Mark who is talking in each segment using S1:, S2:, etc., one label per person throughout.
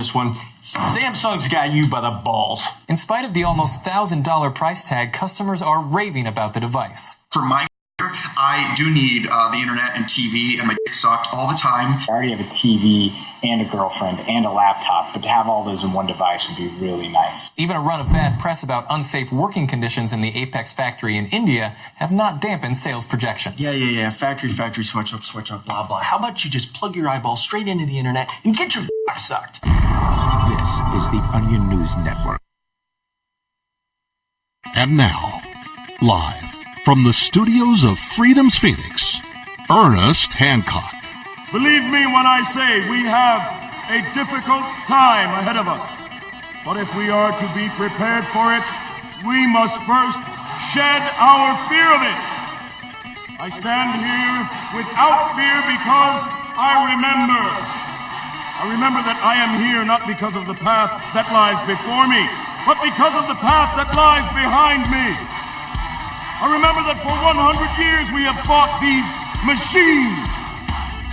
S1: This one, Samsung's got you by the balls.
S2: In spite of the almost $1,000 price tag, customers are raving about the device.
S3: For my I do need the internet and TV, and my dick sucked all the time.
S4: I already have a TV and a girlfriend and a laptop, but to have all those in one device would be really nice.
S2: Even a run of bad press about unsafe working conditions in the Apex factory in India have not dampened sales projections.
S1: Yeah. Factory, switch up, blah, blah. How about you just plug your eyeball straight into the internet and get your dick sucked?
S5: This is the Onion News Network. And now, live from the studios of Freedom's Phoenix, Ernest Hancock.
S6: Believe me when I say we have a difficult time ahead of us. But if we are to be prepared for it, we must first shed our fear of it. I stand here without fear because I remember that I am here not because of the path that lies before me, but because of the path that lies behind me. I remember that for 100 years we have fought these machines.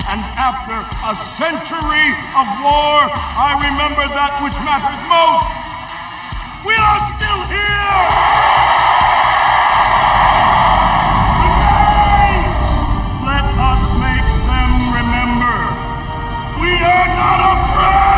S6: And after a century of war, I remember that which matters most. We are still here! Today, let us make them remember. We are not afraid!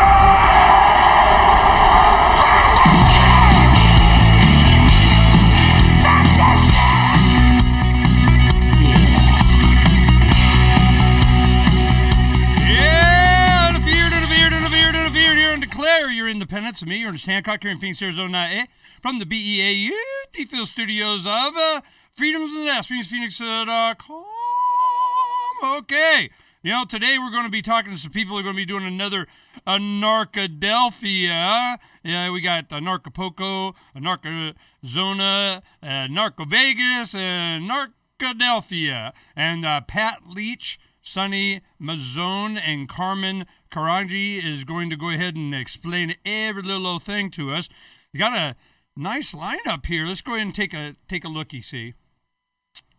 S7: Your independence of me, Ernest Hancock, here in Phoenix, Arizona, from the BEAU Field Studios of Freedom's in the Nest, FreedomsPhoenix.com. Okay, today we're going to be talking to some people who are going to be doing another Narcadelphia. We got Narcopoco, Narcozona, Narco Vegas, and Narcadelphia, and Pat Leach, Sonny Mazzone, and Carmen Karanji is going to go ahead and explain every little thing to us. You got a nice lineup here. Let's go ahead and take a look-see.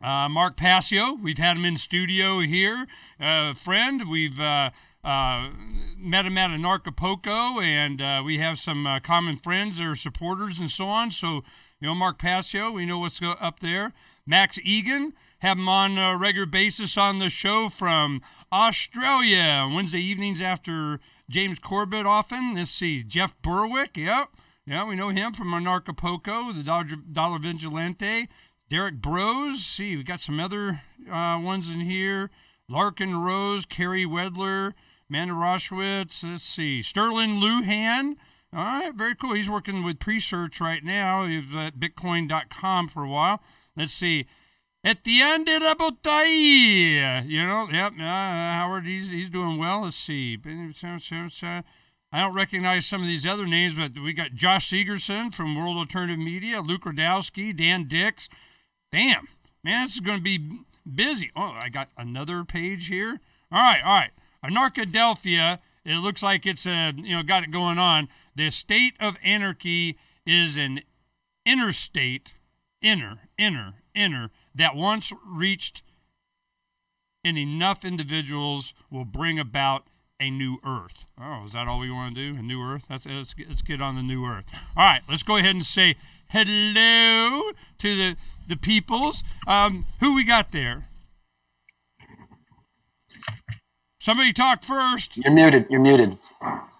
S7: Mark Passio, we've had him in studio here. Friend, we've met him at a Narcopoco, and we have some common friends that are supporters and so on. So, Mark Passio, we know what's up there. Max Egan, have him on a regular basis on the show from Australia, Wednesday evenings after James Corbett often. Let's see, Jeff Berwick, yeah, we know him from Narcopoco, the Dollar Vigilante. Derek Bros, see, we got some other ones in here. Larkin Rose, Kerry Wedler, Amanda Roshwitz, let's see, Sterling Luhan. All right, very cool. He's working with Presearch right now. He was at Bitcoin.com for a while. Let's see. Etienne de la Bouteille, Howard, he's doing well. Let's see. I don't recognize some of these other names, but we got Josh Segerson from World Alternative Media, Luke Radowski, Dan Dix. Damn, man, this is going to be busy. Oh, I got another page here. All right. Anarchadelphia, it looks like it's got it going on. The state of anarchy is an interstate, inner, that once reached in enough individuals will bring about a new earth. Oh, is that all we want to do? A new earth? Let's get on the new earth. All right, let's go ahead and say hello to the peoples. Who we got there? Somebody talk first.
S8: You're muted.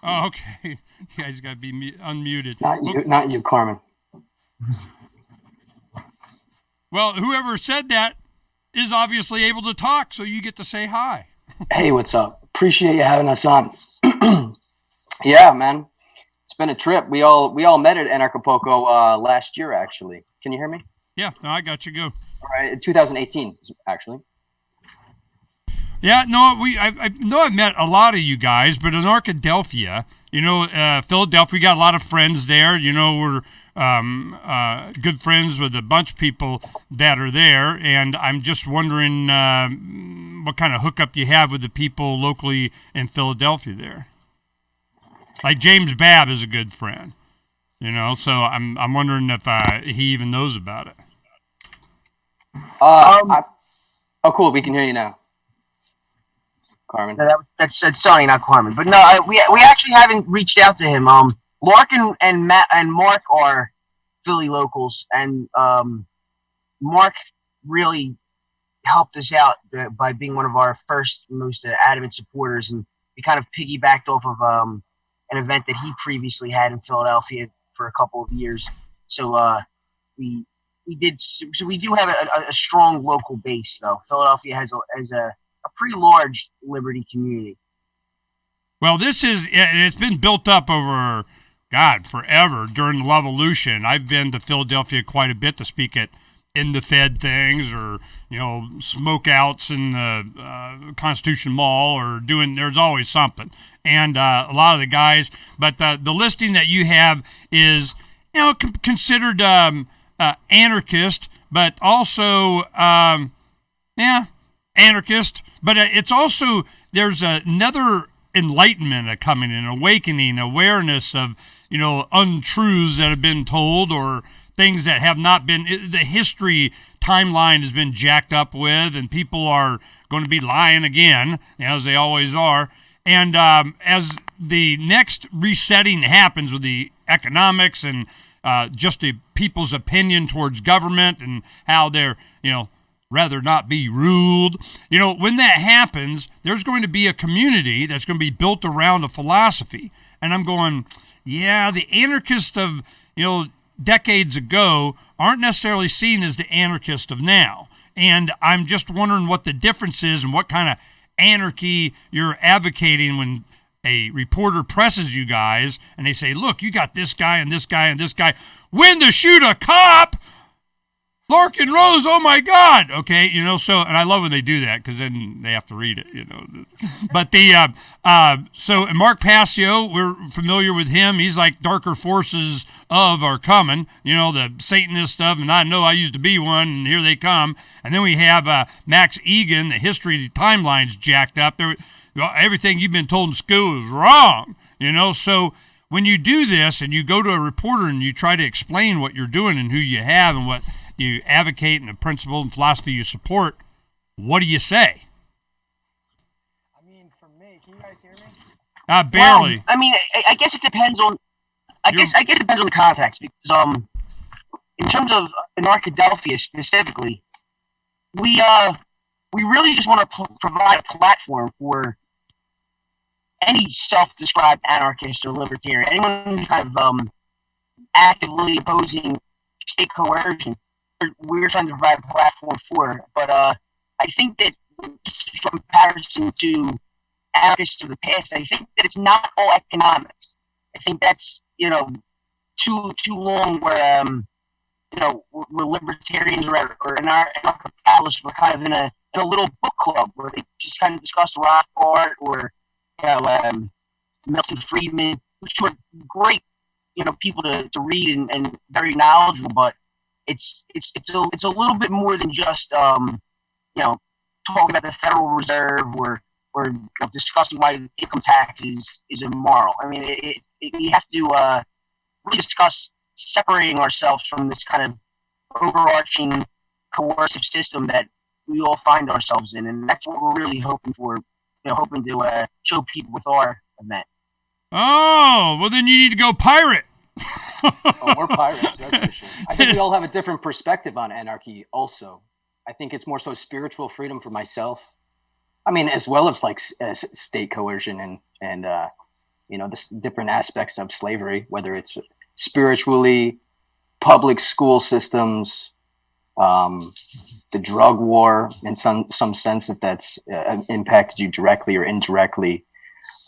S7: Oh, okay. You guys got to be unmuted.
S8: Not you, Carmen.
S7: Well, whoever said that is obviously able to talk, so you get to say hi.
S8: Hey, what's up? Appreciate you having us on. Yeah, man. It's been a trip. We all met at Anarchapoco last year, actually. Can you hear me?
S7: Yeah, no, I got you. Go.
S8: All right, in 2018, actually.
S7: Yeah, no, I know I've met a lot of you guys, but in Arkadelphia, Philadelphia, we got a lot of friends there. We're good friends with a bunch of people that are there, and I'm just wondering what kind of hookup you have with the people locally in Philadelphia there. Like James Babb is a good friend, so I'm wondering if he even knows about it.
S8: Oh, cool. We can hear you now. Carmen.
S9: That's Sonny, not Carmen. But no, we actually haven't reached out to him. Lark and Matt and Mark are Philly locals, and Mark really helped us out by being one of our first most adamant supporters, and we kind of piggybacked off of an event that he previously had in Philadelphia for a couple of years. So we did. So we do have a strong local base, though. Philadelphia has a pretty large Liberty community.
S7: Well, it's been built up over, God, forever during the Levolution. I've been to Philadelphia quite a bit to speak at in the Fed things, or smokeouts in the Constitution Mall, or there's always something, and a lot of the guys. But the listing that you have is considered anarchist, but also anarchist. But it's also, there's another enlightenment coming, an awakening, awareness of untruths that have been told, or things that have not been. The history timeline has been jacked up with, and people are going to be lying again, as they always are. And as the next resetting happens with the economics and just the people's opinion towards government and how they're, rather not be ruled. When that happens, there's going to be a community that's going to be built around a philosophy. And I'm going, the anarchists of, decades ago aren't necessarily seen as the anarchists of now. And I'm just wondering what the difference is and what kind of anarchy you're advocating when a reporter presses you guys and they say, look, you got this guy and this guy and this guy. When to shoot a cop? Larkin Rose, oh my God. Okay, so, and I love when they do that, because then they have to read it, But so Mark Passio, we're familiar with him. He's like darker forces are coming, the Satanist of, and I know I used to be one, and here they come. And then we have Max Egan, the history timeline's jacked up. Everything you've been told in school is wrong, so when you do this and you go to a reporter and you try to explain what you're doing and who you have and what you advocate and the principle and philosophy you support, what do you say?
S10: I mean, for me, can you guys hear me?
S7: Barely.
S9: Well, I mean, I guess it depends on. I guess it depends on the context, because in terms of Anarchadelphia specifically, we really just want to provide a platform for any self-described anarchist or libertarian, anyone who's kind of actively opposing state coercion. We're trying to provide a platform for, but I think that from comparison to anarchists of the past, I think that it's not all economics. I think that's too long where we're libertarians or anarcho-capitalists. We're kind of in a little book club where they just kind of discuss Rothbard or Milton Friedman, which are great people to read and very knowledgeable, but it's a little bit more than just talking about the Federal Reserve or discussing why income tax is immoral. I mean, you have to really discuss separating ourselves from this kind of overarching coercive system that we all find ourselves in, and that's what we're really hoping for. Hoping to show people with our event.
S7: Oh, well then you need to go pirate.
S8: We're pirates, that's for sure. I think we all have a different perspective on anarchy also. I think it's more so spiritual freedom for myself. I mean, as well as like state coercion and the different aspects of slavery, whether it's spiritually, public school systems, the drug war in some sense, if that's impacted you directly or indirectly.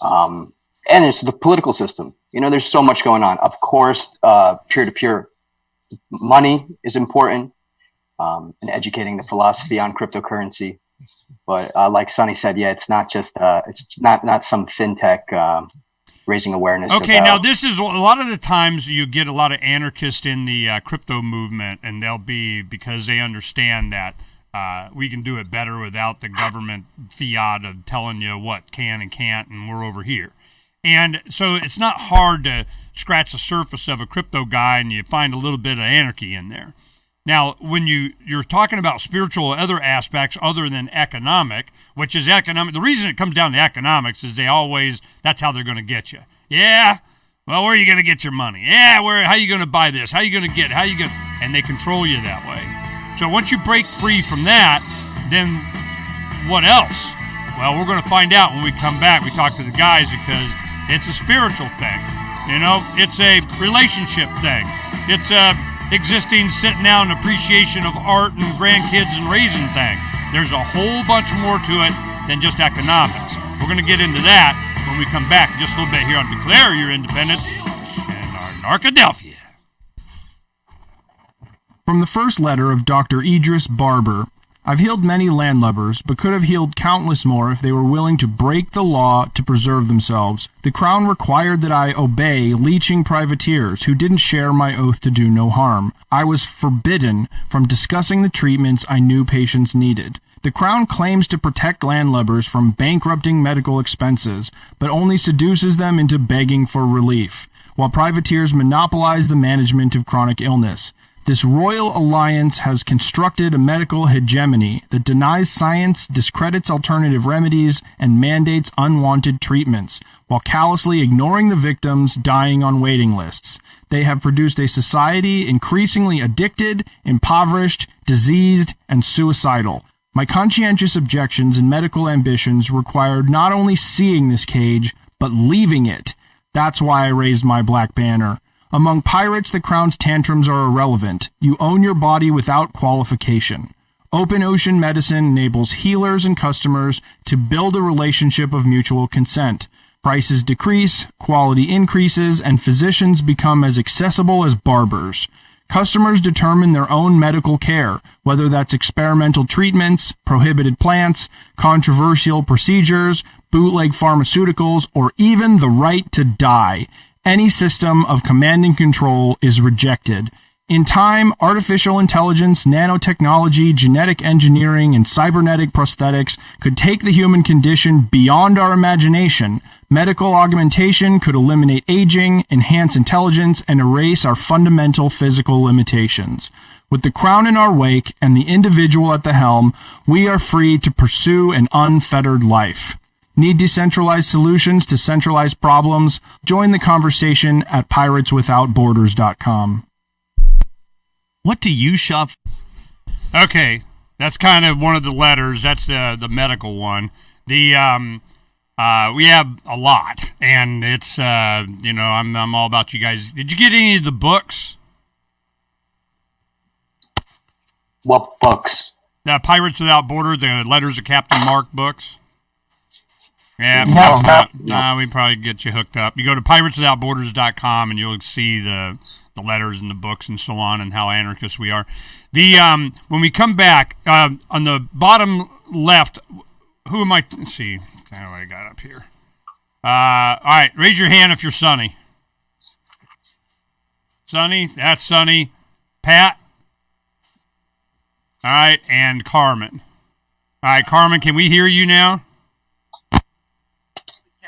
S8: And it's the political system. There's so much going on. Of course, peer-to-peer money is important, and educating the philosophy on cryptocurrency. But like Sonny said, it's not just it's not some fintech raising awareness.
S7: Okay, now this is a lot of the times you get a lot of anarchists in the crypto movement, and they'll be because they understand that we can do it better without the government fiat of telling you what can and can't, and we're over here. And so it's not hard to scratch the surface of a crypto guy and you find a little bit of anarchy in there. Now, when you're talking about spiritual or other aspects other than economic, which is economic, the reason it comes down to economics is that's how they're going to get you. Yeah, well, where are you going to get your money? Yeah, how are you going to buy this? How are you going to get it? And they control you that way. So once you break free from that, then what else? Well, we're going to find out when we come back. We talk to the guys because it's a spiritual thing. It's a relationship thing. It's a existing sitting down appreciation of art and grandkids and raising thing. There's a whole bunch more to it than just economics. We're going to get into that when we come back in just a little bit here on Declare Your Independence and our Narcadelphia.
S11: From the first letter of Dr. Idris Barber, I've healed many landlubbers, but could have healed countless more if they were willing to break the law to preserve themselves. The Crown required that I obey leeching privateers who didn't share my oath to do no harm. I was forbidden from discussing the treatments I knew patients needed. The Crown claims to protect landlubbers from bankrupting medical expenses, but only seduces them into begging for relief, while privateers monopolize the management of chronic illness. This royal alliance has constructed a medical hegemony that denies science, discredits alternative remedies, and mandates unwanted treatments, while callously ignoring the victims dying on waiting lists. They have produced a society increasingly addicted, impoverished, diseased, and suicidal. My conscientious objections and medical ambitions required not only seeing this cage, but leaving it. That's why I raised my black banner. Among pirates, the Crown's tantrums are irrelevant. You own your body without qualification. Open ocean medicine enables healers and customers to build a relationship of mutual consent. Prices decrease, quality increases, and physicians become as accessible as barbers. Customers determine their own medical care, whether that's experimental treatments, prohibited plants, controversial procedures, bootleg pharmaceuticals, or even the right to die. Any system of command and control is rejected. In time, artificial intelligence, nanotechnology, genetic engineering, and cybernetic prosthetics could take the human condition beyond our imagination. Medical augmentation could eliminate aging, enhance intelligence, and erase our fundamental physical limitations. With the Crown in our wake and the individual at the helm, we are free to pursue an unfettered life. Need decentralized solutions to centralized problems? Join the conversation at pirateswithoutborders.com.
S5: What do you shop?
S7: Okay, that's kind of one of the letters. That's the medical one. We have a lot, and it's I'm all about you guys. Did you get any of the books?
S8: What books?
S7: The Pirates Without Borders, the Letters of Captain Mark books. Yeah, no, we probably get you hooked up. You go to pirateswithoutborders.com and you'll see the letters and the books and so on and how anarchist we are. When we come back, on the bottom left, who am I? Let's see. Kind of what I got up here. All right, raise your hand if you're Sonny. Sonny, that's Sonny. Pat. All right, and Carmen. All right, Carmen, can we hear you now?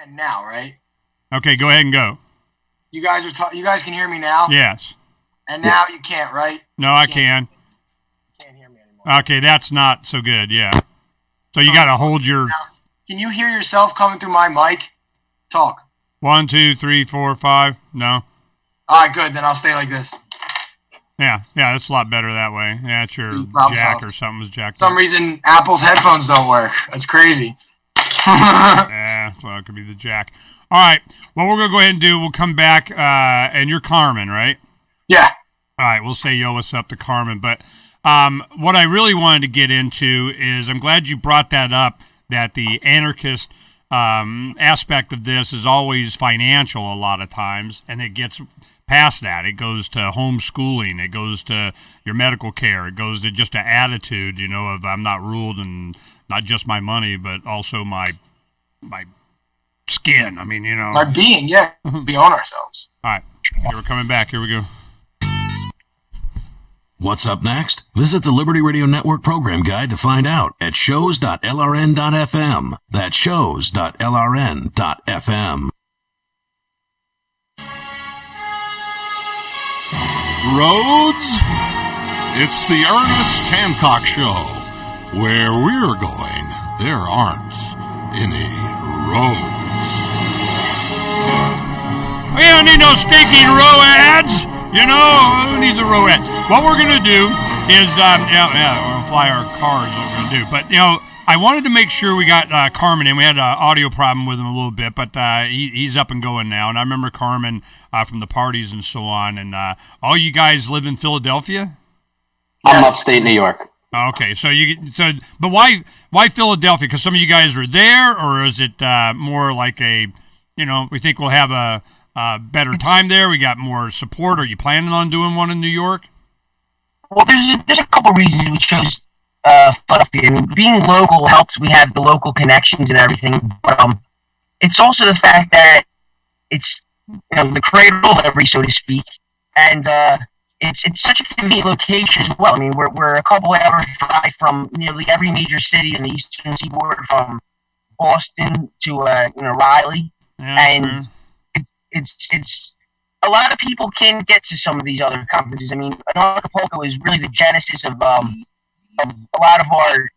S10: Now, right?
S7: Okay, go ahead and go.
S10: You guys you guys can hear me now?
S7: Yes.
S10: And now you can't, right?
S7: No, I can.
S10: You can't hear me anymore.
S7: Okay, that's not so good, yeah. So you got to hold your...
S10: Now, can you hear yourself coming through my mic? Talk.
S7: 1, 2, 3, 4, 5. No?
S10: All right, good. Then I'll stay like this.
S7: Yeah, that's a lot better that way. Yeah, it's your jack or something was jacked
S10: For some reason, Apple's headphones don't work. That's crazy.
S7: Yeah, well, it could be the jack. All right. Well, we're going to go ahead and we'll come back, and you're Carmen, right?
S10: Yeah.
S7: All right. We'll say yo, what's up to Carmen. But what I really wanted to get into is I'm glad you brought that up, that the anarchist aspect of this is always financial a lot of times, and it gets past that. It goes to homeschooling. It goes to your medical care. It goes to just an attitude, of I'm not ruled and not just my money, but also my skin. I mean,
S10: My being, yeah. We own ourselves.
S7: All right. We're coming back. Here we go.
S5: What's up next? Visit the Liberty Radio Network program guide to find out at shows.lrn.fm. That's shows.lrn.fm. Roads It's the Ernest Hancock Show. Where we're going, there aren't any roads.
S7: We don't need no stinking row ads. You know, who needs a row ad? What we're going to do is, we're going to fly our cars, is what we're going to do. But, you know, I wanted to make sure we got Carmen in. We had an audio problem with him a little bit, but he's up and going now. And I remember Carmen from the parties and so on. And all you guys live in Philadelphia?
S8: I'm upstate New York.
S7: Okay, but why Philadelphia? Because some of you guys are there, or is it more like we think we'll have a better time there? We got more support. Are you planning on doing one in New York?
S9: Well, there's a couple reasons we chose Philadelphia. I mean, being local helps. We have the local connections and everything. But it's also the fact that it's the cradle of every, so to speak, and it's such a convenient location as well. I mean, we're a couple hours drive from nearly every major city in the Eastern Seaboard, from Boston to Raleigh, and it's a lot of people can get to some of these other conferences. I mean, Acapulco is really the genesis of a lot of our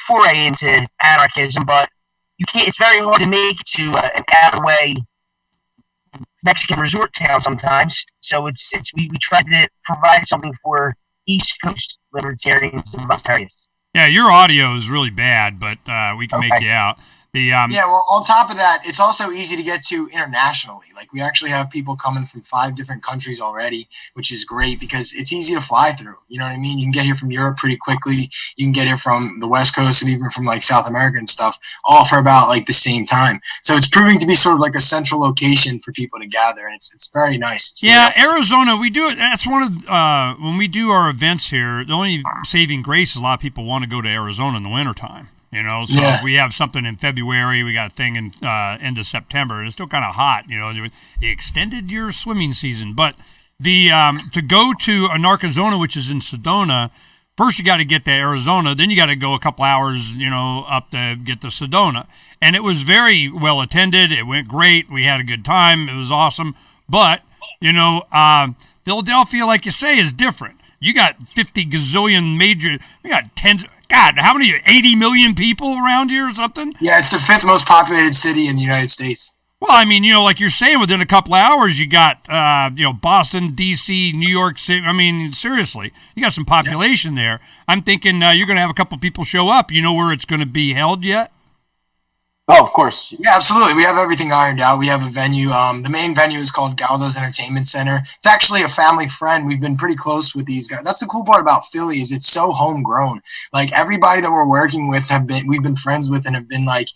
S9: foray into anarchism, but you can't. It's very hard to make it to an out-of-the-way Mexican resort town sometimes. So we try to provide something for East Coast libertarians and libertarians.
S7: Yeah, your audio is really bad, but we can make you out.
S10: Yeah, well, on top of that, it's also easy to get to internationally. Like, we actually have people coming from 5 different countries already, which is great because it's easy to fly through. You know what I mean? You can get here from Europe pretty quickly. You can get here from the West Coast and even from like South America and stuff, all for about like the same time. So it's proving to be sort of like a central location for people to gather, and it's very nice. It's really
S7: Arizona, we do it. That's one of when we do our events here, the only saving grace is a lot of people want to go to Arizona in the wintertime. So we have something in February. We got a thing in end of September. It's still kind of hot. They extended your swimming season. But the to go to Anarchazona, which is in Sedona, first you got to get to Arizona. Then you got to go a couple hours, up to get to Sedona. And it was very well attended. It went great. We had a good time. It was awesome. But Philadelphia, like you say, is different. You got 50 gazillion major. We got tens. God, how many? 80 million people around here or something?
S10: Yeah, it's the 5th most populated city in the United States.
S7: Well, I mean, like you're saying, within a couple of hours, you got, Boston, D.C., New York City. I mean, seriously, you got some population there. I'm thinking you're going to have a couple people show up. You know where it's going to be held yet?
S8: Oh, of course.
S10: Yeah, absolutely. We have everything ironed out. We have a venue. The main venue is called Galdo's Entertainment Center. It's actually a family friend. We've been pretty close with these guys. That's the cool part about Philly is it's so homegrown. Like, everybody that we're working with we've been friends with and have been like,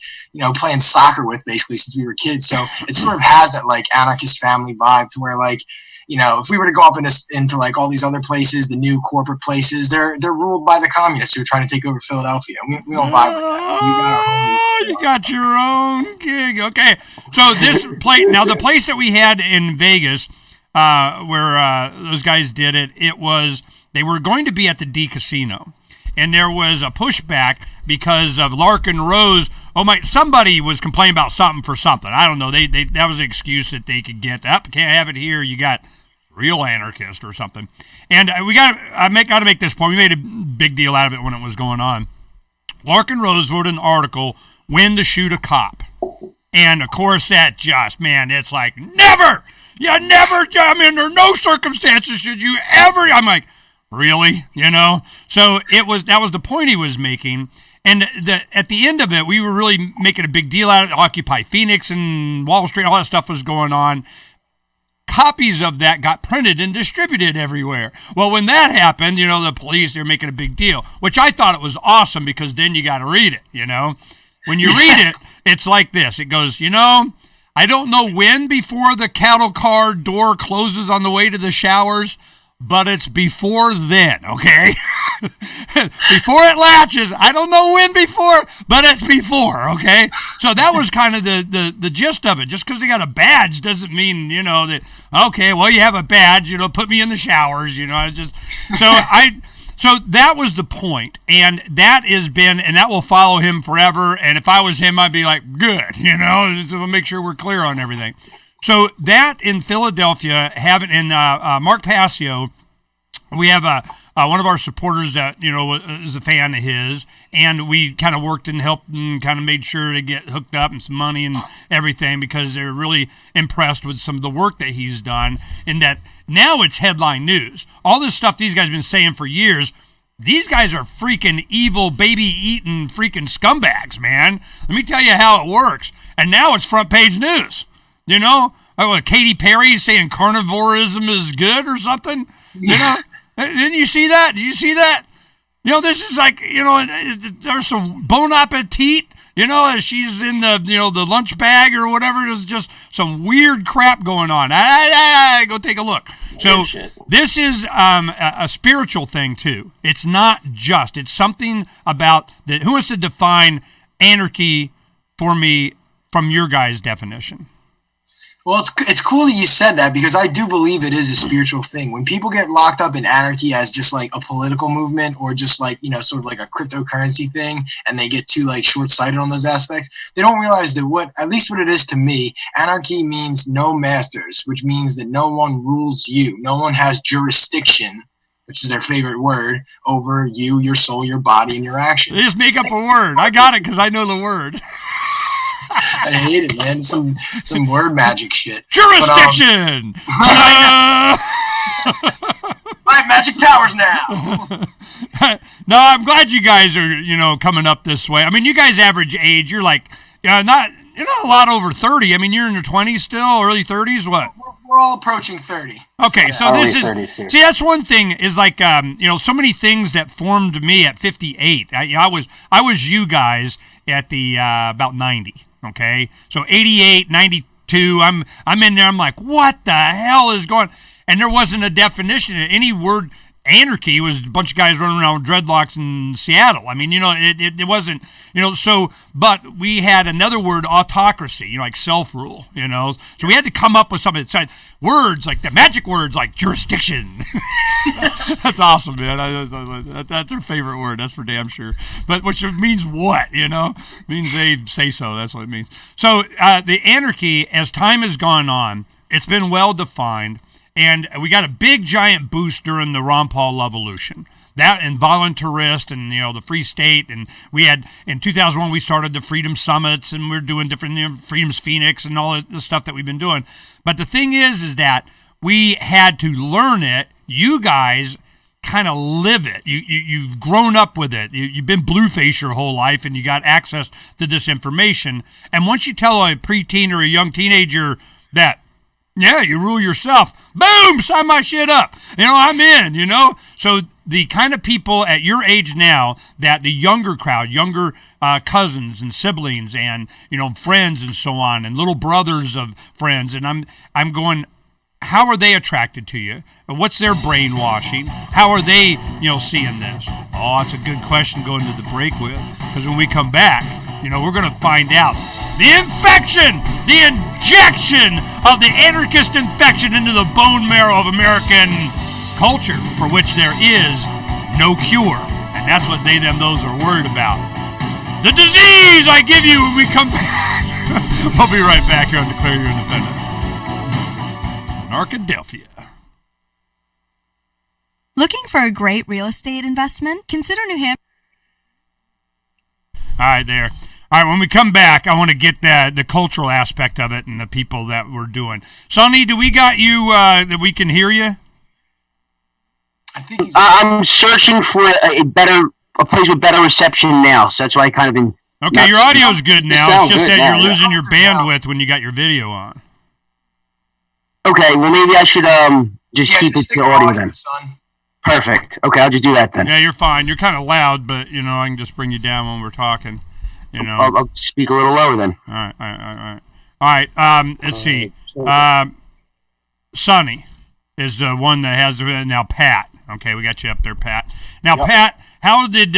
S10: playing soccer with basically since we were kids. So it sort of has that like anarchist family vibe to where like, if we were to go up into like all these other places, the new corporate places, they're ruled by the communists who are trying to take over Philadelphia. We don't vibe with that. So we got our homies.
S7: You got your own gig. Okay. So the place that we had in Vegas, where those guys did it, they were going to be at the D Casino. And there was a pushback because of Larkin Rose. Somebody was complaining about something for something. I don't know. That was an excuse that they could get. Can't have it here. You got real anarchist or something. And got to make this point. We made a big deal out of it when it was going on. Larkin Rose wrote an article, When to Shoot a Cop. And of course that it's like, never. You never. Under no circumstances should you ever. I'm like, really? So that was the point he was making. And at the end of it, we were really making a big deal out of it. Occupy Phoenix and Wall Street, all that stuff was going on. Copies of that got printed and distributed everywhere. Well, when that happened, the police, they're making a big deal, which I thought it was awesome because then you got to read it, When you read it, it's like this. It goes, I don't know when before the cattle car door closes on the way to the showers, but it's before then, okay? Before it latches. I don't know when before, but it's before, okay? So that was kind of the gist of it. Just because they got a badge doesn't mean, that, okay, well, you have a badge, put me in the showers, So that was the point, and that will follow him forever, and if I was him, I'd be like, good, so we'll make sure we're clear on everything. So that in Philadelphia, Mark Passio we have one of our supporters that is a fan of his, and we kind of worked and helped and kind of made sure to get hooked up and some money and everything because they're really impressed with some of the work that he's done. And that now it's headline news. All this stuff these guys have been saying for years. These guys are freaking evil, baby-eating freaking scumbags, man. Let me tell you how it works. And now it's front page news. Katy Perry saying carnivorism is good or something. Didn't you see that? Did you see that? This is like, there's some Bon Appetit, as she's in the lunch bag or whatever. There's just some weird crap going on. Go take a look. So this is a spiritual thing too. It's not just. It's something about that. Who wants to define anarchy for me from your guys' definition?
S10: Well, it's cool that you said that because I do believe it is a spiritual thing. When people get locked up in anarchy as just like a political movement or just like, sort of like a cryptocurrency thing, and they get too like short-sighted on those aspects, they don't realize that at least what it is to me, anarchy means no masters, which means that no one rules you. No one has jurisdiction, which is their favorite word, over you, your soul, your body, and your actions.
S7: They just make up a word. I got it because I know the word.
S10: I hate it, man. Some word magic shit.
S7: Jurisdiction!
S10: I have magic powers now.
S7: No, I'm glad you guys are, coming up this way. I mean, you guys average age, you're like, you're not a lot over 30. I mean, you're in your 20s still, early 30s, what?
S10: We're all approaching 30.
S7: Okay, so this is, see, that's one thing is like, so many things that formed me at 58. I was you guys at the, about 90. Okay, so 88, 92, I'm in there. I'm like, what the hell is going? And there wasn't a definition. Any word anarchy was a bunch of guys running around with dreadlocks in Seattle. I mean, it wasn't, so, but we had another word, autocracy, like self-rule, so we had to come up with something that said words like the magic words like jurisdiction. That's awesome, man. That's their favorite word. That's for damn sure. But which means what, means they say so. That's what it means. So the anarchy, as time has gone on, it's been well defined. And we got a big, giant boost during the Ron Paul Revolution. That and voluntarist and, the Free State. And we had, in 2001, we started the Freedom Summits, and we're doing different, Freedom's Phoenix and all the stuff that we've been doing. But the thing is that we had to learn it. You guys kind of live it. You've grown up with it. You've been blueface your whole life, and you got access to this information. And once you tell a preteen or a young teenager that, yeah, you rule yourself. Boom, sign my shit up. I'm in, So the kind of people at your age now that the younger crowd, younger cousins and siblings and, friends and so on and little brothers of friends. And I'm going, how are they attracted to you? What's their brainwashing? How are they, seeing this? Oh, it's a good question going to the break with. Because when we come back, we're going to find out the infection, the injection of the anarchist infection into the bone marrow of American culture, for which there is no cure. And that's what they, them, those are worried about. The disease I give you when we come back. We'll be right back here on Declare Your Independence. Arkadelphia.
S12: Looking for a great real estate investment? Consider New Hampshire.
S7: All right, there. All right, when we come back, I want to get the cultural aspect of it and the people that we're doing. Sonny, do we got you that we can hear you?
S10: I think
S9: I'm searching for a place with better reception now, so that's why I kind of been.
S7: Okay, your audio's good now. It's just that you're losing your bandwidth when you got your video on.
S9: Okay, well maybe I should just keep it to audio then.
S10: Son.
S9: Perfect. Okay, I'll just do that then.
S7: Yeah, you're fine. You're kind of loud, but I can just bring you down when we're talking.
S9: I'll speak a little lower then.
S7: All right. Let's see. Sonny is the one that has now Pat. Okay, we got you up there, Pat. Now, yep. Pat, how did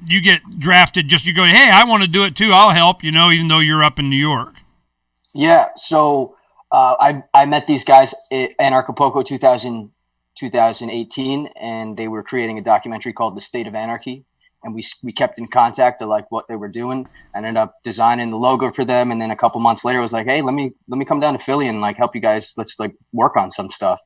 S7: you get drafted? Just you go, hey, I want to do it too. I'll help. Even though you're up in New York.
S8: Yeah. So I met these guys in Acapulco 2018, and they were creating a documentary called The State of Anarchy. And we kept in contact of like what they were doing. I ended up designing the logo for them. And then a couple months later, I was like, hey, let me come down to Philly and like help you guys. Let's like work on some stuff.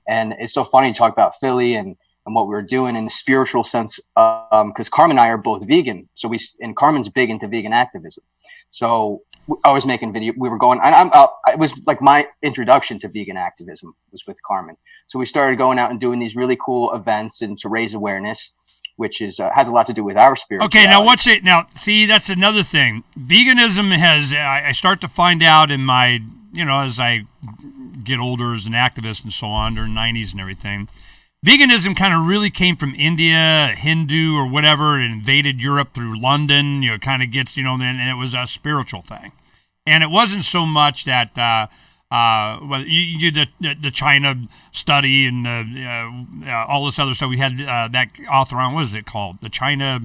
S8: And it's so funny to talk about Philly and and what we were doing in the spiritual sense, because Carmen and I are both vegan. So and Carmen's big into vegan activism. So I was making video. We were going, and it was like my introduction to vegan activism was with Carmen. So we started going out and doing these really cool events and to raise awareness, which is has a lot to do with our spirituality.
S7: Okay, now what's it? Now, see, that's another thing. Veganism has, I start to find out in my, as I get older as an activist and so on, during 90s and everything, veganism kind of really came from India, Hindu or whatever, and invaded Europe through London, kind of gets, and it was a spiritual thing. And it wasn't so much that, you the China study and all this other stuff. We had that author on, what is it called? The China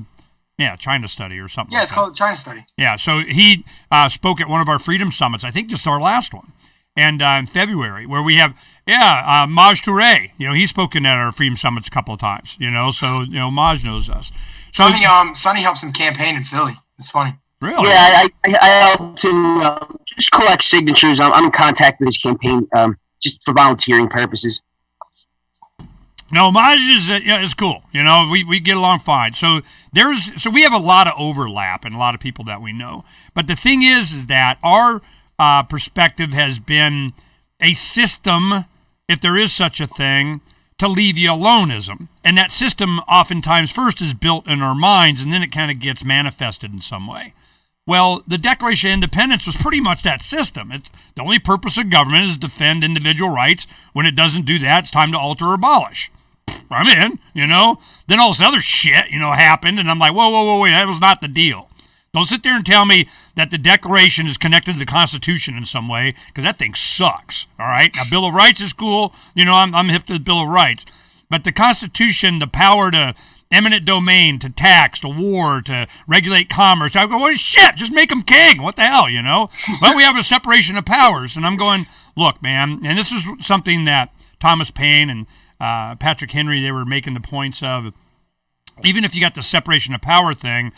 S7: study or something.
S10: Yeah, it's called the China study.
S7: Yeah, so he spoke at one of our freedom summits, I think just our last one. And in February, where we have, Maj Touré, he's spoken at our Freedom Summits a couple of times, so, Maj knows us.
S10: Sonny helps him campaign in Philly. It's funny.
S7: Really?
S9: Yeah, I helped him just collect signatures. I'm in contact with his campaign just for volunteering purposes.
S7: No, Maj is cool. We get along fine. So we have a lot of overlap and a lot of people that we know. But the thing is that our perspective has been a system, if there is such a thing, to leave you aloneism. And that system oftentimes first is built in our minds and then it kind of gets manifested in some way. Well, the Declaration of Independence was pretty much that system. The only purpose of government is to defend individual rights. When it doesn't do that, it's time to alter or abolish. I'm in, Then all this other shit, happened, and I'm like, whoa, that was not the deal. Don't sit there and tell me that the Declaration is connected to the Constitution in some way, because that thing sucks, all right? Now, Bill of Rights is cool. I'm hip to the Bill of Rights. But the Constitution, the power to eminent domain, to tax, to war, to regulate commerce, I go, well, shit, just make them king. What the hell, Well, we have a separation of powers. And I'm going, look, man, and this is something that Thomas Paine and Patrick Henry, they were making the points of, even if you got the separation of power thing,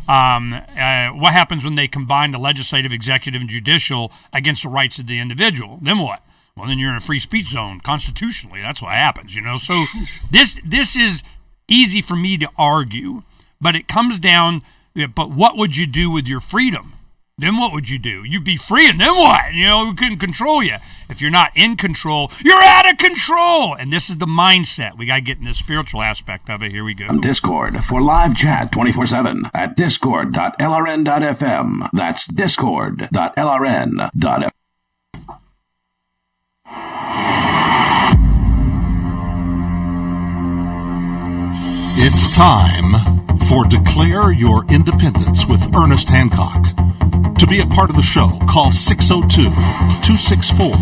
S7: what happens when they combine the legislative, executive, and judicial against the rights of the individual? Then what? Well, then you're in a free speech zone constitutionally. That's what happens, So this is easy for me to argue, but it comes down, but what would you do with your freedom? Then what would you do? You'd be free, and then what? We couldn't control you. If you're not in control, you're out of control. And this is the mindset. We got to get in the spiritual aspect of it. Here we go.
S13: Discord for live chat 24/7 at discord.lrn.fm. That's discord.lrn.fm.
S5: It's time for Declare Your Independence with Ernest Hancock. To be a part of the show, call 602-264-2800.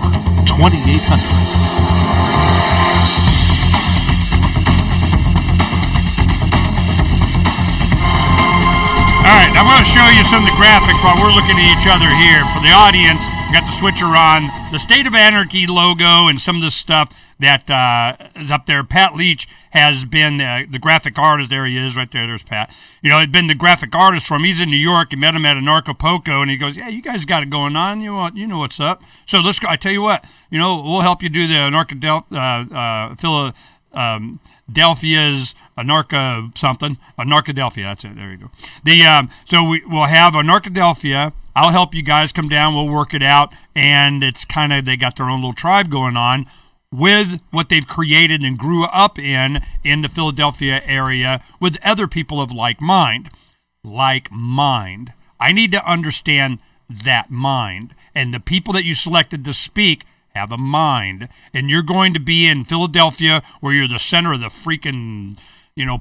S7: All right, I'm going to show you some of the graphics while we're looking at each other here. For the audience, we got the switcher on, the State of Anarchy logo, and some of the stuff that is up there. Pat Leach has been the graphic artist. There he is, right there. There's Pat. Had been the graphic artist from. He's in New York. He met him at Anarchapulco, and he goes, "Yeah, you guys got it going on. You know what's up. So let's go. I tell you what. We'll help you do the Philadelphia's Anarchadelphia. That's it. There you go. So we'll have Anarchadelphia. I'll help you guys come down. We'll work it out, and it's kind of they got their own little tribe going on with what they've created and grew up in the Philadelphia area with other people of like mind. Like mind. I need to understand that mind, and the people that you selected to speak have a mind, and you're going to be in Philadelphia where you're the center of the freaking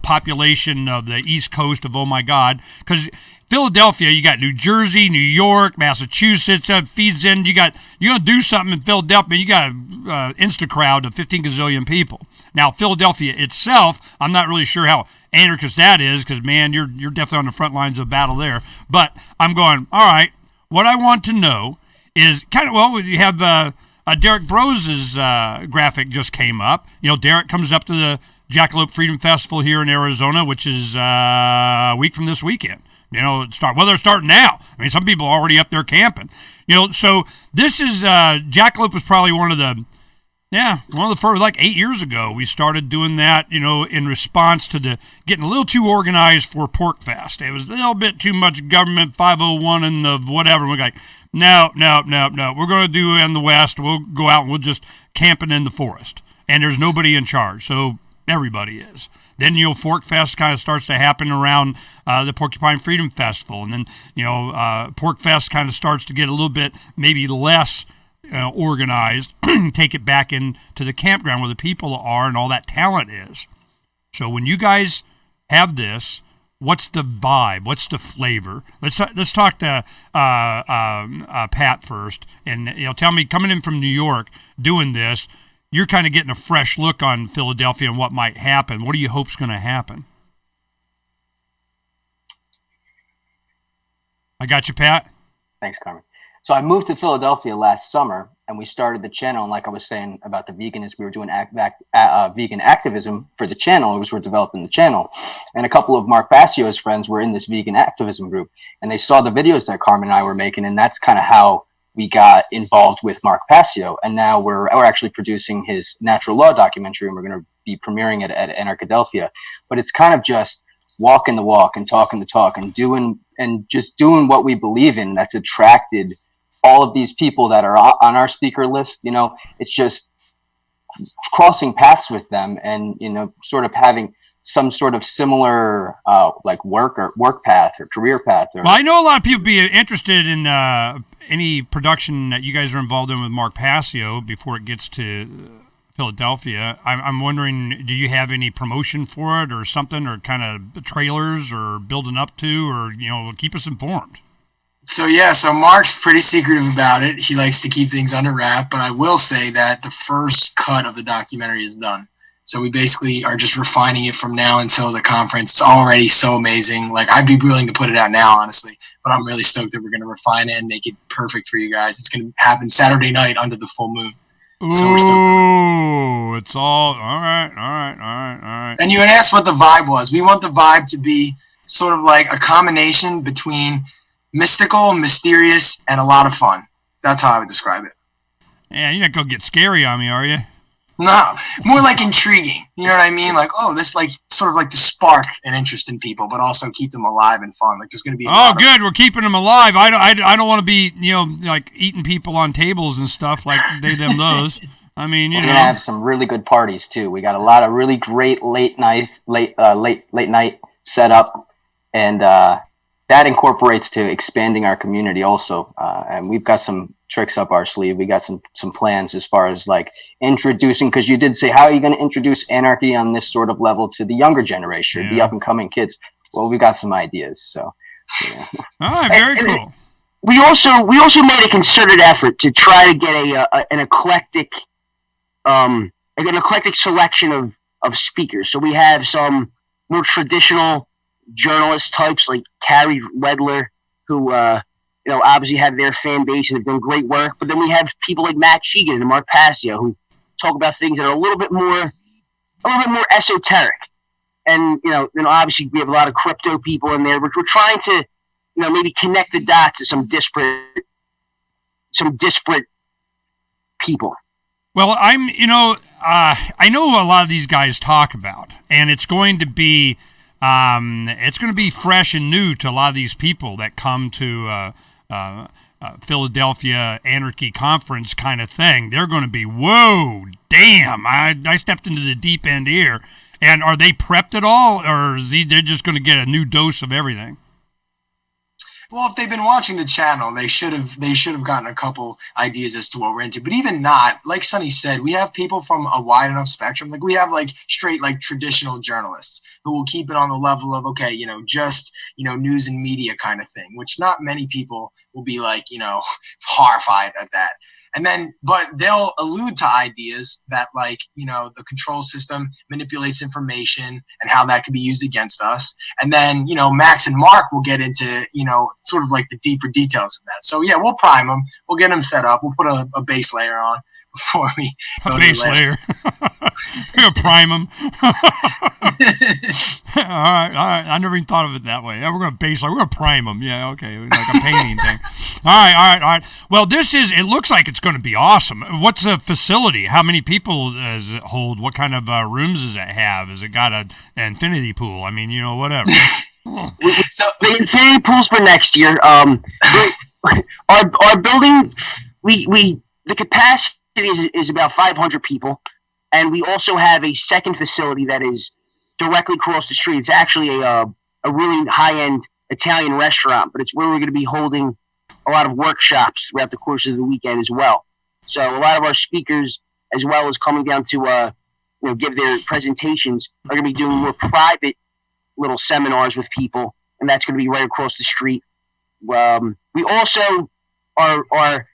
S7: population of the East Coast of oh my God, because Philadelphia, you got New Jersey, New York, Massachusetts, feeds in. You're going to do something in Philadelphia, you got an Insta crowd of 15 gazillion people. Now, Philadelphia itself, I'm not really sure how anarchist that is, because, man, you're definitely on the front lines of battle there. But I'm going, all right, what I want to know is you have Derek Brose's graphic just came up. Derek comes up to the Jackalope Freedom Festival here in Arizona, which is a week from this weekend. They're starting now. I mean, some people are already up there camping. So this is Jackalope is probably one of the Yeah, one of the first, like 8 years ago, we started doing that, in response to the getting a little too organized for Pork Fest. It was a little bit too much government 501 and the whatever. We're like, no. We're going to do it in the West. We'll go out and we'll just camping in the forest. And there's nobody in charge, so everybody is. Then, Fork Fest kind of starts to happen around the Porcupine Freedom Festival. And then, Pork Fest kind of starts to get a little bit maybe less organized, take it back into the campground where the people are and all that talent is. So when you guys have this, what's the vibe? What's the flavor? Let's talk to Pat first, and tell me, coming in from New York, doing this, you're kind of getting a fresh look on Philadelphia and what might happen. What do you hope's going to happen? I got you, Pat.
S8: Thanks, Carmen. So I moved to Philadelphia last summer, and we started the channel. And like I was saying about the veganism, we were doing vegan activism for the channel. We're developing the channel. And a couple of Mark Bassio's friends were in this vegan activism group, and they saw the videos that Carmen and I were making, and that's kind of how we got involved with Mark Passio. And now we're actually producing his natural law documentary, and we're going to be premiering it at Anarchadelphia. But it's kind of just walking the walk and talking the talk and doing what we believe in. That's attracted all of these people that are on our speaker list. It's just crossing paths with them and, sort of having some sort of similar like work path or career path.
S7: Well, I know a lot of people be interested in any production that you guys are involved in with Mark Passio before it gets to Philadelphia. I'm wondering, do you have any promotion for it or something, or kind of trailers or building up to, or, keep us informed?
S10: So Mark's pretty secretive about it. He likes to keep things under wrap, but I will say that the first cut of the documentary is done. So we basically are just refining it from now until the conference. It's already so amazing. Like, I'd be willing to put it out now, honestly, but I'm really stoked that we're going to refine it and make it perfect for you guys. It's going to happen Saturday night under the full moon. So we're stoked.
S7: Ooh, it's all right.
S10: And you had asked what the vibe was. We want the vibe to be sort of like a combination between mystical, mysterious, and a lot of fun. That's how I would describe it.
S7: Yeah, you're not going to get scary on me, are you?
S10: No, more like intriguing. You know what I mean? Like, this like sort of like to spark an interest in people, but also keep them alive and fun. Like, there's going to be
S7: good. We're keeping them alive. I don't want to be, like eating people on tables and stuff like they them those. I mean,
S8: we're gonna have some really good parties too. We got a lot of really great late night setup, and that incorporates to expanding our community also. And we've got some tricks up our sleeve. We got some plans as far as like introducing, because you did say, how are you going to introduce anarchy on this sort of level to the younger generation, the up and coming kids? Well, we got some ideas. So, yeah.
S7: All right, very cool.
S9: We also made a concerted effort to try to get an eclectic selection of speakers. So we have some more traditional journalist types like Carrie Wedler, who obviously have their fan base and have done great work. But then we have people like Matt Sheegan and Mark Passio, who talk about things that are a little bit more esoteric. And then obviously we have a lot of crypto people in there, but we're trying to maybe connect the dots to some disparate people.
S7: Well, I know a lot of these guys talk about, and it's going to be fresh and new to a lot of these people that come to Philadelphia Anarchy Conference kind of thing. They're going to be, whoa, damn, I stepped into the deep end here. And are they prepped at all, or they're just going to get a new dose of everything?
S10: Well, if they've been watching the channel, they should have gotten a couple ideas as to what we're into. But even not, like Sonny said, we have people from a wide enough spectrum. Like, we have like straight like traditional journalists who will keep it on the level of just news and media kind of thing, which not many people will be like horrified at that. And then, but they'll allude to ideas that the control system manipulates information and how that could be used against us. And then, Max and Mark will get into, sort of like the deeper details of that. So yeah, we'll prime them. We'll get them set up. We'll put a base layer on before we go to the list.
S7: We're going to prime them. right. I never even thought of it that way. We're going to we're going to prime them. Yeah, okay, like a painting thing. All right. Well, it looks like it's going to be awesome. What's the facility? How many people does it hold? What kind of rooms does it have? Has it got an infinity pool? I mean, whatever.
S9: So the infinity pool's for next year. Our building, the capacity is about 500 people, and we also have a second facility that is directly across the street. It's actually a really high-end Italian restaurant, but it's where we're going to be holding a lot of workshops throughout the course of the weekend as well. So a lot of our speakers, as well as coming down to give their presentations, are going to be doing more private little seminars with people, and that's going to be right across the street. We also our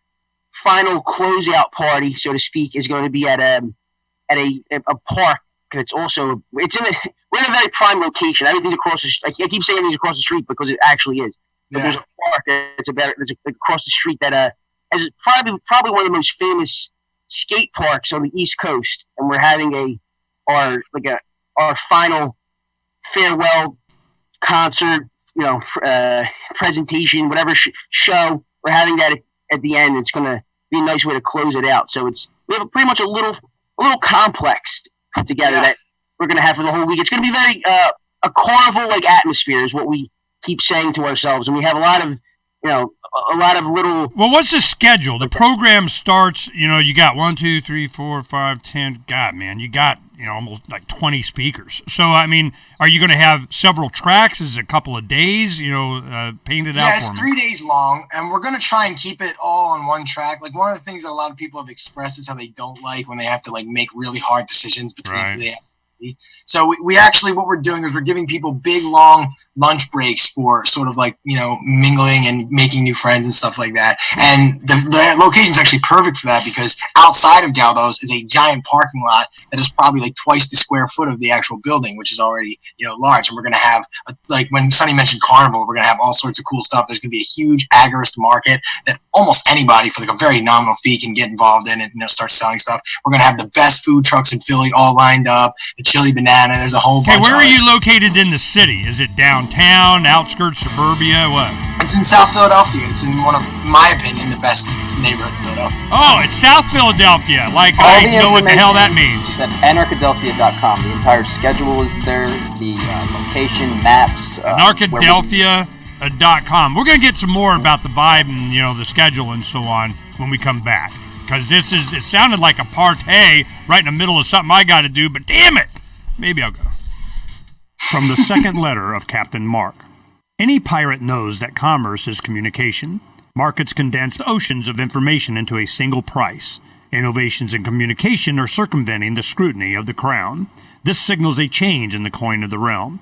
S9: final closeout party, so to speak, is going to be at a park. We're in a very prime location. Everything's across the street. I keep saying everything's across the street because it actually is. But there's a park that's across the street that is probably one of the most famous skate parks on the East Coast, and we're having our final farewell concert, presentation, whatever show. We're having that at the end. It's going to be a nice way to close it out. So we have pretty much a little complex put together that we're going to have for the whole week. It's going to be very a carnival-like atmosphere is what we keep saying to ourselves, and we have a lot of little.
S7: Well, what's the schedule? The program starts. You got 1, 2, 3, 4, 5, 10. God, man, you got almost like 20 speakers. So, I mean, are you going to have several tracks? Is it a couple of days? Painted out.
S10: Yeah, it's 3 days long, and we're going to try and keep it all on one track. Like, one of the things that a lot of people have expressed is how they don't like when they have to make really hard decisions between who they have. So we actually, what we're doing is we're giving people big, long lunch breaks for sort of mingling and making new friends and stuff like that. And the location is actually perfect for that because outside of Galdo's is a giant parking lot that is probably twice the square foot of the actual building, which is already, large. And we're going to have, when Sonny mentioned carnival, we're going to have all sorts of cool stuff. There's going to be a huge agorist market that almost anybody for a very nominal fee can get involved in and start selling stuff. We're going to have the best food trucks in Philly all lined up. Chili Banana, there's a whole bunch.
S7: Where are you located in the city? Is it downtown, outskirts, suburbia, what?
S10: It's in South Philadelphia. It's in one of, my opinion, the best neighborhood in Philadelphia.
S7: Oh, it's South Philadelphia. I know what the hell that means.
S8: At anarchadelphia.com. The entire schedule is there, the location, maps.
S7: Anarchadelphia.com. We're going to get some more about the vibe and, the schedule and so on when we come back. Because it sounded like a party right in the middle of something I got to do, but damn it. Maybe I'll go.
S14: From the second letter of Captain Mark. Any pirate knows that commerce is communication. Markets condense oceans of information into a single price. Innovations in communication are circumventing the scrutiny of the crown. This signals a change in the coin of the realm.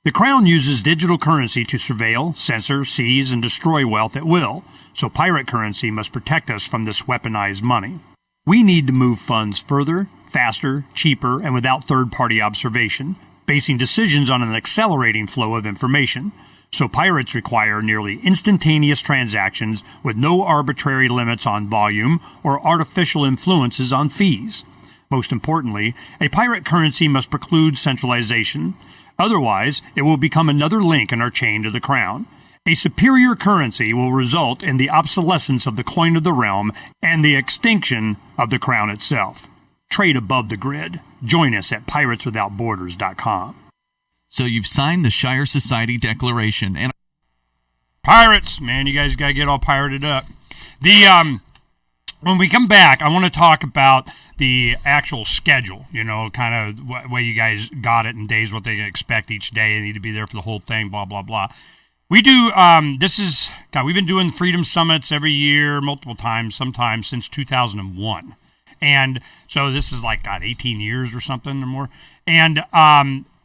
S14: The crown uses digital currency to surveil, censor, seize, and destroy wealth at will, so pirate currency must protect us from this weaponized money. We need to move funds further, faster, cheaper, and without third-party observation, basing decisions on an accelerating flow of information. So pirates require nearly instantaneous transactions with no arbitrary limits on volume or artificial influences on fees. Most importantly, a pirate currency must preclude centralization. Otherwise, it will become another link in our chain to the crown. A superior currency will result in the obsolescence of the coin of the realm and the extinction of the crown itself. Trade above the grid. Join us at pirateswithoutborders.com.
S15: So you've signed the Shire Society Declaration and
S7: pirates, man, you guys gotta get all pirated up. When we come back, I want to talk about the actual schedule. Kind of way you guys got it in days, what they expect each day. They need to be there for the whole thing. Blah blah blah. We do. We've been doing Freedom Summits every year, multiple times, sometimes since 2001. And so this is 18 years or something or more. And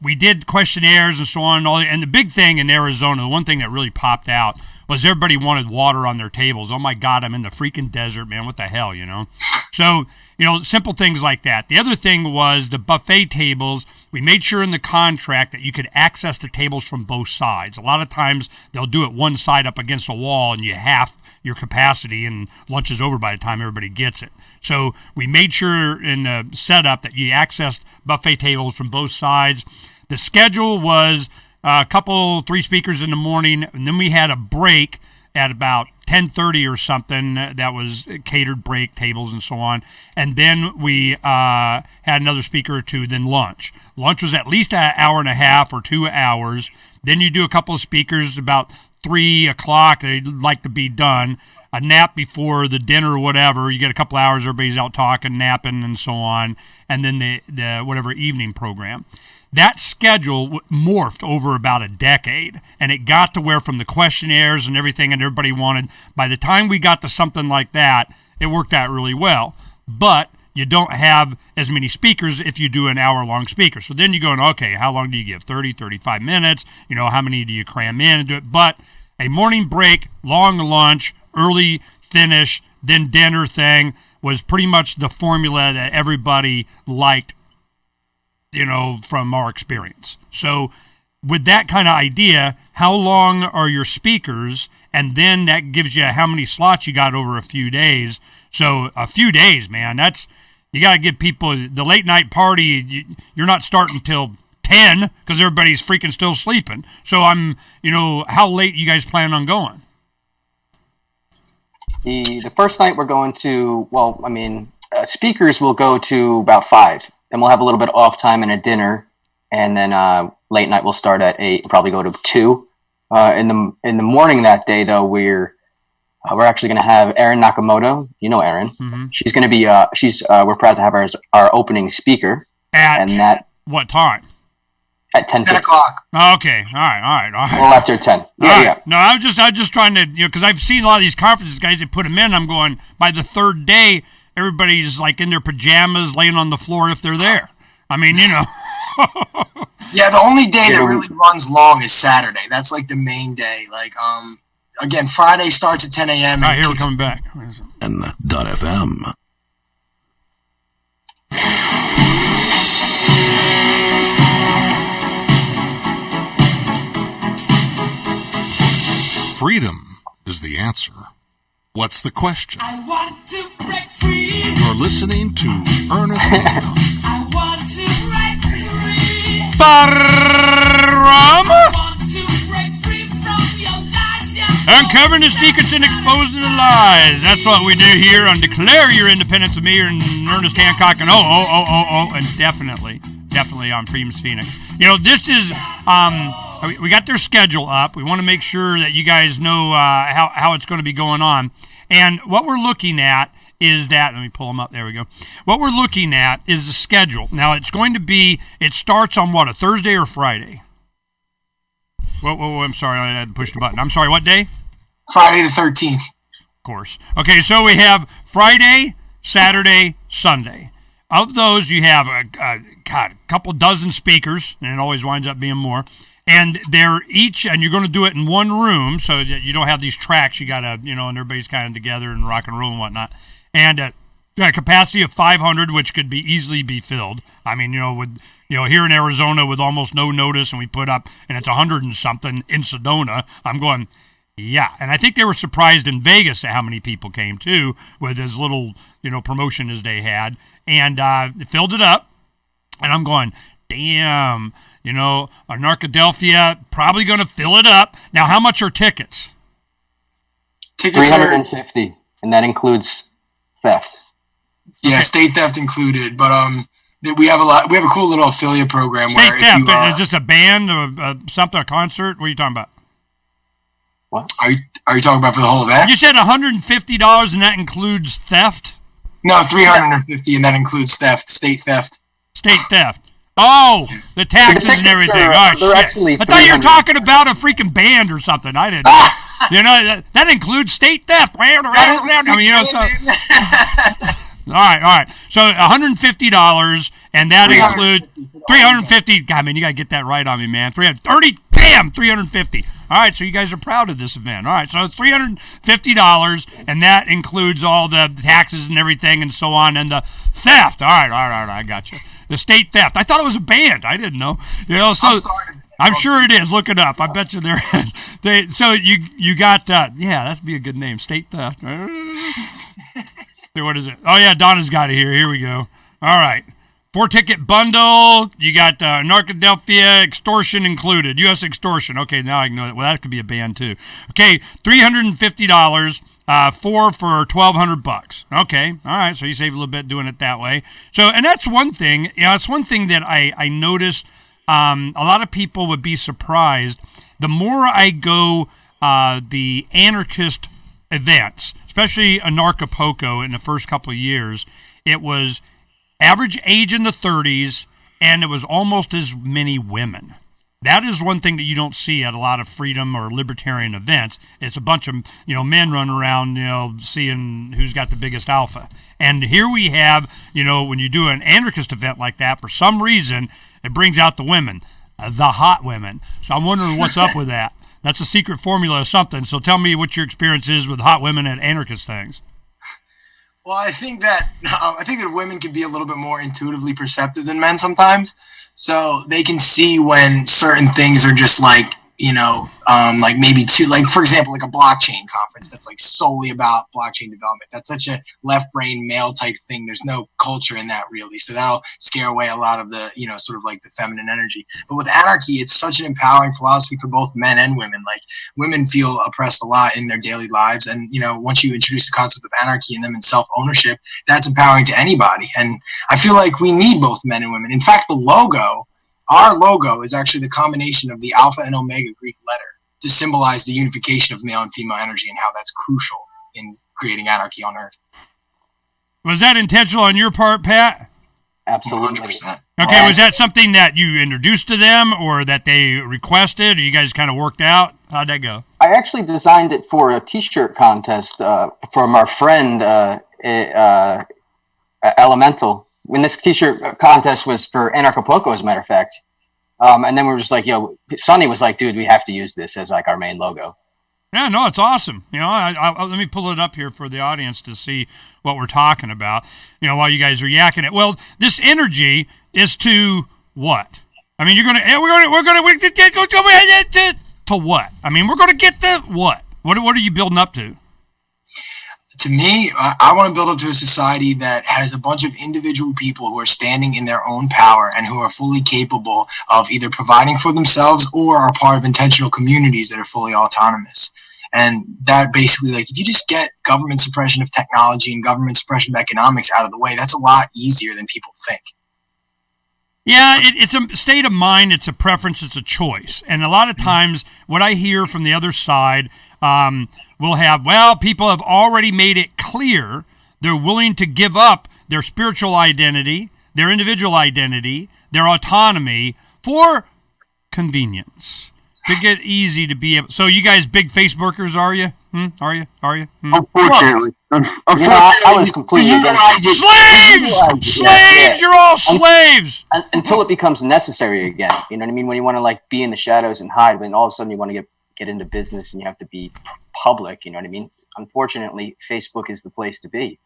S7: we did questionnaires and so on. And the big thing in Arizona, the one thing that really popped out was everybody wanted water on their tables. Oh, my God, I'm in the freaking desert, man. What the hell, So, simple things like that. The other thing was the buffet tables. We made sure in the contract that you could access the tables from both sides. A lot of times they'll do it one side up against a wall and you half your capacity and lunch is over by the time everybody gets it. So we made sure in the setup that you accessed buffet tables from both sides. The schedule was a couple, 3 speakers in the morning, and then we had a break at about 10:30 or something. That was catered break, tables and so on. And then we had another speaker or two, then lunch. Lunch was at least an hour and a half or 2 hours. Then you do a couple of speakers about 3 o'clock. They'd like to be done. A nap before the dinner or whatever. You get a couple hours, everybody's out talking, napping, and so on. And then the whatever evening program. That schedule morphed over about a decade, and it got to where from the questionnaires and everything and everybody wanted, by the time we got to something like that, it worked out really well. But you don't have as many speakers if you do an hour-long speaker. So then you're going, okay, how long do you give? 30, 35 minutes? You know, how many do you cram in and do it? But a morning break, long lunch, early finish, then dinner thing was pretty much the formula that everybody liked, you know, from our experience. So with that kind of idea, how long are your speakers? And then that gives you how many slots you got over a few days. So a few days, man, that's, you got to give people the late night party. You're not starting till 10 because everybody's freaking still sleeping. So you know, how late you guys plan on going?
S8: The first night we're going to, speakers will go to about 5. Then we'll have a little bit of off time and a dinner, and then late night we'll start at 8. Probably go to 2. In the morning that day, though, we're actually going to have Erin Nakamoto. You know Erin. Mm-hmm. She's going to be. We're proud to have her as our opening speaker.
S7: At what time?
S8: At 10
S10: o'clock.
S7: Okay. All right.
S8: Well, after 10. Yeah.
S7: No, I was just trying to, you know, because I've seen a lot of these conferences, guys, that put them in. I'm going, by the third day, everybody's like in their pajamas, laying on the floor if they're there. I mean, you know.
S10: Yeah, the only day that really runs long is Saturday. That's like the main day. Like, again, Friday starts at 10 a.m.
S7: All right, here we're coming back.
S13: N.FM.
S5: Freedom is the answer. What's the question?
S16: I want to break free.
S5: You're listening to Ernest Hancock.
S16: I want to break free.
S7: Ba-rum.
S16: I want to break free from your lies.
S7: Uncovering the secrets and exposing the lies. That's what we do here on Declare Your Independence with me and Ernest Hancock. And and definitely on Freedom's Phoenix. You know, this is we got their schedule up. We want to make sure that you guys know how it's going to be going on. And what we're looking at is that, let me pull them up, there we go. What we're looking at is the schedule. Now, it's going to be, it starts on what, a Thursday or Friday? Whoa, I'm sorry, I had to push the button. I'm sorry, what day?
S10: Friday the 13th.
S7: Of course. Okay, so we have Friday, Saturday, Sunday. Of those, you have a couple dozen speakers, and it always winds up being more. And they're each, and you're going to do it in one room, so that you don't have these tracks. You got to, you know, and everybody's kind of together and rock and roll and whatnot. And a capacity of 500, which could be easily be filled. I mean, you know, with here in Arizona with almost no notice, and we put up, and it's 100 and something in Sedona. I'm going, yeah. And I think they were surprised in Vegas at how many people came too, with as little, you know, promotion as they had, and they filled it up. And I'm going, damn. You know, Narcadelphia probably going to fill it up. Now, how much are tickets?
S8: Tickets $350, and that includes theft.
S10: Yeah, okay. State theft included. But we have a cool little affiliate program.
S7: State theft. Is this a band or something? A concert? What are you talking about?
S8: What
S10: are you talking about for the whole event?
S7: You said $150, and that includes theft.
S10: No, $350, and that includes theft. State theft.
S7: State theft. Oh, the taxes and everything. I thought you were talking about a freaking band or something. I didn't. You know, that includes state theft. I mean, you know, so. All right. So $150, and that includes $350. God, man, you got to get that right on me, man. $350. All right, so you guys are proud of this event. All right, so it's $350, and that includes all the taxes and everything and so on, and the theft. All right, I got you. The state theft. I thought it was a band. I didn't know. You know, so I'm sure it is. Look it up. I bet you there is. So you got that'd be a good name. State theft. What is it? Oh yeah, Donna's got it here. Here we go. All right. 4-ticket bundle. You got Narcodelphia extortion included. U.S. extortion. Okay, now I know that. Well, that could be a band too. Okay, $350. 4 for $1,200. Okay, all right. So you save a little bit doing it that way. So, and that's one thing. You know, it's one thing that I noticed. A lot of people would be surprised. The more I go the anarchist events, especially Anarchapulco in the first couple of years, it was average age in the 30s, and it was almost as many women. That is one thing that you don't see at a lot of freedom or libertarian events. It's a bunch of men running around, seeing who's got the biggest alpha. And here we have, when you do an anarchist event like that, for some reason, it brings out the women, the hot women. So I'm wondering what's up with that. That's a secret formula or something. So tell me what your experience is with hot women at anarchist things.
S10: Well, I think that women can be a little bit more intuitively perceptive than men sometimes. So they can see when certain things are just like maybe for example, like a blockchain conference that's like solely about blockchain development. That's such a left brain male type thing. There's no culture in that really. So that'll scare away a lot of the, sort of like the feminine energy. But with anarchy, it's such an empowering philosophy for both men and women. Like women feel oppressed a lot in their daily lives. And, once you introduce the concept of anarchy in them and self-ownership, that's empowering to anybody. And I feel like we need both men and women. In fact, our logo is actually the combination of the alpha and omega Greek letter to symbolize the unification of male and female energy and how that's crucial in creating anarchy on Earth.
S7: Was that intentional on your part, Pat?
S8: Absolutely.
S10: 100%.
S7: Okay, was that something that you introduced to them or that they requested or you guys kind of worked out? How'd that go?
S8: I actually designed it for a T-shirt contest from our friend Elemental. When this T-shirt contest was for Anarchapulco, as a matter of fact. And then we were just like, Sonny was like, dude, we have to use this as like our main logo.
S7: Yeah, no, it's awesome. Let me pull it up here for the audience to see what we're talking about, while you guys are yakking it. Well, this energy is to what? I mean, we're going to what? I mean, we're going to get to what? What are you building up to?
S10: To me, I want to build up to a society that has a bunch of individual people who are standing in their own power and who are fully capable of either providing for themselves or are part of intentional communities that are fully autonomous. And that basically, like, if you just get government suppression of technology and government suppression of economics out of the way, that's a lot easier than people think.
S7: Yeah, it's a state of mind, it's a preference, it's a choice. And a lot of times what I hear from the other side will have, people have already made it clear they're willing to give up their spiritual identity, their individual identity, their autonomy for convenience. To get easy to be able. So you guys big Facebookers, are you? Are you?
S9: Unfortunately.
S8: I was completely against it.
S7: Slaves! Slaves! You're all slaves!
S8: Until it becomes necessary again. You know what I mean? When you want to like be in the shadows and hide, when all of a sudden you want to get into business and you have to be public, you know what I mean? Unfortunately, Facebook is the place to be.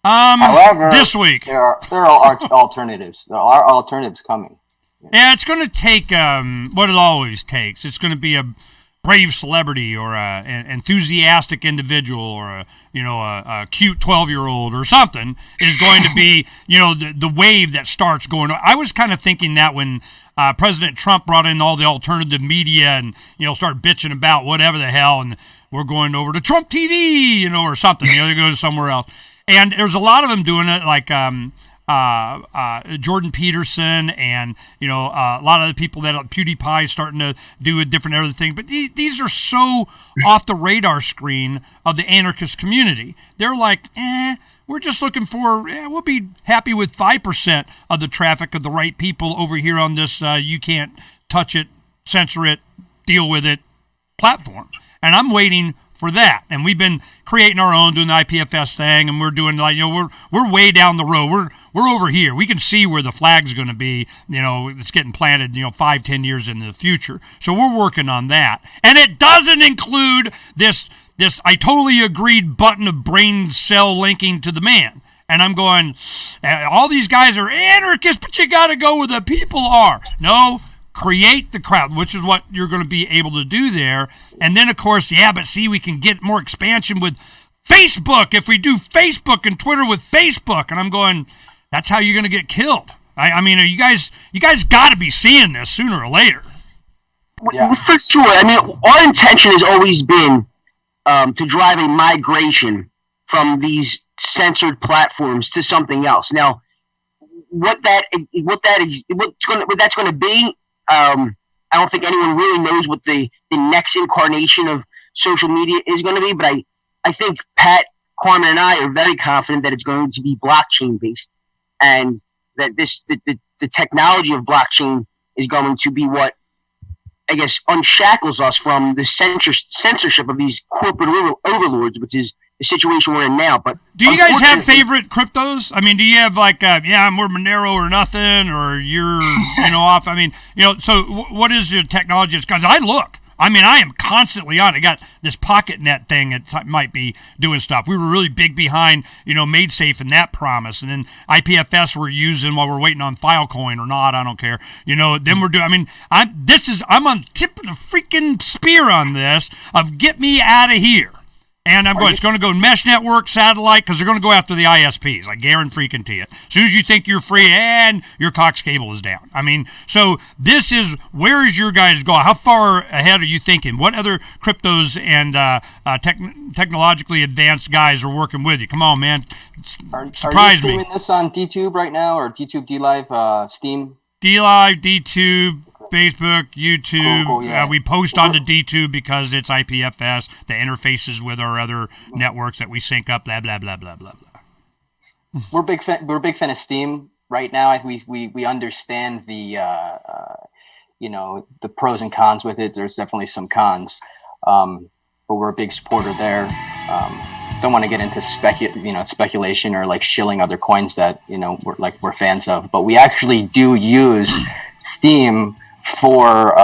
S8: However,
S7: this week
S8: there are alternatives. There are alternatives coming.
S7: Yeah, it's going to take what it always takes. It's going to be a brave celebrity or an enthusiastic individual or a cute 12-year-old or something is going to be the wave that starts going on. I was kind of thinking that when President Trump brought in all the alternative media and started bitching about whatever the hell, and we're going over to Trump TV, or something. They go to somewhere else, and there's a lot of them doing it, like Jordan Peterson and a lot of the people that PewDiePie is starting to do a different other thing. But these are so off the radar screen of the anarchist community. They're like, we're just looking for, we'll be happy with 5% of the traffic of the right people over here on this you can't touch it, censor it, deal with it platform. And I'm waiting for that, and we've been creating our own, doing the IPFS thing, and we're doing we're way down the road. We're over here. We can see where the flag's going to be. It's getting planted. 5-10 years into the future. So we're working on that, and it doesn't include this. I totally agreed button of brain cell linking to the man. And I'm going, all these guys are anarchists, but you got to go where the people are. No. Create the crowd, which is what you're going to be able to do there. And then, of course, but see, we can get more expansion with Facebook if we do Facebook and Twitter with Facebook. And I'm going, that's how you're going to get killed. I mean, you guys got to be seeing this sooner or later.
S9: Yeah. For sure. I mean, our intention has always been to drive a migration from these censored platforms to something else. Now, what that's going to be, I don't think anyone really knows what the next incarnation of social media is going to be. But I think Pat, Carmen, and I are very confident that it's going to be blockchain based, and that the technology of blockchain is going to be what, I guess, unshackles us from the censorship of these corporate overlords, which is the situation we're in now. But
S7: do you guys have favorite cryptos? I mean, do you have like, we're Monero or nothing, or you're, off? I mean, so what is your technology? Because I am constantly on. I got this pocket net thing that might be doing stuff. We were really big behind, MadeSafe and that promise. And then IPFS we're using while we're waiting on Filecoin or not. I don't care. Then we're doing, I'm on the tip of the freaking spear on this of get me out of here. And it's going to go mesh network, satellite, because they're going to go after the ISPs. I guarantee freaking to you. As soon as you think you're free, and your Cox cable is down. I mean, so this is, where is your guys going? How far ahead are you thinking? What other cryptos and technologically advanced guys are working with you? Come on, man.
S8: Are you
S7: streaming
S8: this on DTube right now, or DTube, DLive, Steam?
S7: DLive, DTube, Facebook, YouTube.
S8: Cool, yeah.
S7: We post on the DTube because it's IPFS. The interfaces with our other networks that we sync up. Blah blah blah blah blah blah.
S8: We're a big fan of Steam right now. We understand the the pros and cons with it. There's definitely some cons, but we're a big supporter there. Don't want to get into speculation or like shilling other coins that we're fans of, but we actually do use Steam for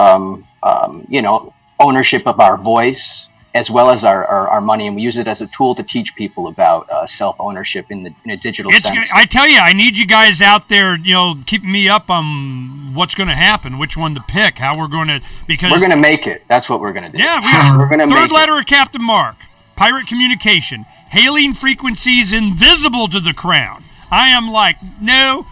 S8: ownership of our voice as well as our money, and we use it as a tool to teach people about self-ownership in a digital sense.
S7: I tell you, I need you guys out there, keeping me up on what's going to happen, which one to pick, how we're going to, because
S8: we're going to make it. That's what we're going to do.
S7: Yeah, we are.
S8: We're going to make it.
S7: Third letter of Captain Mark, pirate communication, hailing frequencies invisible to the crown. I am like, no,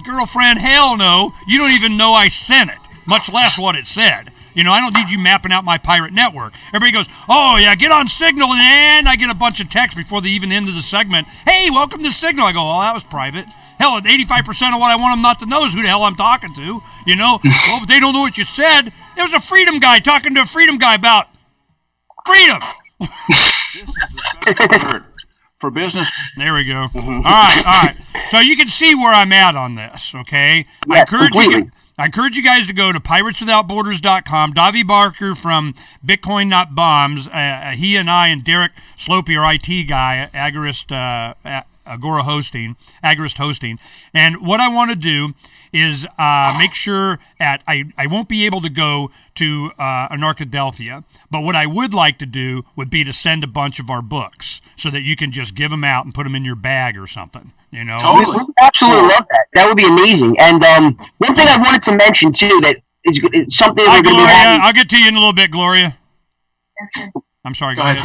S7: girlfriend, hell no. You don't even know I sent it, much less what it said. I don't need you mapping out my pirate network. Everybody goes, oh, yeah, get on Signal, and I get a bunch of texts before they even end of the segment. Hey, welcome to Signal. I go, oh, that was private. Hell, 85% of what I want them not to know is who the hell I'm talking to. Well, but they don't know what you said. There was a freedom guy talking to a freedom guy about freedom.
S17: For business.
S7: There we go. All right. So you can see where I'm at on this, okay?
S9: Yeah,
S7: I encourage you guys to go to pirateswithoutborders.com. Davi Barker from Bitcoin Not Bombs, he and I and Derek Slopey, our IT guy, Agorist Hosting. And what I want to do is make sure I won't be able to go to Anarchadelphia, but what I would like to do would be to send a bunch of our books so that you can just give them out and put them in your bag or something.
S9: Totally. We absolutely love that. That would be amazing. And one thing I wanted to mention too that is something we're going to be having.
S7: I'll get to you in a little bit, Gloria. I'm sorry. Go ahead.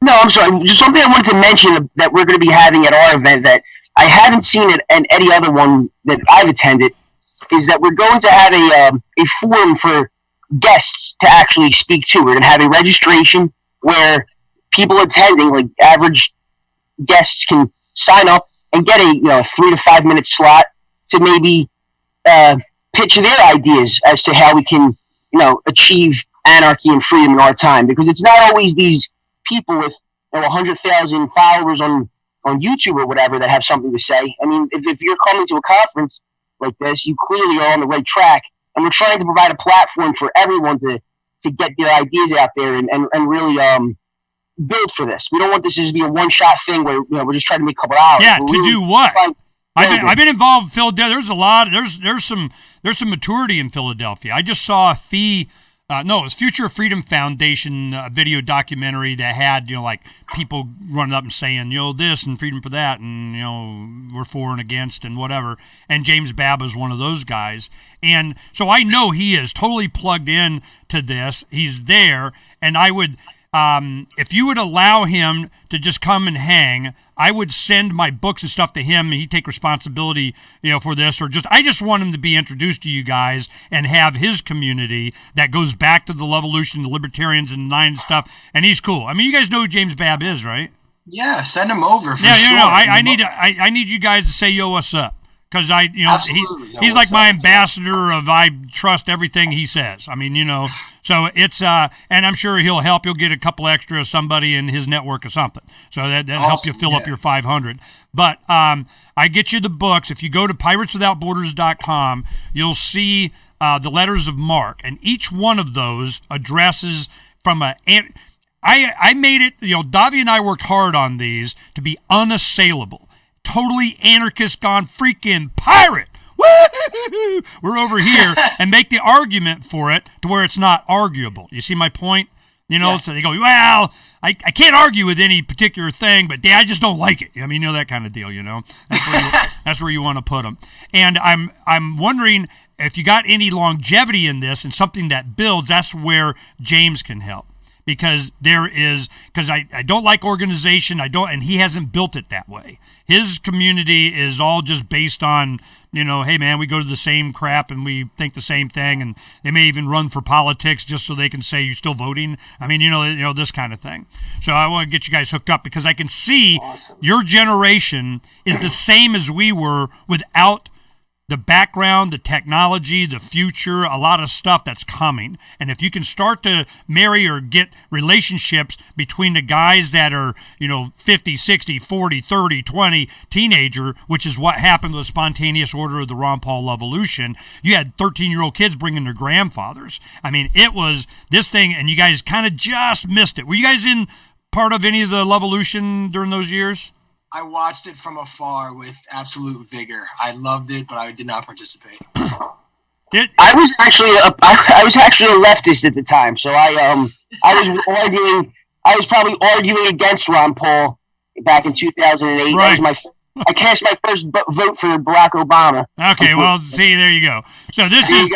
S9: No, I'm sorry. Just something I wanted to mention that we're going to be having at our event that I haven't seen it and any other one that I've attended is that we're going to have a forum for guests to actually speak to. We're going to have a registration where people attending, like average guests, can sign up and get a 3 to 5 minute slot to maybe pitch their ideas as to how we can achieve anarchy and freedom in our time. Because it's not always these people with 100,000 followers on YouTube or whatever that have something to say. I mean, if you're coming to a conference like this, you clearly are on the right track. And we're trying to provide a platform for everyone to get their ideas out there and really build for this. We don't want this to just be a one-shot thing where we're just trying to make a couple hours.
S7: Yeah, to do what? I've been involved in Philadelphia. There's a lot. There's some maturity in Philadelphia. I just saw it was Future of Freedom Foundation video documentary that had like people running up and saying this and freedom for that and we're for and against and whatever. And James Baba's one of those guys, and so I know he is totally plugged in to this. He's there, and I would if you would allow him to just come and hang, I would send my books and stuff to him, and he'd take responsibility, for this. Or I just want him to be introduced to you guys and have his community that goes back to the Levolution, the Libertarians, and Nine and stuff. And he's cool. I mean, you guys know who James Babb is, right?
S10: Yeah, send him over for
S7: sure. I need you guys to say yo, what's up. Because he's like my ambassador of I trust everything he says. I mean, so it's and I'm sure he'll help. You'll get a couple extra of somebody in his network or something. So that'll help you fill up your 500. But I get you the books. If you go to pirateswithoutborders.com, you'll see the letters of marque, and each one of those addresses from I made it. Davi and I worked hard on these to be unassailable. Totally anarchist, gone freaking pirate. Woo! We're over here and make the argument for it to where it's not arguable. You see my point? So they go, well, I can't argue with any particular thing, but I just don't like it. I mean, that kind of deal. That's where you want to put them. And I'm wondering if you got any longevity in this and something that builds. That's where James can help. Because I don't like organization. And he hasn't built it that way. His community is all just based on, hey man, we go to the same crap and we think the same thing, and they may even run for politics just so they can say you're still voting. I mean, this kind of thing. So I want to get you guys hooked up because I can see your generation is the same as we were without the background, the technology, the future, a lot of stuff that's coming. And if you can start to marry or get relationships between the guys that are, 50, 60, 40, 30, 20, teenager, which is what happened with the spontaneous order of the Ron Paul Levolution, you had 13-year-old kids bringing their grandfathers. I mean, it was this thing, and you guys kind of just missed it. Were you guys in part of any of the Levolution during those years?
S10: I watched it from afar with absolute vigor. I loved it, but I did not participate.
S9: I was actually a leftist at the time, so I was probably arguing against Ron Paul back in 2008.
S7: Right.
S9: I cast my first vote for Barack Obama.
S7: Okay, well, see, there you go. So this is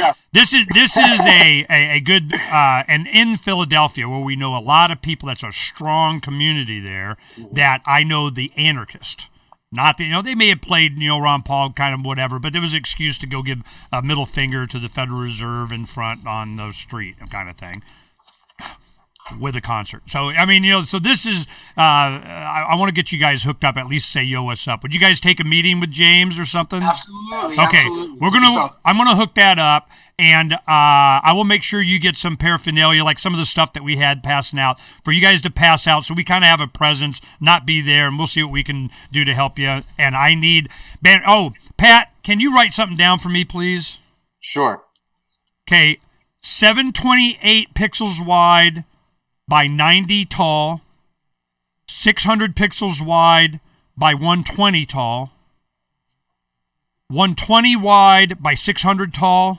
S7: a good and in Philadelphia where we know a lot of people. That's a strong community there. That I know the anarchist. Not the, they may have played Ron Paul kind of whatever, but there was an excuse to go give a middle finger to the Federal Reserve in front on the street kind of thing. With a concert. So, I mean, so this is, I want to get you guys hooked up, at least say, yo, what's up. Would you guys take a meeting with James or something?
S10: Absolutely.
S7: Okay.
S10: Absolutely.
S7: I'm going to hook that up, and I will make sure you get some paraphernalia, like some of the stuff that we had passing out for you guys to pass out. So we kind of have a presence, not be there, and we'll see what we can do to help you. And I need, Pat, can you write something down for me, please?
S8: Sure.
S7: Okay. 728 pixels wide by 90 tall, 600 pixels wide by 120 tall, 120 wide by 600 tall,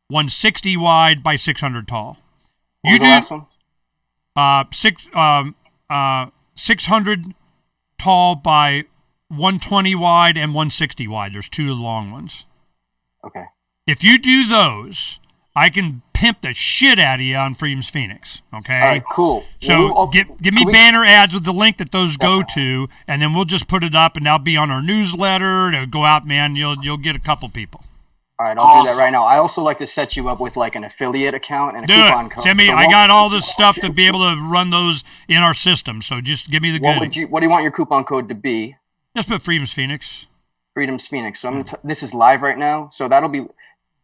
S7: 160 wide by 600 tall.
S8: What was the last one?
S7: 600 tall by 120 wide and 160 wide. There's two long ones.
S8: Okay.
S7: If you do those, I can pimp the shit out of you on Freedom's Phoenix, okay?
S8: All right, cool.
S7: So give me banner ads with the link that those go to, and then we'll just put it up, and that'll be on our newsletter. It'll go out, man. You'll get a couple people.
S8: All right, I'll do that right now. I also like to set you up with like an affiliate account and a coupon code.
S7: Send me. I got all this stuff to be able to run those in our system. So just give me the goodies.
S8: What do you want your coupon code to be?
S7: Just put Freedom's Phoenix.
S8: Freedom's Phoenix. So this is live right now. So that'll be.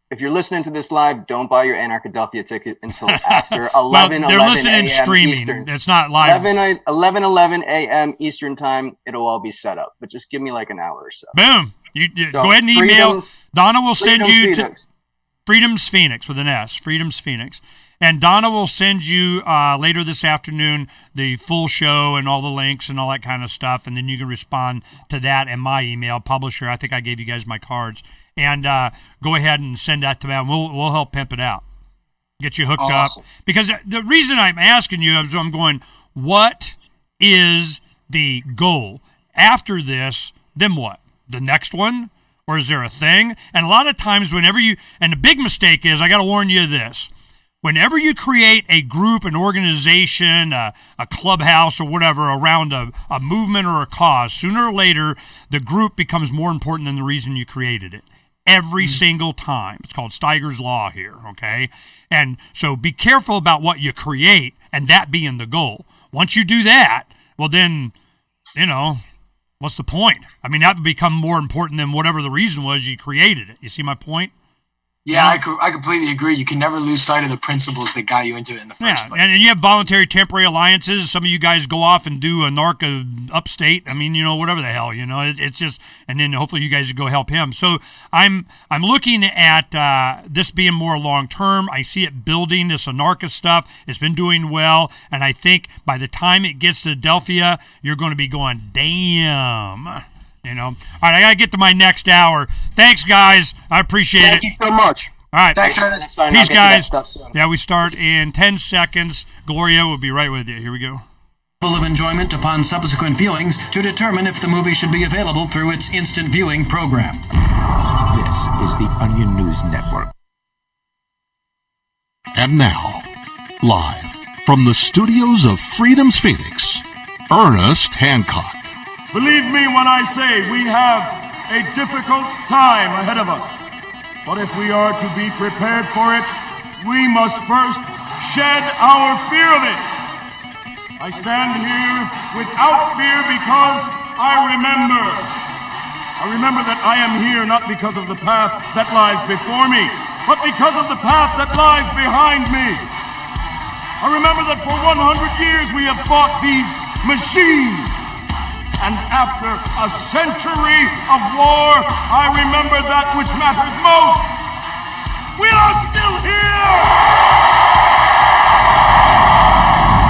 S8: If you're listening to this live, don't buy your Anarchadelphia ticket until after 11
S7: they're listening streaming.
S8: Eastern.
S7: It's not live.
S8: 11 a.m. Eastern time. It'll all be set up. But just give me like an hour or so.
S7: Boom. You go ahead and email. Donna will send you to Freedom's Phoenix with an S. Freedom's Phoenix. And Donna will send you later this afternoon the full show and all the links and all that kind of stuff. And then you can respond to that and my email, publisher. I think I gave you guys my cards. And go ahead and send that to me. And we'll help pimp it out. Get you hooked up. Because the reason I'm asking you is I'm going, what is the goal? After this, then what? The next one? Or is there a thing? And a lot of times whenever and the big mistake is, I got to warn you of this. whenever you create a group, an organization, a clubhouse or whatever around a movement or a cause, sooner or later, the group becomes more important than the reason you created it. Every single time. It's called Steiger's Law here, okay? And so be careful about what you create and that being the goal. Once you do that, well then, what's the point? I mean, that would become more important than whatever the reason was you created it. You see my point?
S10: Yeah, I completely agree. You can never lose sight of the principles that got you into it in the first place.
S7: And you have voluntary temporary alliances. Some of you guys go off and do a narc upstate. I mean, whatever the hell, it's just, and then hopefully you guys go help him. So I'm looking at this being more long term. I see it building, this anarchist stuff. It's been doing well, and I think by the time it gets to Adelphia, you're going to be going, damn. All right, I got to get to my next hour. Thanks, guys. I appreciate it.
S9: Thank you so much.
S7: All right.
S10: Thanks, Ernest.
S7: Peace, guys. Yeah, we start in 10 seconds. Gloria will be right with you. Here we go.
S18: Level of enjoyment upon subsequent viewings to determine if the movie should be available through its instant viewing program.
S19: This is the Onion News Network.
S5: And now, live from the studios of Freedom's Phoenix, Ernest Hancock.
S6: Believe me when I say we have a difficult time ahead of us. But if we are to be prepared for it, we must first shed our fear of it. I stand here without fear because I remember that I am here not because of the path that lies before me, but because of the path that lies behind me. I remember that for 100 years we have fought these machines. And after a century of war, I remember that which matters most. We are still here!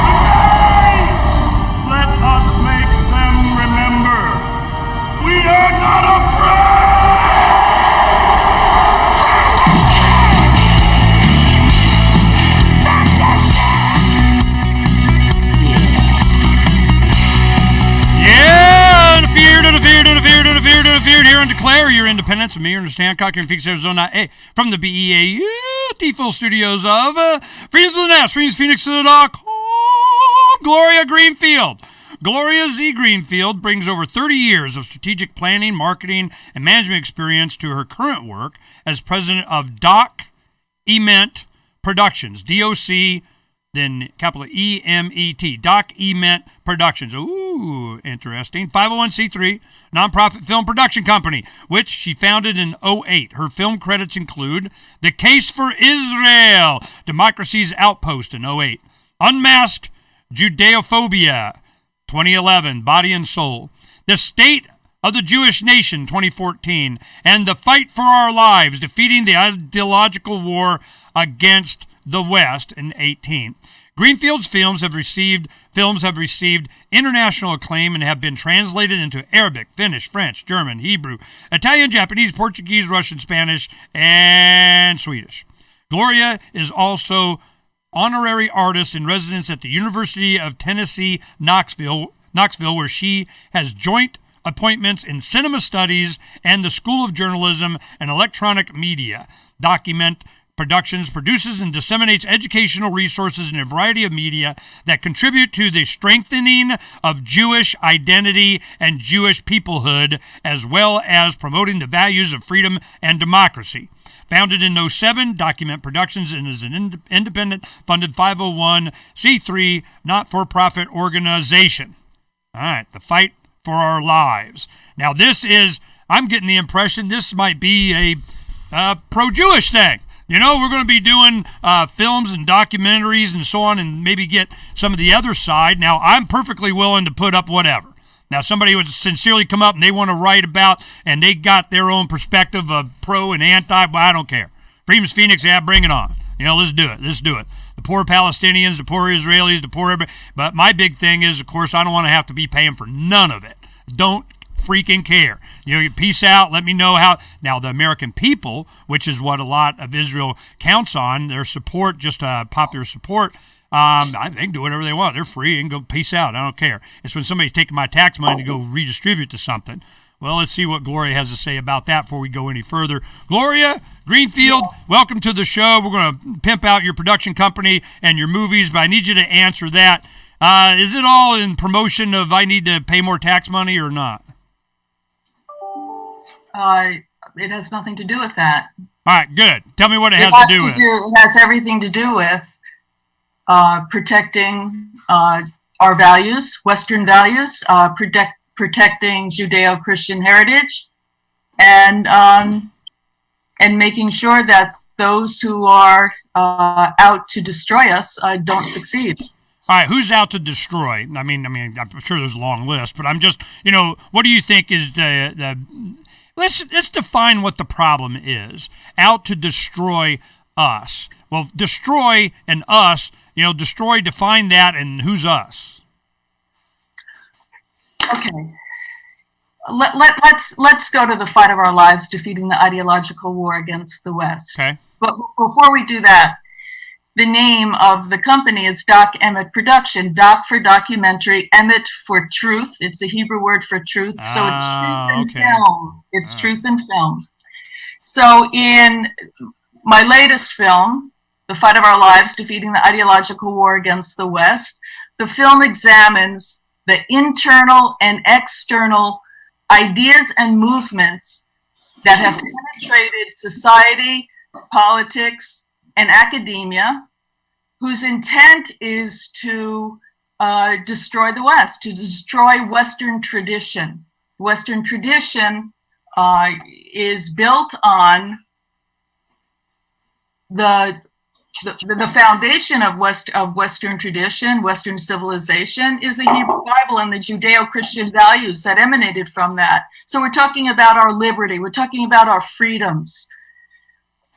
S6: Remain! Let us make them remember. We are not afraid!
S7: Feared here and declare your independence of me, Ernest Hancock, in Phoenix, Arizona, from the beautiful studios of Freedom's with an S, FreedomsPhoenix.com, Gloria Greenfield. Gloria Z. Greenfield brings over 30 years of strategic planning, marketing, and management experience to her current work as president of Doc Emet Productions, DOC, then capital E-M-E-T, Doc Emet Productions. Ooh, interesting. 501c3 nonprofit film production company, which she founded in 2008. Her film credits include The Case for Israel, Democracy's Outpost in 2008, Unmasked Judeophobia, 2011, Body and Soul, The State of the Jewish Nation, 2014, and The Fight for Our Lives, Defeating the Ideological War Against the West in 2018. Greenfield's films have received international acclaim and have been translated into Arabic, Finnish, French, German, Hebrew, Italian, Japanese, Portuguese, Russian, Spanish, and Swedish. Gloria is also honorary artist in residence at the University of Tennessee, Knoxville, where she has joint appointments in cinema studies and the School of Journalism and Electronic Media. Document Productions produces and disseminates educational resources in a variety of media that contribute to the strengthening of Jewish identity and Jewish peoplehood, as well as promoting the values of freedom and democracy. Founded in 2007, Document Productions is an independent, funded 501c3 not-for-profit organization. All right, The Fight for Our Lives. Now, this is, I'm getting the impression this might be a pro-Jewish thing. You know, we're going to be doing films and documentaries and so on and maybe get some of the other side. Now, I'm perfectly willing to put up whatever. Now, somebody would sincerely come up and they want to write about and they got their own perspective of pro and anti, but I don't care. Freedom's Phoenix, yeah, bring it on. You know, let's do it. Let's do it. The poor Palestinians, the poor Israelis, the poor everybody. But my big thing is, of course, I don't want to have to be paying for none of it. Don't freaking care. You peace out. Let me know how. Now, the American people, which is what a lot of Israel counts on, their support, just popular support, they can do whatever they want. They're free and go peace out. I don't care. It's when somebody's taking my tax money to go redistribute to something. Well, let's see what Gloria has to say about that before we go any further. Gloria Greenfield, welcome to the show. We're going to pimp out your production company and your movies, but I need you to answer that. Is it all in promotion of I need to pay more tax money or not?
S20: It has nothing to do with that.
S7: All right, good. Tell me what it has to do with.
S20: It has everything to do with protecting our values, Western values, protecting Judeo-Christian heritage, and making sure that those who are out to destroy us don't succeed.
S7: All right, who's out to destroy? I mean, I'm sure there's a long list, but I'm just, what do you think is the let's define what the problem is. Out to destroy us. Well, destroy and us, destroy, define that, and who's us?
S20: Okay. Let's go to the fight of our lives, defeating the ideological war against the West.
S7: Okay.
S20: But before we do that, the name of the company is Doc Emmett Production. Doc for documentary, Emmett for truth. It's a Hebrew word for truth. So it's truth in film. It's truth in film. So in my latest film, The Fight of Our Lives, Defeating the Ideological War Against the West, the film examines the internal and external ideas and movements that have penetrated society, politics, and academia, whose intent is to destroy the West, to destroy Western tradition. Western tradition is built on the foundation of Western tradition, Western civilization, is the Hebrew Bible and the Judeo-Christian values that emanated from that. So we're talking about our liberty. We're talking about our freedoms.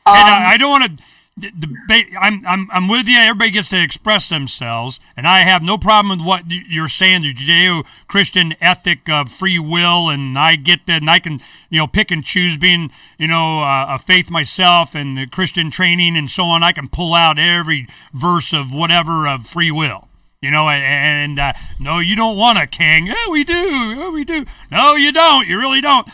S7: And I don't want to debate. I'm with you. Everybody gets to express themselves, and I have no problem with what you're saying. The Judeo-Christian ethic of free will, and I get that, and I can pick and choose being a faith myself and Christian training and so on. I can pull out every verse of whatever of free will. No, you don't want a king. Oh, we do. Oh, we do. No, you don't. You really don't.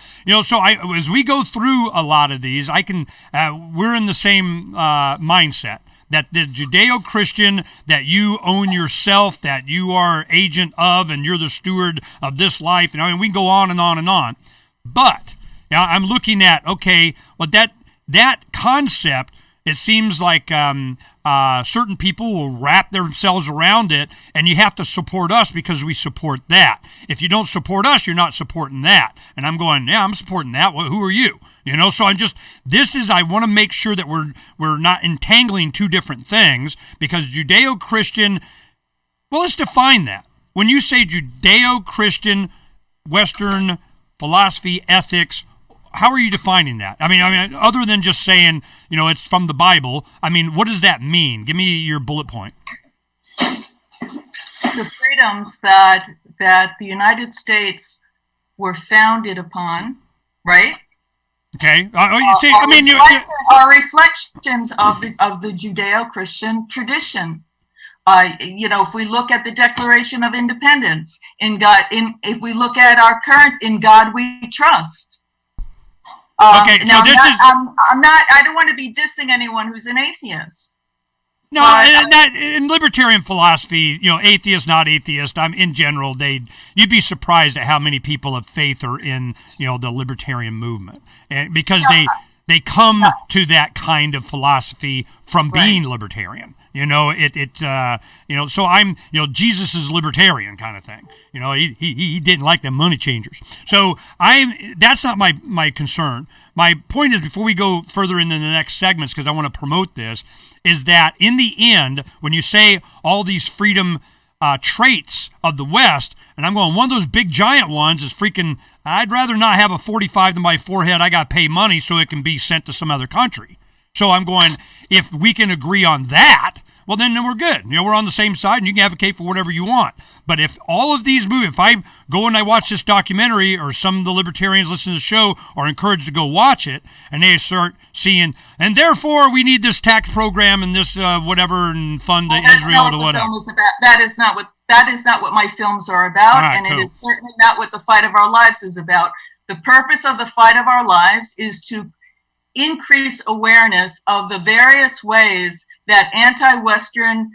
S7: So as we go through a lot of these, we're in the same mindset that the Judeo-Christian, that you own yourself, that you are agent of, and you're the steward of this life. We can go on and on and on. But now I'm looking at, that concept, it seems like certain people will wrap themselves around it, and you have to support us because we support that. If you don't support us, you're not supporting that. And I'm going, yeah, I'm supporting that. Well, who are you? So I want to make sure that we're not entangling two different things, because Judeo-Christian, well, let's define that. When you say Judeo-Christian, Western philosophy, ethics, how are you defining that? I mean, other than just saying, it's from the Bible, what does that mean? Give me your bullet point.
S20: The freedoms that the United States were founded upon, right?
S7: Okay.
S20: Are reflections of the Judeo-Christian tradition. If we look at the Declaration of Independence, if we look at our current "In God We Trust."
S7: Okay,
S20: now I don't want to be dissing anyone who's an atheist.
S7: No, in libertarian philosophy, atheist, not atheist, in general, you'd be surprised at how many people of faith are in, the libertarian movement, because they come to that kind of philosophy from being libertarian. So I'm, Jesus is libertarian kind of thing. He didn't like the money changers. So that's not my concern. My point is, before we go further into the next segments, because I want to promote this, is that in the end, when you say all these freedom traits of the West, and I'm going, one of those big giant ones is freaking, I'd rather not have a 45 than my forehead. I got to pay money so it can be sent to some other country. So I'm going, if we can agree on that, well, then we're good. We're on the same side, and you can advocate for whatever you want. But if all of these movies, if I go and I watch this documentary, or some of the libertarians listen to the show are encouraged to go watch it, and they start seeing, and therefore we need this tax program and this whatever, and fund to Israel to whatever.
S20: That is not what my films are about, right, and cool. It is certainly not what The Fight of Our Lives is about. The purpose of the fight of our lives is to increase awareness of the various ways that anti-Western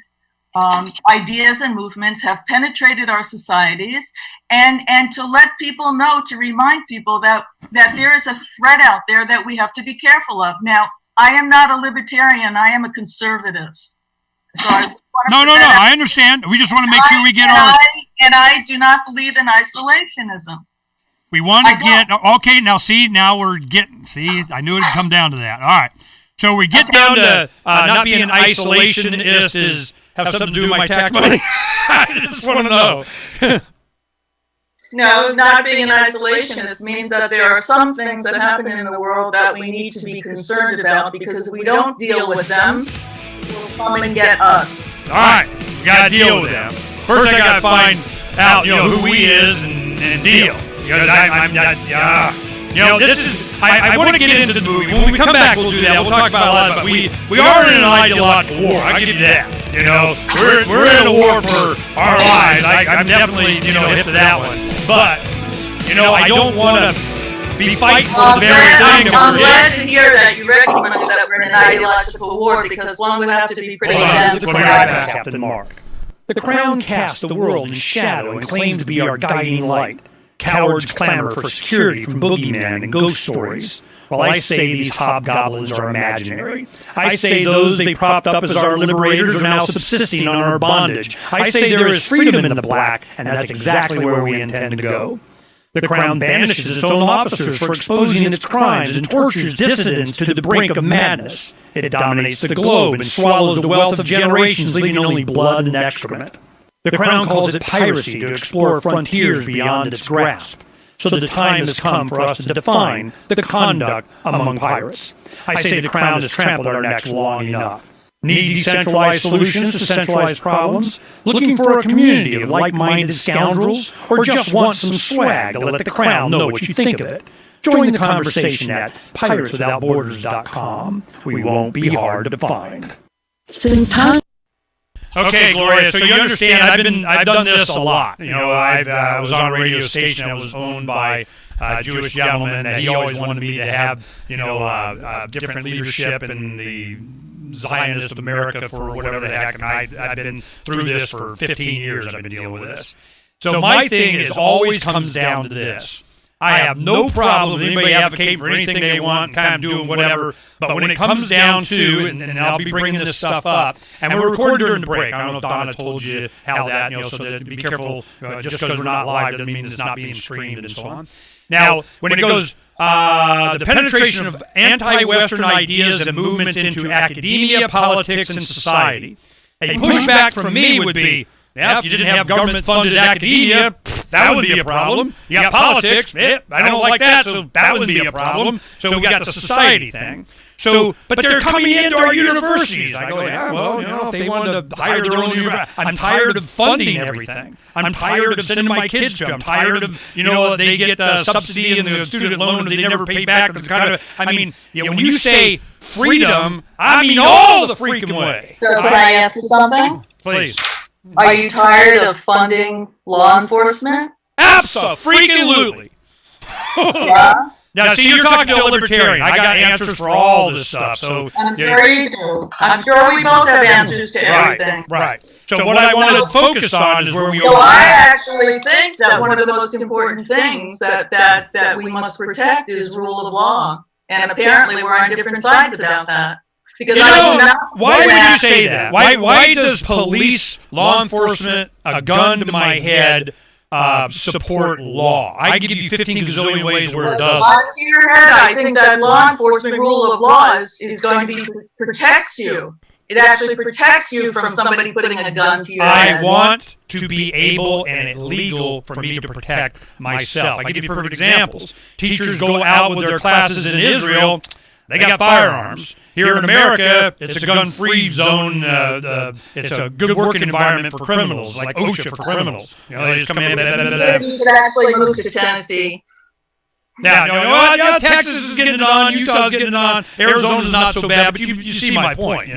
S20: ideas and movements have penetrated our societies, and to let people know, to remind people that there is a threat out there that we have to be careful of. Now, I am not a libertarian, I am a conservative. So
S7: I understand. We just want to make sure we get
S20: I do not believe in isolationism.
S7: We want to get, okay, now we're getting, I knew it'd come down to that. All right. So we get down to not being an isolationist is have something to do with my tax money. I just want to know.
S20: No, not being an isolationist means that there are some things that happen in the world that we need to be concerned about, because if we don't deal with them, they'll come and get us.
S7: All right, we got to deal with them. First, I got to find out, who we is and deal. Because this is, I want to get into the movie. When we come back, we'll do that. We'll talk about a lot, but we are in an ideological war. I'll give you that. We're in a war for our lives. I'm definitely, hip to that one. But, I don't want to be fighting for the very thing.
S20: I'm glad to hear that you recognize that we're in an ideological war, because one would have to be pretty intense.
S14: Captain Mark. The Crown casts the world in shadow and claims to be our guiding light. Cowards clamor for security from boogeymen and ghost stories, while I say these hobgoblins are imaginary. I say those they propped up as our liberators are now subsisting on our bondage. I say there is freedom in the black, and that's exactly where we intend to go. The Crown banishes its own officers for exposing its crimes and tortures dissidents to the brink of madness. It dominates the globe and swallows the wealth of generations, leaving only blood and excrement. The Crown calls it piracy to explore frontiers beyond its grasp. So the time has come for us to define the conduct among pirates. I say the Crown has trampled our necks long enough. Need decentralized solutions to centralized problems? Looking for a community of like-minded scoundrels? Or just want some swag to let the Crown know what you think of it? Join the conversation at pirateswithoutborders.com. We won't be hard to find.
S20: Since time.
S7: Okay, Gloria, so you understand, I've done this a lot. I was on a radio station that was owned by a Jewish gentleman that he always wanted me to have, different leadership in the Zionist of America for whatever the heck, and I've been through this for 15 years. I've been dealing with this. So my thing is always comes down to this. I have no problem with anybody advocating for anything they want, kind of doing whatever, but when it comes down to, and I'll be bringing this stuff up, and we're recording during the break. I don't know if Donna told you how that, so that be careful, just because we're not live doesn't mean it's not being streamed and so on. Now, when it goes, the penetration of anti-Western ideas and movements into academia, politics, and society, a pushback from me would be, if you didn't have government-funded academia, that wouldn't be a problem. You got politics, I don't like that, so that wouldn't be a problem. So we got the society thing. But they're coming into our universities. I go, if they wanted to hire their own university. I'm tired of funding everything. I'm tired of sending my kids to them. I'm tired of, they get the subsidy and the student loan that they never pay back. When you say freedom, I mean all the freaking way.
S20: So can I ask you something?
S7: Please.
S20: Are you tired of funding law enforcement?
S7: Abso-freaking-lutely.
S20: Yeah?
S7: Now, see, you're talking to a libertarian. I got answers for all this stuff. So
S20: I'm sure you do. I'm sure we both have answers to everything.
S7: Right. So what I want to focus on is where we are.
S20: So I actually think that one of the most important things that we must protect is rule of law. And apparently we're on different sides about that. Because
S7: why would you say that? Why does police, law enforcement, a gun to my head, support law? I give you 15 gazillion ways where it does.
S20: To your head, I think that law enforcement rule of law is going to be protects you. It actually protects you from somebody putting a gun to your head.
S7: I want to be able and illegal for me to protect myself. I give you perfect examples. Teachers go out with their classes in Israel. They got firearms. Here in America, it's a gun-free zone. It's a good working environment for criminals, like OSHA for criminals. They just come in.
S20: You should actually move to Tennessee.
S7: Now, Texas is getting it on. Utah's getting it on. Arizona's not so bad, but you see my point,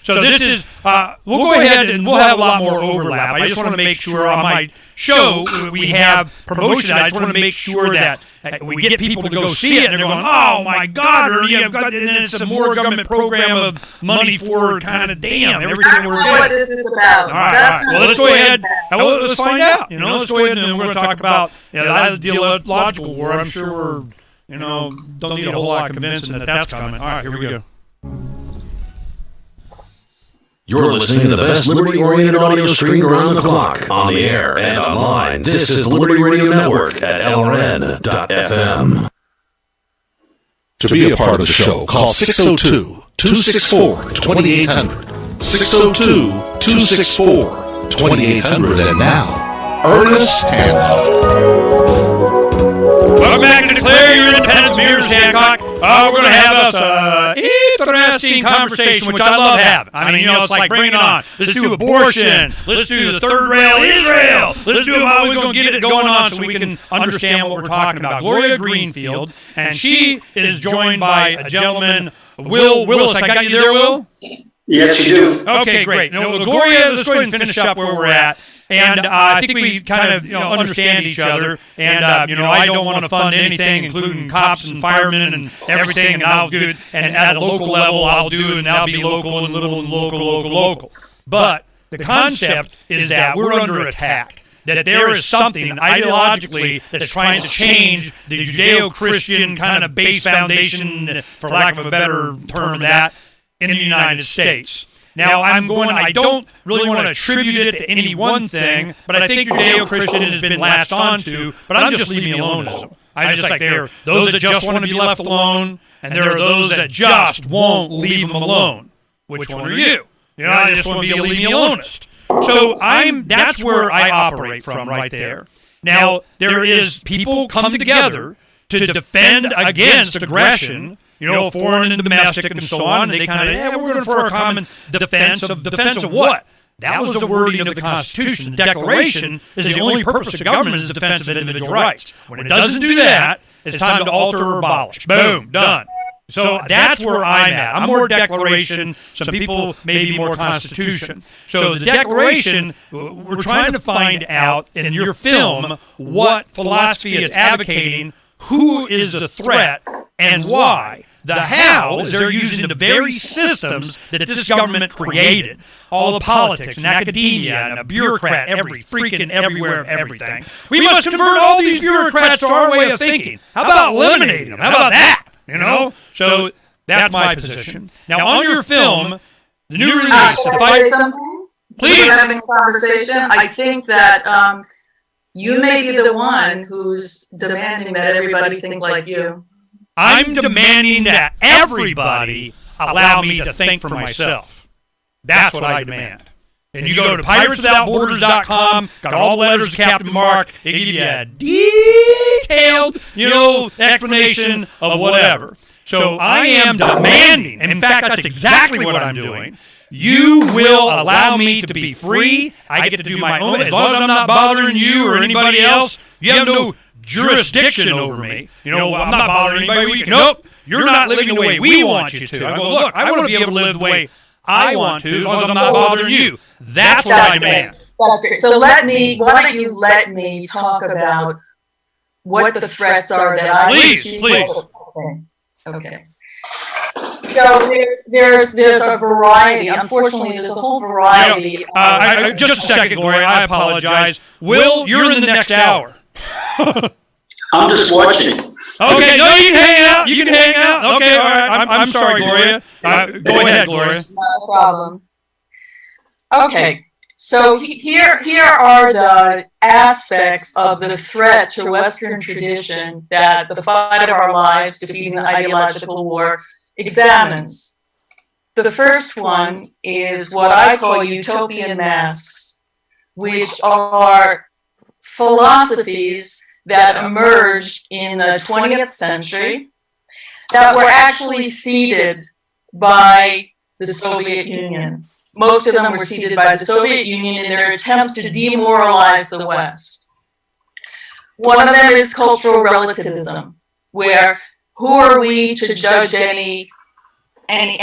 S7: So this is, we'll go ahead and we'll have a lot more overlap. I just want to make sure on my show we have promotion. I just want to make sure that we get people to go see it, and they're going, "Oh my God, Ernie, I've got," and then it's a more government program of money for kind of damn everything we're
S20: what
S7: getting.
S20: this is about.
S7: All right,
S20: That's
S7: well, let's go ahead. Let's find out. Let's go ahead and we're going to talk about the ideological war. I'm sure we're, don't need a whole lot of convincing that that's coming. All right, here we go.
S13: You're listening to the best liberty-oriented audio stream around the clock, on the air and online. This is the Liberty Radio Network at LRN.FM.
S5: To be a part of the show, call 602-264-2800. 602-264-2800. And now, Ernest Hancock.
S7: Welcome back to Declare Your Independence, Ernest Hancock. We're going to have us an interesting conversation, which I love having. I mean, it's like, bring it on. Let's do abortion. Let's do the third rail Israel. Let's do how we're going to get it going on so we can understand what we're talking about. Gloria Greenfield, and she is joined by a gentleman, Will Willis. I got you there, Will?
S21: Yes, you do.
S7: Okay, great. Gloria, let's go ahead and finish up where we're at. And I think we kind of understand each other. And I don't want to fund anything, including cops and firemen and everything. And I'll do it. And at a local level, I'll do it. And I'll be local and little and local. But the concept is that we're under attack. That there is something ideologically that's trying to change the Judeo-Christian kind of base foundation, for lack of a better term, that in the United States. Now, I don't really want to attribute it to any one thing, but I think Judeo-Christian has been latched onto, but I'm just leaving aloneism. I just like there are those that just want to be left alone, and there are those that just won't leave them alone. Which one are you? I just want to be a leave me alonist. So that's where I operate from right there. Now, there is people come together to defend against aggression, foreign and domestic and so on, and they kind of, we're going for a common defense of what? That was the wording of the Constitution. The Declaration is the only purpose of government is the defense of individual rights. When it doesn't do that, it's time to alter or abolish. Boom, done. So that's where I'm at. I'm more Declaration. Some people may be more Constitution. So the Declaration, we're trying to find out in your film what philosophy it's advocating, who is the threat, and why. The how is they're using the very systems that this government created. All the politics and academia and a bureaucrat everywhere of everything. We must convert all these bureaucrats to our way of thinking. How about eliminating them? How about that? So that's my position. Now, on your film, the new release...
S20: Can I say something?
S7: Please.
S20: We're having a conversation. I think that you may be the one who's demanding that everybody think like you.
S7: I'm demanding that everybody allow me to think for myself. That's what I demand. And you go to pirateswithoutborders.com, got all the letters to Captain Mark. They give you a detailed, explanation of whatever. So I am demanding, and in fact, that's exactly what I'm doing. You will allow me to be free. I get to do my own, as long as I'm not bothering you or anybody else. You have no jurisdiction over me. I'm not bothering anybody. Nope, you're not living the way we want you to. I go, look, I want to be able to live the way I want to, as long as I'm not bothering you. That's what I demand.
S20: That's great. So why don't you let me talk about what the threats are that I
S7: Please.
S20: Okay. So there's a variety. Unfortunately, there's a whole variety.
S7: Just a second, Gloria. I apologize. Will, you're in the next hour.
S21: I'm just watching.
S7: Okay, no, you can hang out. Okay, all right. I'm sorry, Gloria. Go ahead, Gloria.
S20: Not a problem. Okay, so here are the aspects of the threat to Western tradition that the fight of our lives, defeating the ideological war, examines. The first one is what I call utopian masks, which are philosophies that emerged in the 20th century that were actually seeded by the Soviet Union. Most of them were seeded by the Soviet Union in their attempts to demoralize the West. One of them is cultural relativism, where who are we to judge any value and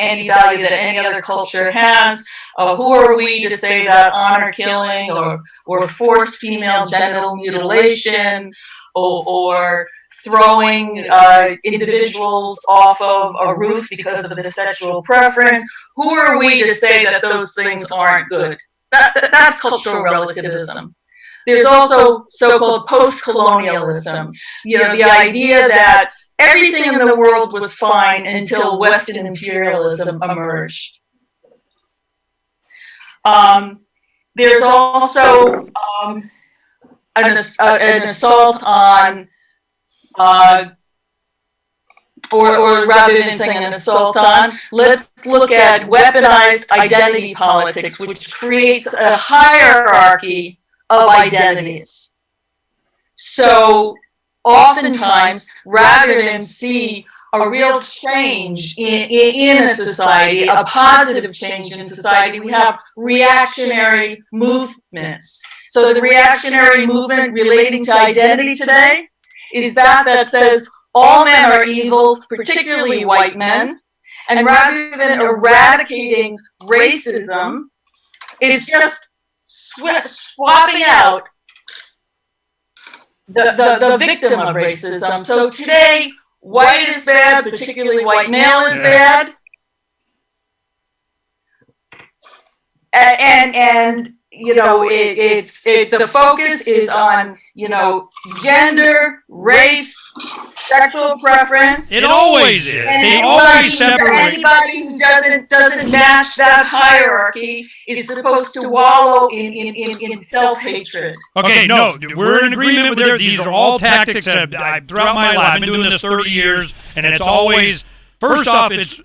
S20: any value that any other culture has? Who are we to say that honor killing or forced female genital mutilation or throwing individuals off of a roof because of their sexual preference. Who are we to say that those things aren't good? That's cultural relativism. There's also so-called post-colonialism. The idea that everything in the world was fine until Western imperialism emerged. There's also an assault on, or rather than saying an assault on, let's look at weaponized identity politics, which creates a hierarchy of identities. So oftentimes, rather than see a real change in a society, a positive change in society, we have reactionary movements. So the reactionary movement relating to identity today is that says all men are evil, particularly white men, and rather than eradicating racism, it's just swapping out the victim of racism. So today, white is bad, particularly white male is bad. And the focus is on, gender, race, sexual preference.
S7: It always is.
S20: And
S7: They always separate.
S20: Anybody who doesn't match that hierarchy is supposed to wallow in self-hatred.
S7: Okay, no, we're in agreement with there. These are all tactics throughout my life. I've been doing this 30 years, and it's always, first off, it's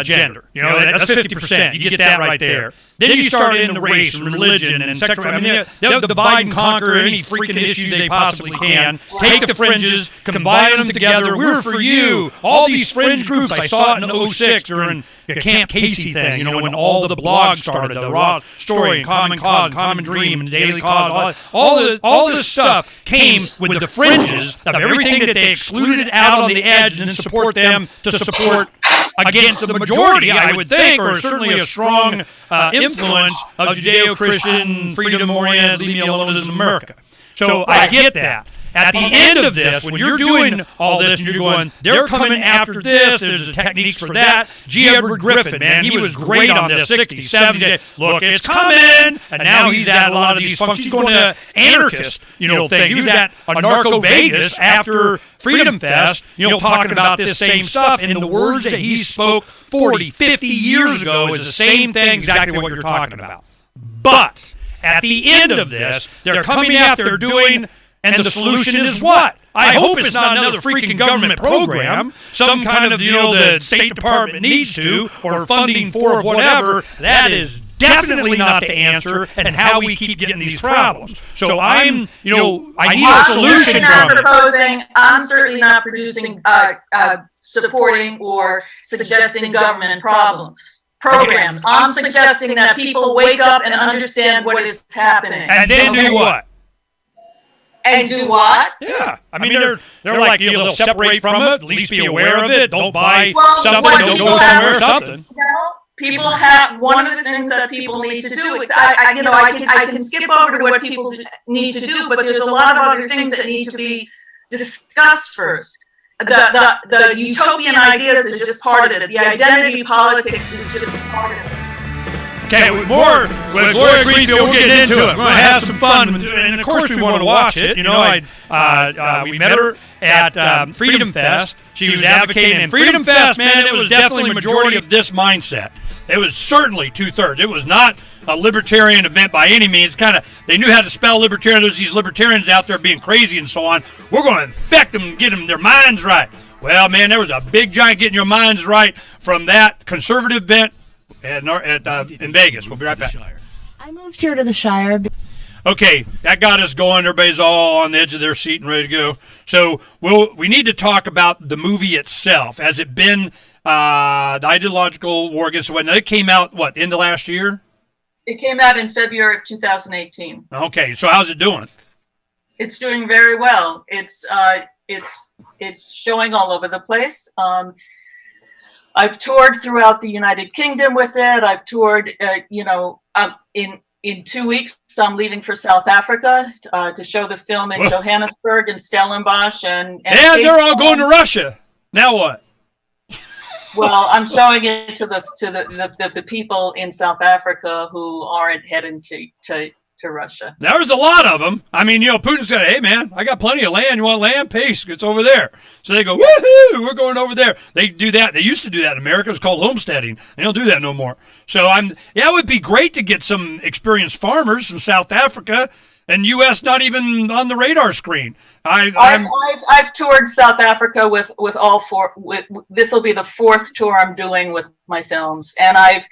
S7: gender. That's 50%. You get that right there. Then you start into race and religion and sexual. I mean, they'll divide and conquer any freaking issue they possibly can. Take the fringes, combine them together. We're for you. All these fringe groups. I saw it in 06 during the Camp Casey thing. When all the blogs started, the Raw Story, and Common Cause, Common Dream, and Daily Cause. All this stuff came with the fringes of everything that they excluded out on the edge, and then support them to support against the majority, I would think, or certainly a strong influence of Judeo-Christian, freedom-oriented, leave me alone as America. So I get that. At the end of this, when you're doing all this and you're going, they're coming after this, there's the techniques for that. G. Edward Griffin, man, he was great on this, 60s, 70s. Look, it's coming! And now he's at a lot of these functions. He's going to anarchist, thing. He was at a Narco Vegas after Freedom Fest, talking about this same stuff. And the words that he spoke 40, 50 years ago is the same thing, exactly what you're talking about. But at the end of this, they're coming out, they're doing... And the solution is what? I hope it's not another freaking government program, some kind of, the State Department needs to, or funding for whatever. That is definitely not the answer and how we keep getting these problems. So I need a solution from it.
S20: I'm certainly not producing, supporting or suggesting government programs. I'm suggesting that people wake up and understand what is happening.
S7: And then do what?
S20: And do what?
S7: Yeah. I mean, they're like, they'll separate from it, at least be aware of it, don't buy something, don't go somewhere or something.
S20: People have, one of the things that people need to do, I can skip over to what people need to do, but there's a lot of other things that need to be discussed first. The utopian ideas is just part of it. The identity politics is just part of it.
S7: Okay, with Gloria Greenfield, we'll get into it. We're going to have some fun, and of course we want to watch it. We met her at Freedom Fest. She was advocating, and Freedom Fest, man, it was definitely a majority of this mindset. It was certainly 2/3. It was not a libertarian event by any means. They knew how to spell libertarian. There's these libertarians out there being crazy and so on. We're going to infect them and get them their minds right. Well, man, there was a big giant getting your minds right from that conservative event in Vegas. We'll be right back.
S3: I moved here to the Shire.
S7: Okay, that got us going. Everybody's all on the edge of their seat and ready to go. So we need to talk about the movie itself. Has it been the ideological war against the West? Now, it came out, end of last year?
S20: It came out in February of 2018.
S7: Okay, so how's it doing?
S20: It's doing very well. It's showing all over the place. I've toured throughout the United Kingdom with it. I've toured, in in 2 weeks, I'm leaving for South Africa to show the film in Johannesburg and Stellenbosch. And
S7: they're all going to Russia. Now what?
S20: Well, I'm showing it to the people in South Africa who aren't heading to Russia.
S7: There's a lot of them. I mean, Putin said, hey, man, I got plenty of land. You want land? Peace. It's over there. So they go, woohoo, we're going over there. They do that. They used to do that in America. It's called homesteading. They don't do that no more. So it would be great to get some experienced farmers from South Africa and U.S. not even on the radar screen.
S20: I've toured South Africa with all four. This will be the fourth tour I'm doing with my films, and I've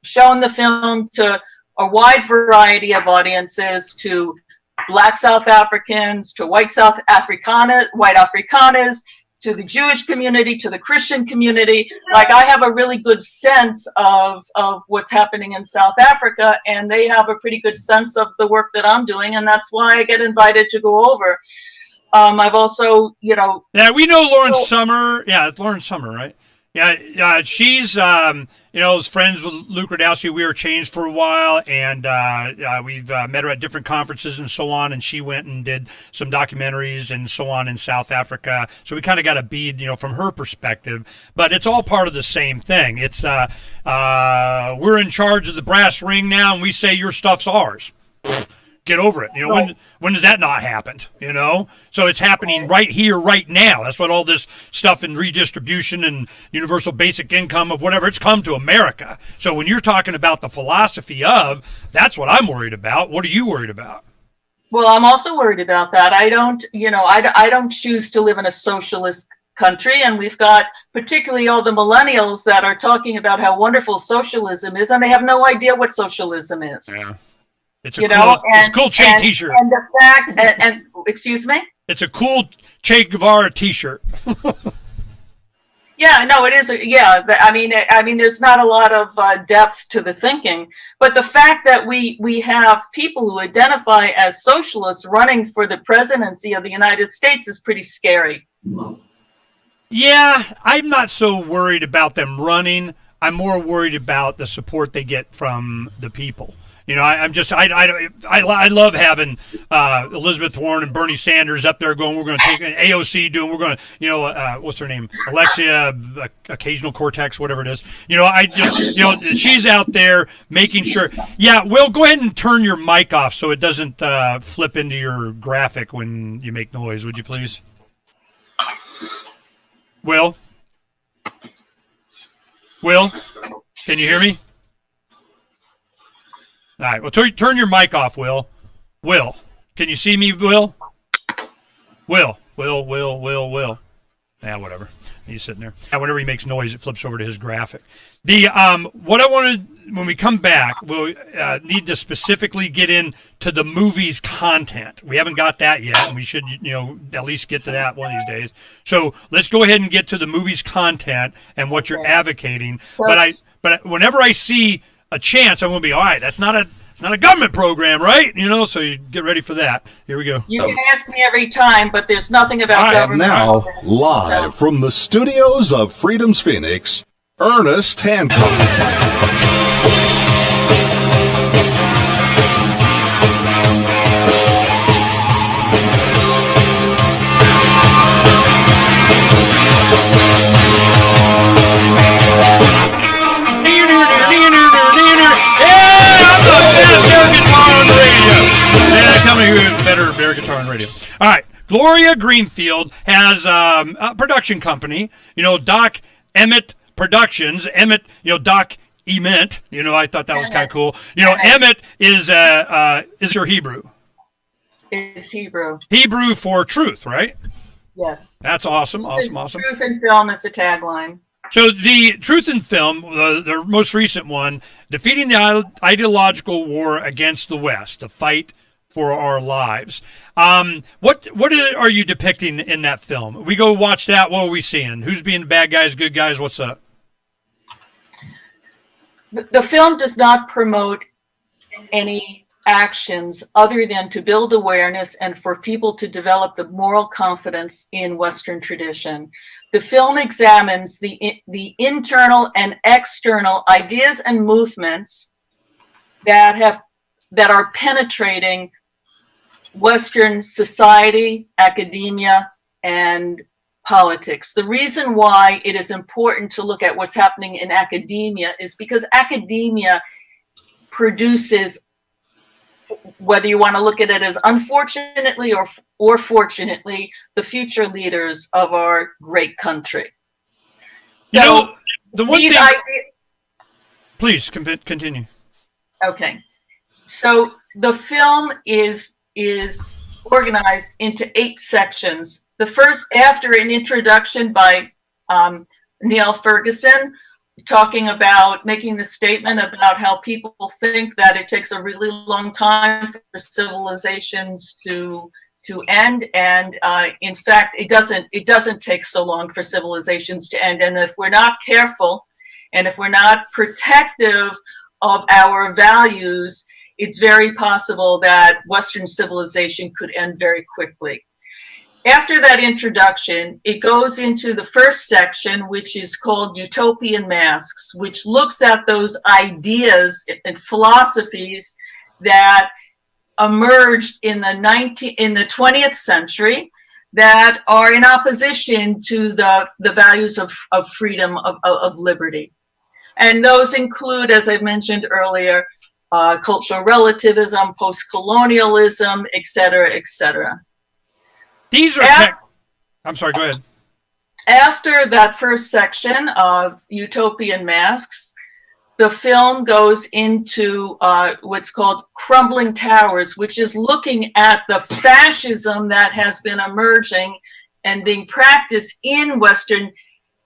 S20: shown the film to a wide variety of audiences, to Black South Africans, to white Afrikaners, to the Jewish community, to the Christian community. Like, I have a really good sense of what's happening in South Africa, and they have a pretty good sense of the work that I'm doing, and that's why I get invited to go over. I've also, Yeah,
S7: we know Lauren Summer. Yeah, it's Lauren Summer, right? Yeah, she's, is friends with Luke Radowski. We were changed for a while, and we've met her at different conferences and so on, and she went and did some documentaries and so on in South Africa. So we kind of got a bead, from her perspective. But it's all part of the same thing. It's we're in charge of the brass ring now, and we say your stuff's ours. Get over it. When does that not happen? So it's happening right here, right now. That's what all this stuff in redistribution and universal basic income of whatever, it's come to America. So when you're talking about the philosophy of, that's what I'm worried about. What are you worried about?
S20: Well, I'm also worried about that. I don't choose to live in a socialist country, and we've got particularly all the millennials that are talking about how wonderful socialism is, and they have no idea what socialism is.
S7: Yeah. It's a cool Che t-shirt.
S20: And the fact, and excuse me?
S7: It's a cool Che Guevara t-shirt.
S20: Yeah, no, it is. I mean, there's not a lot of depth to the thinking, but the fact that we have people who identify as socialists running for the presidency of the United States is pretty scary.
S7: Yeah, I'm not so worried about them running. I'm more worried about the support they get from the people. I love having Elizabeth Warren and Bernie Sanders up there going, we're going to take AOC doing, we're going to, what's her name? Alexia, Occasional Cortex, whatever it is. She's out there making sure. Yeah, Will, go ahead and turn your mic off so it doesn't flip into your graphic when you make noise, would you please? Will, can you hear me? All right, well, turn your mic off, Will. Will, can you see me, Will? Will. Yeah, whatever. He's sitting there. And whenever he makes noise, it flips over to his graphic. What I wanted, when we come back, we'll need to specifically get into the movie's content. We haven't got that yet, and we should, at least get to that one of these days. So let's go ahead and get to the movie's content and what you're advocating. But whenever I see a chance, I'm going to be, all right, it's not a government program, right? So you get ready for that. Here we go.
S20: You can ask me every time, but there's nothing about government.
S5: And now, live from the studios of Freedom's Phoenix, Ernest Hancock.
S7: Coming here with better Bear Guitar on Radio. All right, Gloria Greenfield has a production company. Doc Emmett Productions. Emmett, Doc Emmett. I thought that was kind of cool. Emmett is your Hebrew.
S20: It's Hebrew.
S7: Hebrew for truth, right?
S20: Yes.
S7: That's awesome.
S20: Truth in film is the tagline.
S7: So the Truth in Film, the most recent one, defeating the ideological war against the West, the fight for our lives. What are you depicting in that film? We go watch that. What are we seeing? Who's being bad guys, good guys? What's up?
S20: The film does not promote any actions other than to build awareness and for people to develop the moral confidence in Western tradition. The film examines the internal and external ideas and movements that are penetrating Western society, academia, and politics. The reason why it is important to look at what's happening in academia is because academia produces, whether you want to look at it as unfortunately or fortunately, the future leaders of our great country. So
S7: the one
S20: these
S7: thing.
S20: ideas.
S7: Please continue.
S20: Okay, so the film is organized into 8 sections. The first, after an introduction by Neil Ferguson, talking about, making the statement about how people think that it takes a really long time for civilizations to end, and in fact, it doesn't take so long for civilizations to end. And if we're not careful, and if we're not protective of our values, it's very possible that Western civilization could end very quickly. After that introduction, it goes into the first section, which is called Utopian Masks, which looks at those ideas and philosophies that emerged in the 20th century that are in opposition to the values of freedom, of liberty. And those include, as I mentioned earlier, cultural relativism, post-colonialism, et cetera, et cetera.
S7: These are. I'm sorry, go ahead.
S20: After that first section of Utopian Masks, the film goes into what's called Crumbling Towers, which is looking at the fascism that has been emerging and being practiced in Western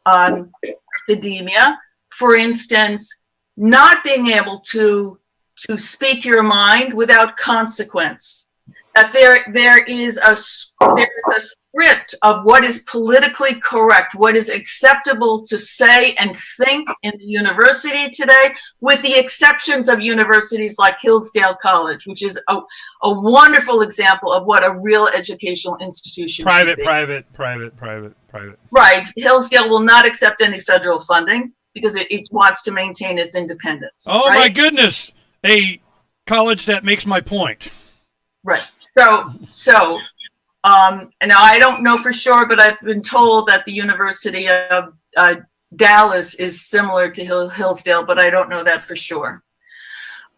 S20: academia. For instance, not being able to speak your mind without consequence. That there is a script of what is politically correct, what is acceptable to say and think in the university today, with the exceptions of universities like Hillsdale College, which is a wonderful example of what a real educational institution should be.
S7: Private.
S20: Right. Hillsdale will not accept any federal funding because it wants to maintain its independence.
S7: Oh,
S20: right?
S7: My goodness. A college that makes my point.
S20: Right. So, and now I don't know for sure, but I've been told that the University of Dallas is similar to Hillsdale, but I don't know that for sure.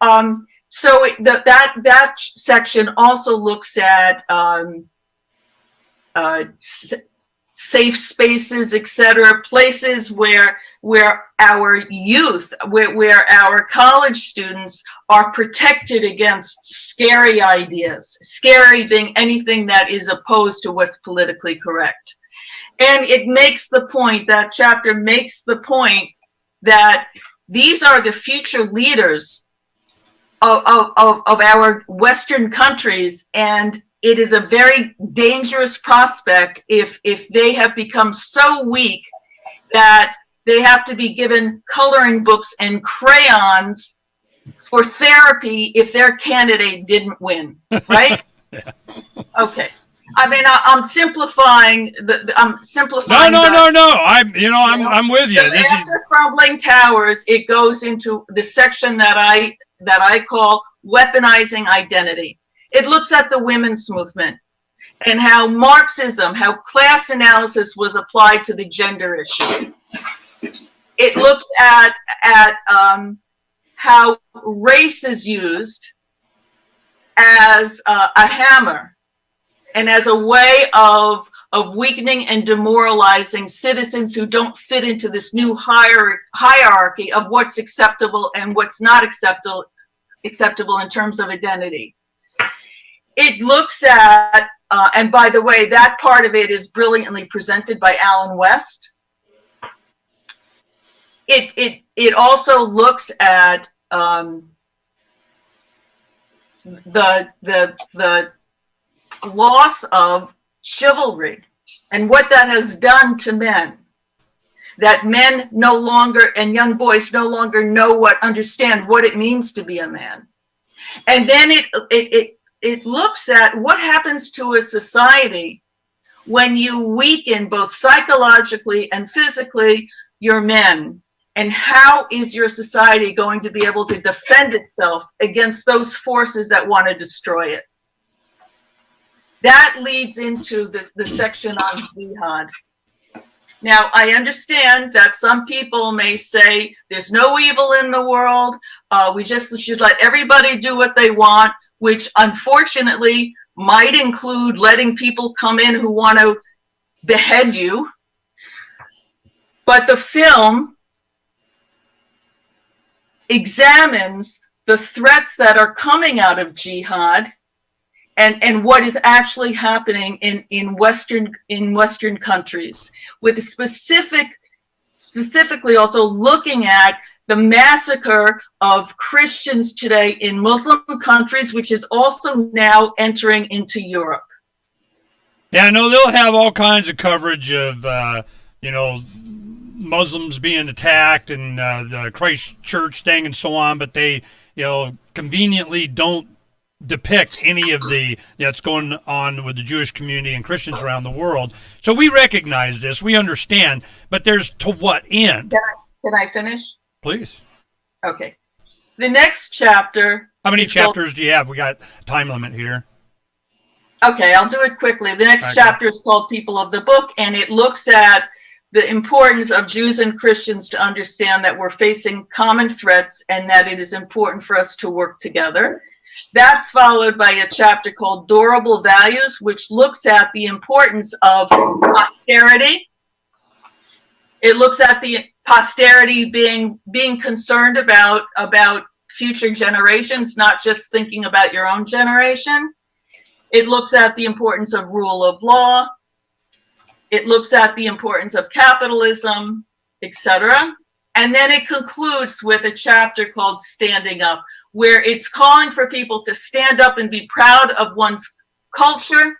S20: So that section also looks at safe spaces, etc., places where our youth, where our college students are protected against scary ideas, scary being anything that is opposed to what's politically correct. And it makes the point, that chapter makes the point that these are the future leaders of our Western countries, and it is a very dangerous prospect if they have become so weak that they have to be given coloring books and crayons for therapy if their candidate didn't win, right?
S7: Yeah.
S20: Okay. I mean, I'm simplifying. I'm simplifying.
S7: No. I'm with you.
S20: After Crumbling Towers, it goes into the section that I call weaponizing identity. It looks at the women's movement and how Marxism, how class analysis was applied to the gender issue. It looks at how race is used as a hammer and as a way of weakening and demoralizing citizens who don't fit into this new hierarchy of what's acceptable and what's not acceptable in terms of identity. It looks at, and by the way, that part of it is brilliantly presented by Alan West. It also looks at the loss of chivalry and what that has done to men. That men no longer, and young boys no longer understand what it means to be a man. And then it looks at what happens to a society when you weaken both psychologically and physically your men, And how is your society going to be able to defend itself against those forces that want to destroy it? That leads into the section on jihad. Now, I understand that some people may say there's no evil in the world. We just should let everybody do what they want, which unfortunately might include letting people come in who want to behead you. But the film examines the threats that are coming out of jihad and what is actually happening in Western countries, with specifically also looking at the massacre of Christians today in Muslim countries, which is also now entering into Europe.
S7: Yeah, I know they'll have all kinds of coverage of, Muslims being attacked and the Christchurch thing and so on, but they, conveniently don't depict any of that's going on with the Jewish community and Christians around the world. So we recognize this, we understand, but there's to what end?
S20: Can I finish?
S7: Please.
S20: Okay. The next chapter.
S7: How many chapters do you have? We got time limit here.
S20: Okay, I'll do it quickly. The next chapter is called People of the Book, and it looks at the importance of Jews and Christians to understand that we're facing common threats and that it is important for us to work together. That's followed by a chapter called Durable Values, which looks at the importance of posterity. It looks at the posterity being concerned about future generations, not just thinking about your own generation. It looks at the importance of rule of law. It looks at the importance of capitalism, etc. And then it concludes with a chapter called Standing Up, where it's calling for people to stand up and be proud of one's culture,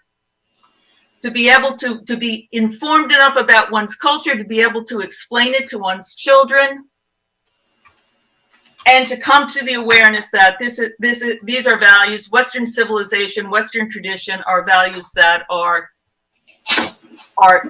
S20: to be able to be informed enough about one's culture, to be able to explain it to one's children, and to come to the awareness that these are values, Western civilization, Western tradition are values that are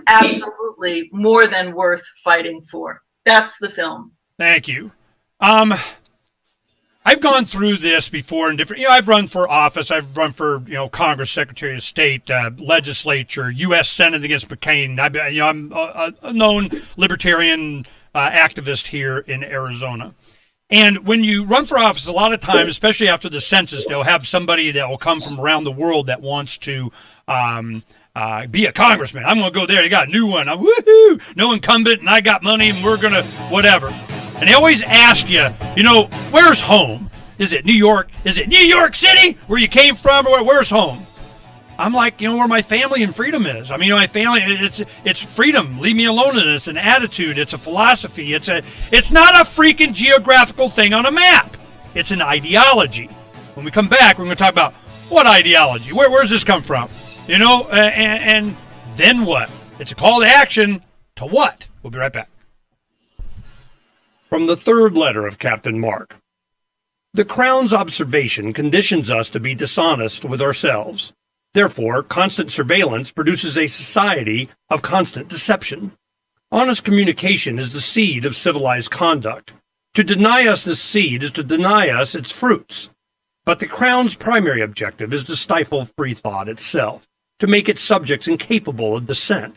S20: absolutely more than worth fighting for. That's the film.
S7: Thank you. I've gone through this before in different, I've run for office. I've run for, Congress, Secretary of State, legislature, U.S. Senate against McCain. I'm a known libertarian activist here in Arizona. And when you run for office, a lot of times, especially after the census, they'll have somebody that will come from around the world that wants to be a congressman. I'm going to go there. They got a new one. Woohoo! No incumbent, and I got money, and we're going to whatever. And they always ask you, where's home? Is it New York? Is it New York City, where you came from, or where's home? I'm like, where my family and freedom is. I mean, my family, it's freedom. Leave me alone. And it's an attitude. It's a philosophy. It's not a freaking geographical thing on a map. It's an ideology. When we come back, we're going to talk about what ideology. Where's this come from? And then what? It's a call to action to what? We'll be right back. From the third letter of Captain Mark. The Crown's observation conditions us to be dishonest with ourselves. Therefore, constant surveillance produces a society of constant deception. Honest communication is the seed of civilized conduct. To deny us this seed is to deny us its fruits. But the Crown's primary objective is to stifle free thought itself, to make its subjects incapable of dissent.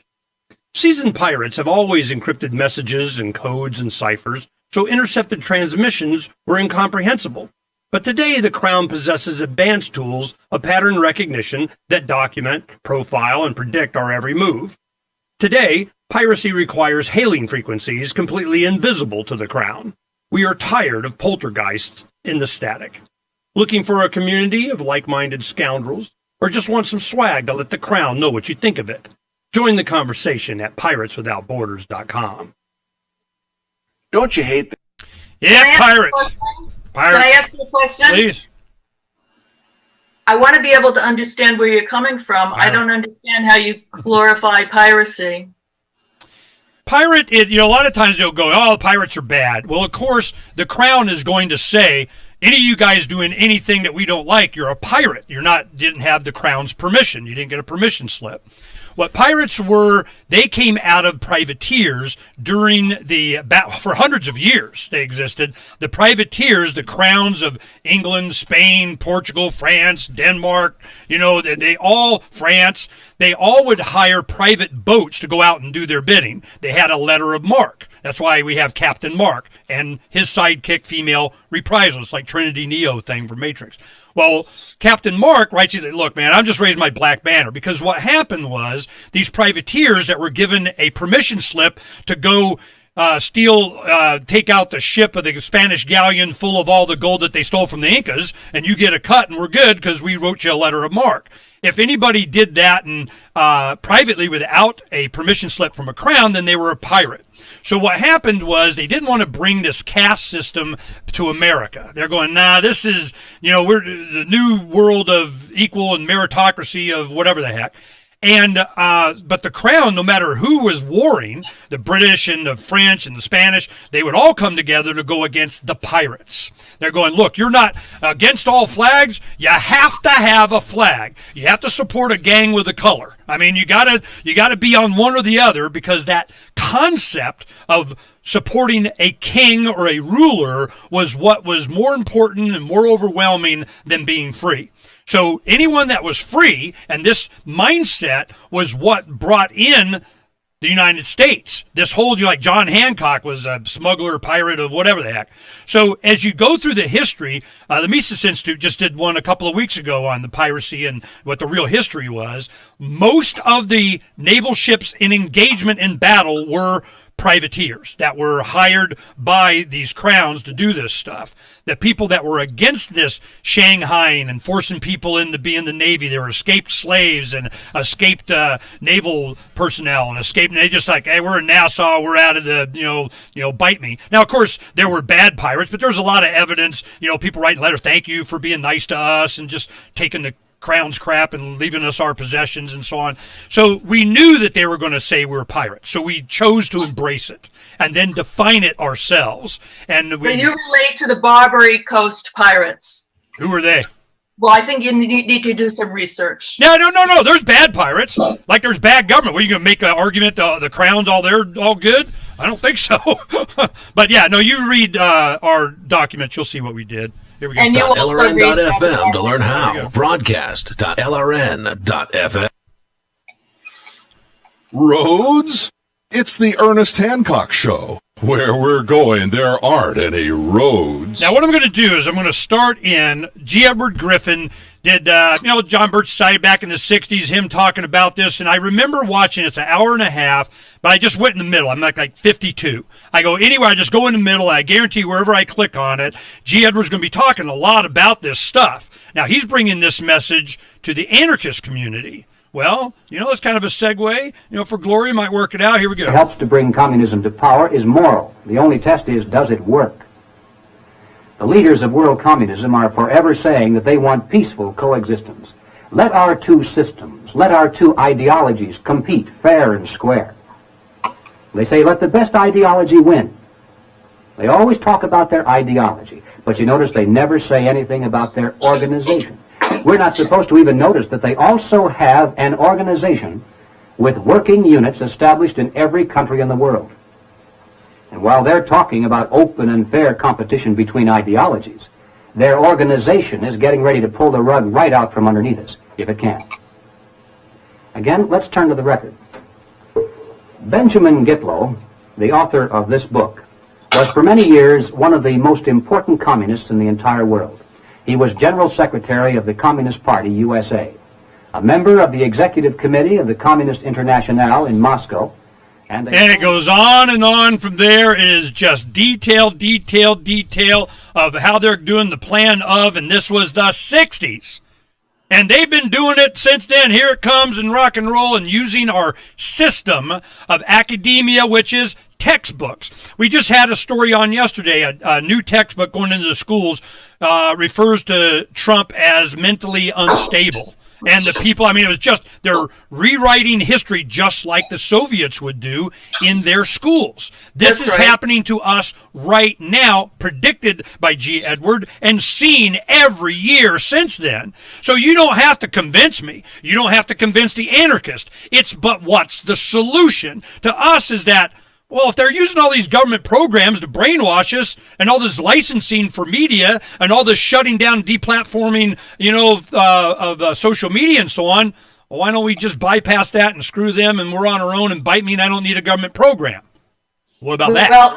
S7: Seasoned pirates have always encrypted messages and codes and ciphers, so intercepted transmissions were incomprehensible. But today the Crown possesses advanced tools of pattern recognition that document, profile, and predict our every move. Today, piracy requires hailing frequencies completely invisible to the Crown. We are tired of poltergeists in the static. Looking for a community of like-minded scoundrels, or just want some swag to let the Crown know what you think of it? Join the conversation at pirateswithoutborders.com.
S17: Don't you hate that?
S7: Yeah, pirates.
S20: Can I ask you a question?
S7: Please.
S20: I want to be able to understand where you're coming from. I don't understand how you glorify piracy.
S7: Pirate, a lot of times they'll go, oh, pirates are bad. Well, of course, the Crown is going to say, any of you guys doing anything that we don't like, you're a pirate. Didn't have the Crown's permission. You didn't get a permission slip.
S14: What pirates were, they came out of privateers during for hundreds of years they existed. The privateers, the crowns of England, Spain, Portugal, France, Denmark, they all would hire private boats to go out and do their bidding. They had a letter of marque. That's why we have Captain Mark and his sidekick female reprisals, like Trinity Neo thing from Matrix. Well, Captain Mark writes, look, man, I'm just raising my black banner, because what happened was these privateers that were given a permission slip to go take out the ship of the Spanish galleon full of all the gold that they stole from the Incas, and you get a cut and we're good because we wrote you a letter of marque. If anybody did that and privately without a permission slip from a crown, then they were a pirate. So what happened was they didn't want to bring this caste system to America. They're going, this is, we're the new world of equal and meritocracy of whatever the heck. And but the crown, no matter who was warring, the British and the French and the Spanish, they would all come together to go against the pirates. They're going, look, you're not against all flags. You have to have a flag. You have to support a gang with a color. I mean, you gotta be on one or the other, because that concept of supporting a king or a ruler was what was more important and more overwhelming than being free. So anyone that was free, and this mindset was what brought in the United States. This whole, like John Hancock was a smuggler, pirate of whatever the heck. So as you go through the history, the Mises Institute just did one a couple of weeks ago on the piracy and what the real history was. Most of the naval ships in engagement in battle were privateers that were hired by these crowns to do this stuff. The people that were against this Shanghaiing and forcing people in to be in the Navy, they were escaped slaves and escaped naval personnel and escaped. And they just like, hey, we're in Nassau, we're out of the, bite me. Now, of course, there were bad pirates, but there's a lot of evidence. People writing letters, thank you for being nice to us, and just taking the crown's crap and leaving us our possessions and so on. So we knew that they were going to say we're pirates. So we chose to embrace it and then define it ourselves. And
S20: so you relate to the Barbary Coast pirates.
S14: Who are they?
S20: Well, I think you need to do some research.
S14: No. There's bad pirates. Like there's bad government. What, are you going to make an argument the crown's all good? I don't think so. But yeah, no, you read our documents. You'll see what we did. Here we go.
S13: And LRN.FM to learn how. Broadcast.lrn.fm.
S5: Roads? It's the Ernest Hancock Show. Where we're going, there aren't any roads.
S14: Now, what I'm going to do is I'm going to start in G. Edward Griffin did, John Birch Society back in the 60s, him talking about this. And I remember watching, it's an hour and a half, but I just went in the middle. I'm like 52. I go anywhere, I just go in the middle, and I guarantee wherever I click on it, G. Edward's going to be talking a lot about this stuff. Now, he's bringing this message to the anarchist community. Well, it's kind of a segue. For Gloria, might work it out. Here we go.
S4: What helps to bring communism to power is moral. The only test is, does it work? The leaders of world communism are forever saying that they want peaceful coexistence. Let our two systems, let our two ideologies compete fair and square. They say, let the best ideology win. They always talk about their ideology, but you notice they never say anything about their organization. We're not supposed to even notice that they also have an organization with working units established in every country in the world. And while they're talking about open and fair competition between ideologies, their organization is getting ready to pull the rug right out from underneath us, if it can. Again, let's turn to the record. Benjamin Gitlow, the author of this book, was for many years one of the most important communists in the entire world. He was General Secretary of the Communist Party, USA, a member of the Executive Committee of the Communist Internationale in Moscow, and
S14: it goes on and on from there. It is just detail of how they're doing the plan of, and this was the 60s. And they've been doing it since then. Here it comes in rock and roll, and using our system of academia, which is textbooks. We just had a story on yesterday, a new textbook going into the schools refers to Trump as mentally unstable.
S7: And the people, I mean, it was just, they're rewriting history just like the Soviets would do in their schools. This is happening to us right now, predicted by G. Edward and seen every year since then. So you don't have to convince me. You don't have to convince the anarchist. It's, but what's the solution? To us is that, well, if they're using all these government programs to brainwash us and all this licensing for media and all this shutting down, deplatforming, of social media and so on, well, why don't we just bypass that and screw them and we're on our own and bite me and I don't need a government program? What about that?
S20: Well,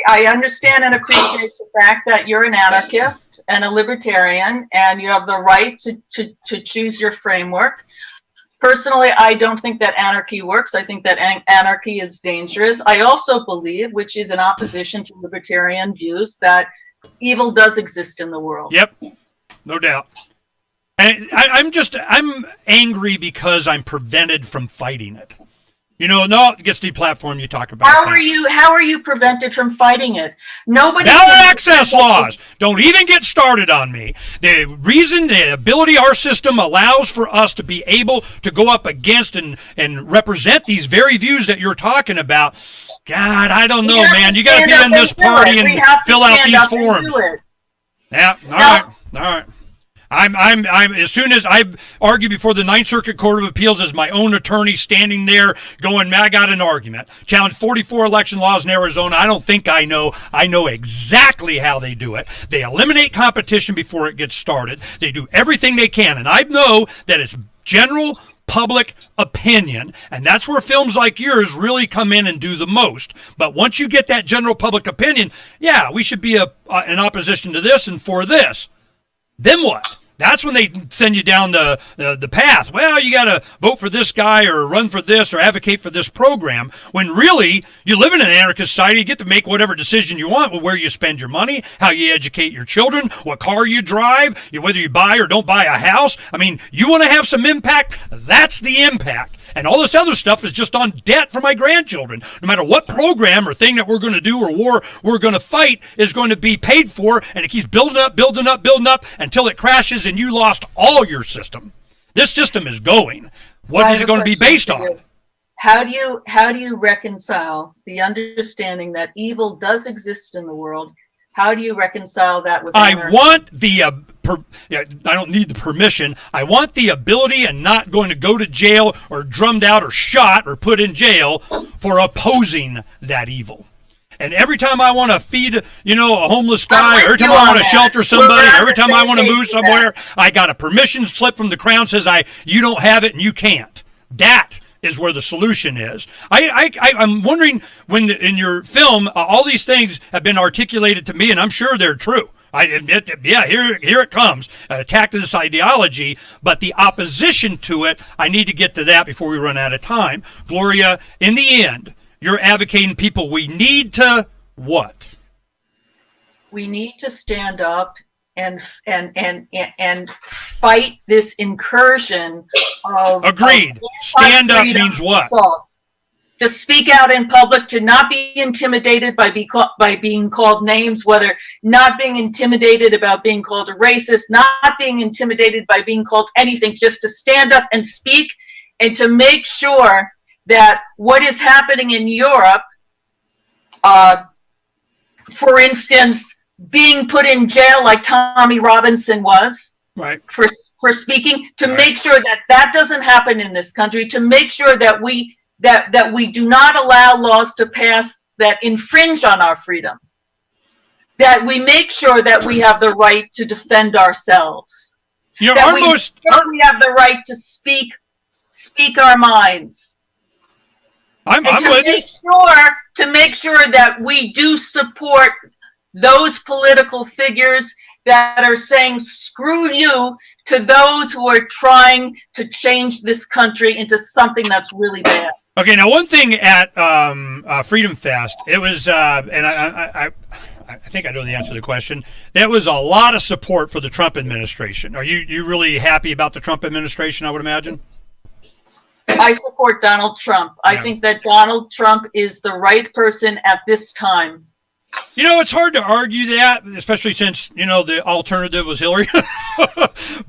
S20: I understand and appreciate the fact that you're an anarchist and a libertarian and you have the right to choose your framework. Personally, I don't think that anarchy works. I think that anarchy is dangerous. I also believe, which is in opposition to libertarian views, that evil does exist in the world.
S7: Yep, no doubt. And I'm angry because I'm prevented from fighting it. No, it gets deplatformed. You talk about
S20: How are you prevented from fighting it? Nobody.
S7: Ballot access laws. Don't even get started on me. The ability our system allows for us to be able to go up against and represent these very views that you're talking about. God, I don't know, man. You got to be in this party and fill out these forms. Yeah. All right. I'm as soon as I argue before the Ninth Circuit Court of Appeals as my own attorney standing there going, man, I got an argument. Challenge 44 election laws in Arizona. I don't think I know. I know exactly how they do it. They eliminate competition before it gets started. They do everything they can. And I know that it's general public opinion, and that's where films like yours really come in and do the most. But once you get that general public opinion, yeah, we should be in opposition to this and for this. Then what? That's when they send you down the path. Well, you got to vote for this guy or run for this or advocate for this program. When really, you live in an anarchist society, you get to make whatever decision you want with where you spend your money, how you educate your children, what car you drive, whether you buy or don't buy a house. I mean, you want to have some impact? That's the impact. And all this other stuff is just on debt for my grandchildren. No matter what program or thing that we're going to do or war we're going to fight is going to be paid for, and it keeps building up until it crashes and you lost all your system. This system is going. What is it going to be based on?
S20: How do you reconcile the understanding that evil does exist in the world? How do you reconcile that with
S7: I want the I don't need the permission. I want the ability and not going to go to jail or drummed out or shot or put in jail for opposing that evil. And every time I want to feed, a homeless guy, every time I want to shelter somebody, every time I want to move somewhere, I got a permission slip from the Crown says you don't have it and you can't. That is where the solution is. I'm wondering when in your film, all these things have been articulated to me, and I'm sure they're true. Here it comes, attack to this ideology, but the opposition to it, I need to get to that before we run out of time. Gloria, in the end, you're advocating people, we need to what?
S20: We need to stand up and fight this incursion of
S7: agreed. Stand up means what?
S20: Assault. To speak out in public, to not be intimidated by being called names, whether not being intimidated about being called a racist, not being intimidated by being called anything, just to stand up and speak and to make sure that what is happening in Europe, for instance, being put in jail like Tommy Robinson was,
S7: right,
S20: for speaking, to make sure that doesn't happen in this country, to make sure that we do not allow laws to pass that infringe on our freedom, that we make sure that we have the right to defend ourselves, we have the right to speak our minds. To make sure that we do support those political figures that are saying screw you to those who are trying to change this country into something that's really bad.
S7: Okay, now one thing at Freedom Fest, it was, and I think I know the answer to the question, there was a lot of support for the Trump administration. Are you really happy about the Trump administration, I would imagine?
S20: I support Donald Trump. I think that Donald Trump is the right person at this time
S2: You know, it's hard to argue that, especially since, the alternative was Hillary.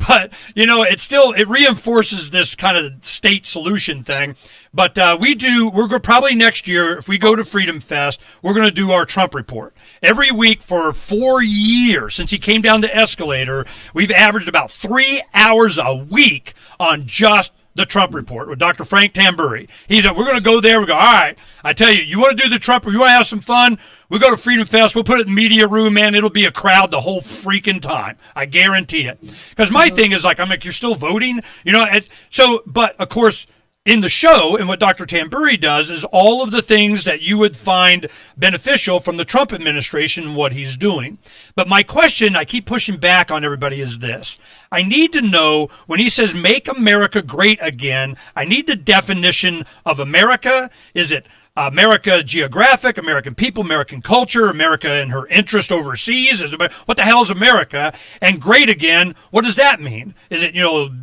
S2: But, it reinforces this kind of state solution thing. But probably next year, if we go to Freedom Fest, we're going to do our Trump report. Every week for 4 years, since he came down the escalator, we've averaged about 3 hours a week on just the Trump report with Dr. Frank Tamburri. He said, we're going to go there. We go, all right, I tell you, you want to do the Trump, you want to have some fun? We go to Freedom Fest. We'll put it in the media room, man. It'll be a crowd the whole freaking time. I guarantee it. Because my thing is I'm like, you're still voting? But of course, in the show, and what Dr. Tamburri does is all of the things that you would find beneficial from the Trump administration and what he's doing. But my question, I keep pushing back on everybody, is this. I need to know, when he says make America great again, I need the definition of America. Is it America geographic, American people, American culture, America and her interest overseas? What the hell is America? And great again, what does that mean? Is it,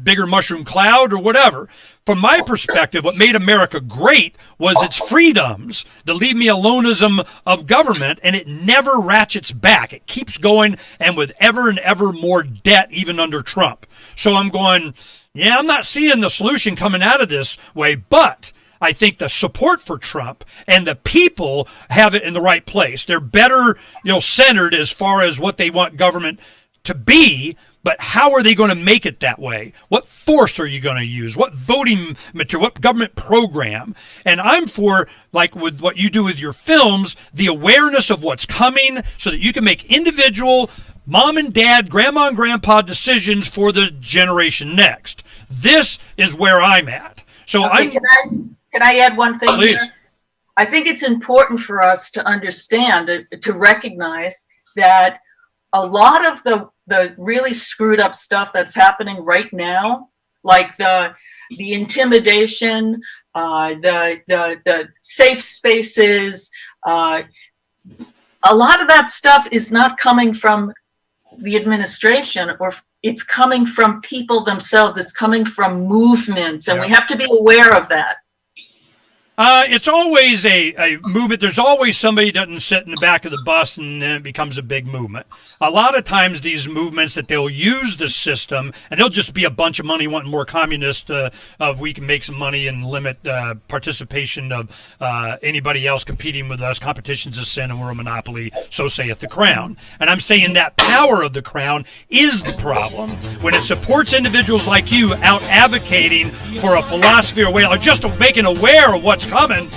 S2: bigger mushroom cloud or whatever? From my perspective, what made America great was its freedoms, the leave me aloneism of government, and it never ratchets back. It keeps going, and with ever and ever more debt, even under Trump. So I'm going, I'm not seeing the solution coming out of this way, but I think the support for Trump and the people have it in the right place. They're better, centered as far as what they want government to be, but how are they going to make it that way? What force are you going to use? What voting material? What government program? And I'm for, like with what you do with your films, the awareness of what's coming so that you can make individual mom and dad, grandma and grandpa decisions for the generation next. This is where I'm at. So
S20: okay, can I add one thing
S2: Please.
S20: here? I think it's important for us to understand, to recognize that a lot of the really screwed up stuff that's happening right now, like the intimidation, the safe spaces, a lot of that stuff is not coming from the administration, or it's coming from people themselves. It's coming from movements, and we have to be aware of that.
S2: It's always a movement. There's always somebody that doesn't sit in the back of the bus, and then it becomes a big movement. A lot of times these movements that they'll use the system, and they'll just be a bunch of money wanting more communist of we can make some money and limit participation of anybody else competing with us. Competition's a sin and we're a monopoly, so saith the crown. And I'm saying that power of the crown is the problem. When it supports individuals like you out advocating for a philosophy or way, or just making aware of what's coming,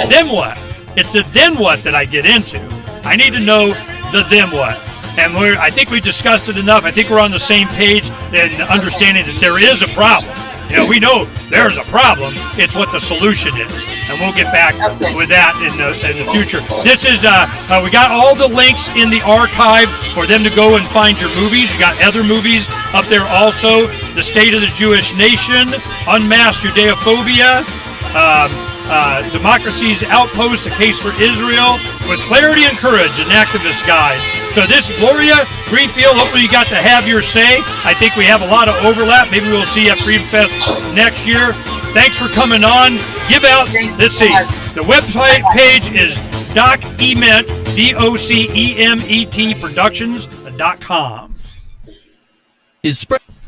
S2: then what? It's the then what that I get into. I need to know the then what. And I think we discussed it enough. I think we're on the same page in understanding that there is a problem. We know there's a problem. It's what the solution is. And we'll get back with that in the future. This is, we got all the links in the archive for them to go and find your movies. You got other movies up there also. The State of the Jewish Nation, Unmasked Judeophobia, Democracy's Outpost, A Case for Israel, With Clarity and Courage, an activist guide. So this, Gloria Greenfield, hopefully you got to have your say. I think we have a lot of overlap. Maybe we'll see you at Freedom Fest next year. Thanks for coming on. Give out, let's see, the website page is DocEmet, DOCEMET Productions.com.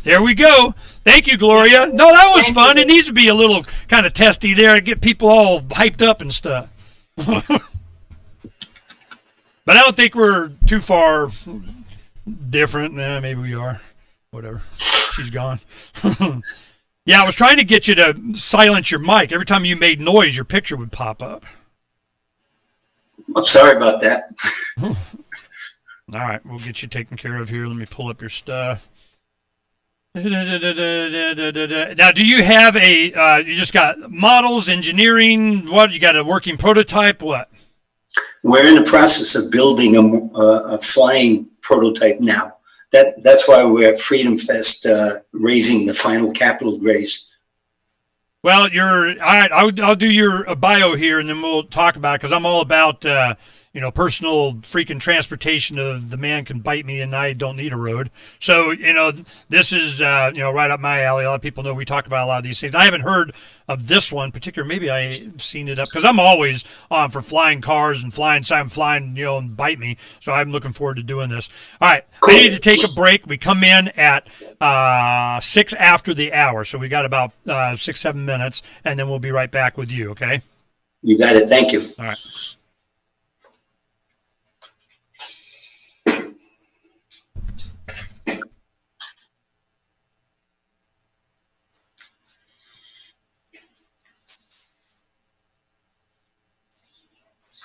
S2: There we go. Thank you, Gloria. No, that was fun. It needs to be a little kind of testy there to get people all hyped up and stuff. But I don't think we're too far different. Maybe we are. Whatever. She's gone. Yeah, I was trying to get you to silence your mic. Every time you made noise, your picture would pop up.
S21: I'm sorry about that.
S2: All right, we'll get you taken care of here. Let me pull up your stuff. Now, do you have you just got models, engineering, what? You got a working prototype, what?
S21: We're in the process of building a flying prototype now. That's why we're at Freedom Fest raising the final capital grace.
S2: Well, all right. I'll do your bio here, and then we'll talk about it, because I'm all about personal freaking transportation of the man can bite me and I don't need a road. So, this is, right up my alley. A lot of people know we talk about a lot of these things. I haven't heard of this one particular. Maybe I've seen it up because I'm always on for flying cars and flying, and bite me. So I'm looking forward to doing this. All right. I need to take a break. We come in at 6 after the hour. So we got about 6-7 minutes and then we'll be right back with you. Okay.
S21: You got it. Thank you.
S2: All right.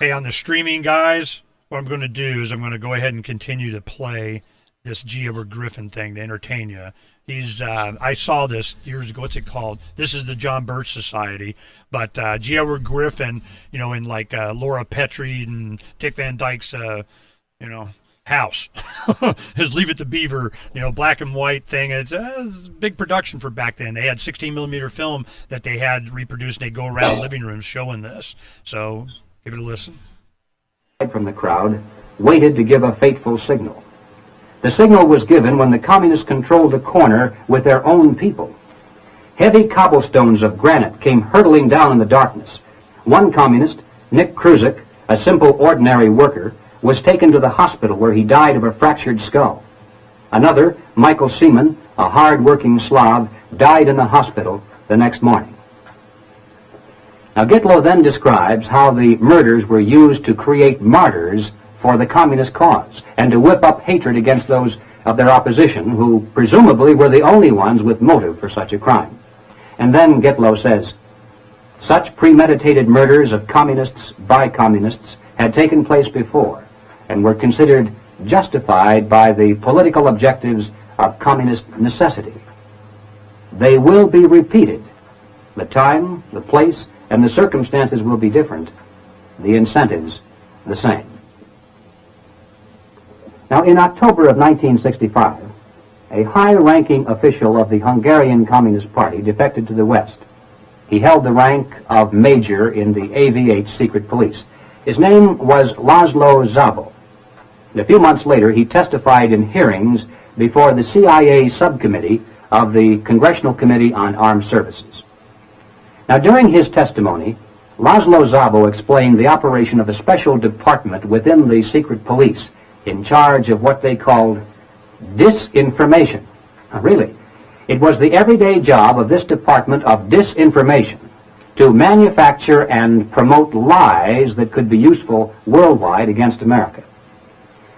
S2: Hey, on the streaming, guys, what I'm going to do is I'm going to go ahead and continue to play this G. Edward Griffin thing to entertain you. He's I saw this years ago. What's it called? This is the John Birch Society. But G. Edward Griffin, in like Laura Petrie and Dick Van Dyke's, house. His Leave It to Beaver, black and white thing. It's a big production for back then. They had 16 millimeter film that they had reproduced, and they go around living rooms showing this. So give it a listen.
S4: From the crowd, waited to give a fateful signal. The signal was given when the communists controlled the corner with their own people. Heavy cobblestones of granite came hurtling down in the darkness. One communist, Nick Kruzek, a simple ordinary worker, was taken to the hospital where he died of a fractured skull. Another, Michael Seaman, a hard-working Slav, died in the hospital the next morning. Now, Gitlow then describes how the murders were used to create martyrs for the communist cause and to whip up hatred against those of their opposition who presumably were the only ones with motive for such a crime. And then Gitlow says, such premeditated murders of communists by communists had taken place before and were considered justified by the political objectives of communist necessity. They will be repeated. The time, the place, and the circumstances will be different. The incentives the same. Now, in October of 1965, a high-ranking official of the Hungarian Communist Party defected to the West. He held the rank of major in the AVH secret police. His name was Laszlo Szabo. And a few months later, he testified in hearings before the CIA subcommittee of the Congressional Committee on Armed Services. Now, during his testimony, Laszlo Szabo explained the operation of a special department within the secret police in charge of what they called disinformation. Now, really, it was the everyday job of this department of disinformation to manufacture and promote lies that could be useful worldwide against America.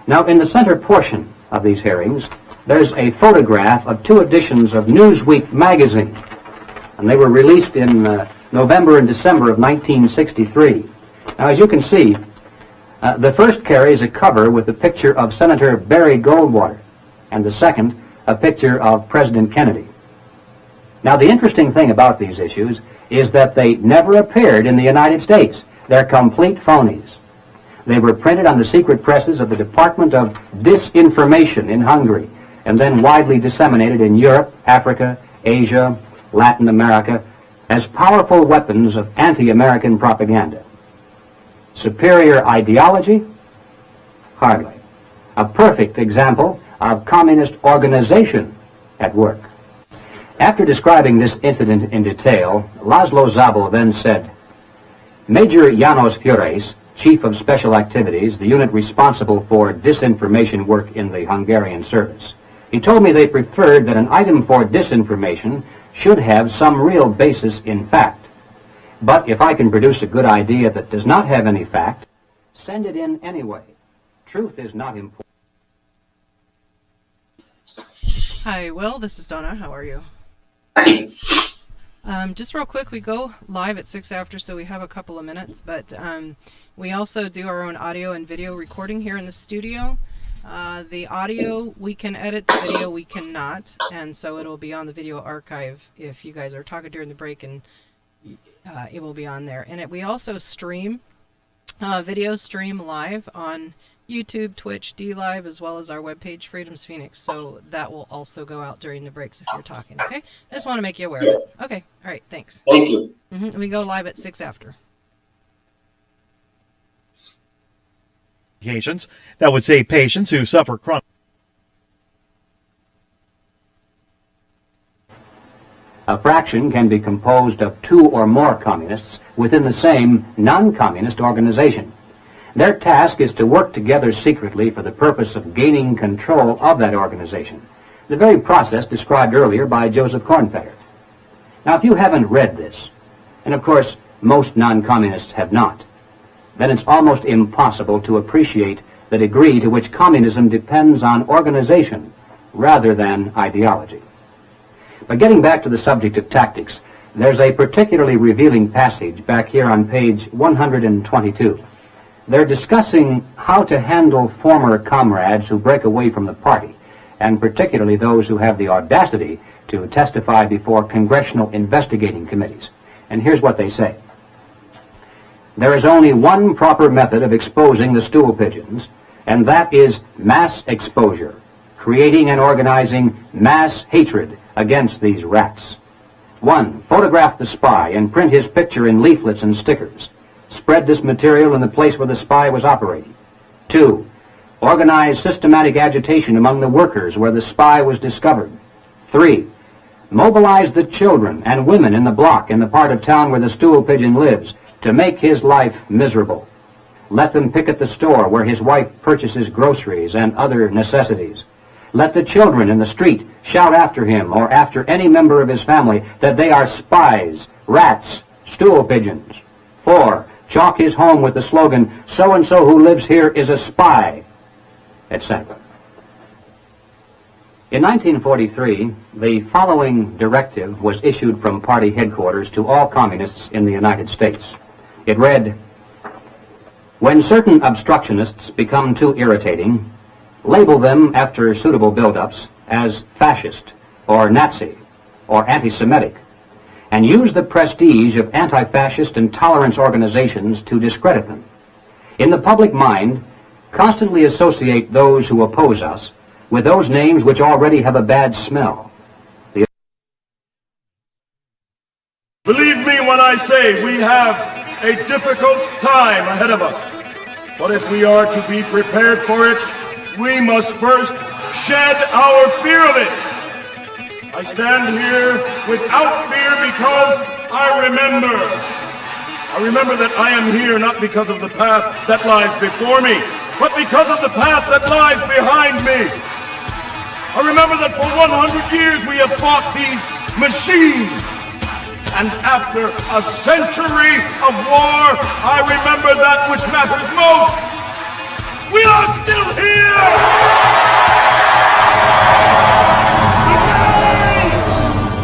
S4: Now, in the center portion of these hearings, there's a photograph of 2 editions of Newsweek magazine, and they were released in November and December of 1963. Now, as you can see, the first carries a cover with a picture of Senator Barry Goldwater, and the second, a picture of President Kennedy. Now, the interesting thing about these issues is that they never appeared in the United States. They're complete phonies. They were printed on the secret presses of the Department of Disinformation in Hungary, and then widely disseminated in Europe, Africa, Asia, Latin America, as powerful weapons of anti-American propaganda. Superior ideology? Hardly. A perfect example of communist organization at work. After describing this incident in detail, Laszlo Szabo then said, Major Janos Fures, Chief of Special Activities, the unit responsible for disinformation work in the Hungarian service, he told me they preferred that an item for disinformation should have some real basis in fact. But if I can produce a good idea that does not have any fact, send it in anyway. Truth is not important.
S1: Hi, Will. This is Donna. How are you?
S21: Hi.
S1: Just real quick, we go live at 6 after, so we have a couple of minutes, but we also do our own audio and video recording here in the studio. The audio we can edit, the video we cannot, and so it'll be on the video archive if you guys are talking during the break, and it will be on there. And we also stream, video stream live on YouTube, Twitch, DLive, as well as our webpage, Freedom's Phoenix, so that will also go out during the breaks if you're talking, okay? I just want to make you aware of it. Okay, all right, thanks.
S21: Thank you.
S1: We go live at 6 after.
S11: medications that would save patients who suffer chronic.
S4: A fraction can be composed of two or more communists within the same non-communist organization. Their task is to work together secretly for the purpose of gaining control of that organization, the very process described earlier by Joseph Cornfetter. Now, if you haven't read this, and of course most non-communists have not, then it's almost impossible to appreciate the degree to which communism depends on organization rather than ideology. But getting back to the subject of tactics, there's a particularly revealing passage back here on page 122. They're discussing how to handle former comrades who break away from the party, and particularly those who have the audacity to testify before congressional investigating committees. And here's what they say. There is only one proper method of exposing the stool pigeons, and that is mass exposure, creating and organizing mass hatred against these rats. 1. Photograph the spy and print his picture in leaflets and stickers. Spread this material in the place where the spy was operating. 2. Organize systematic agitation among the workers where the spy was discovered. 3. Mobilize the children and women in the block in the part of town where the stool pigeon lives to make his life miserable. Let them picket the store where his wife purchases groceries and other necessities. Let the children in the street shout after him or after any member of his family that they are spies, rats, stool pigeons. 4. Chalk his home with the slogan, "So-and-so who lives here is a spy," etc. In 1943, the following directive was issued from party headquarters to all communists in the United States. It read, "When certain obstructionists become too irritating, label them after suitable build-ups as fascist or Nazi or anti-Semitic, and use the prestige of anti-fascist and tolerance organizations to discredit them. In the public mind, constantly associate those who oppose us with those names which already have a bad smell."
S6: Believe me when I say we have a difficult time ahead of us. But if we are to be prepared for it, we must first shed our fear of it. I stand here without fear because I remember that I am here not because of the path that lies before me, but because of the path that lies behind me. I remember that for 100 years we have fought these machines. And after a century of war, I remember that which matters most. We are still here! Today,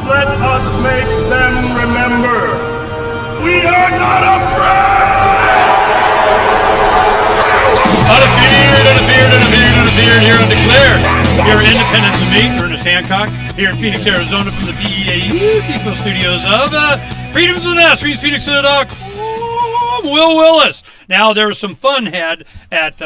S6: let us make them remember. We are not afraid!
S2: Unafeared here on Declare. Here at Independence of Me, Ernest Hancock, here in Phoenix, Arizona, from the PEAU People Studios of Freedoms with Us, FreedomsWithUs.com, Will Willis. Now, there was some fun had at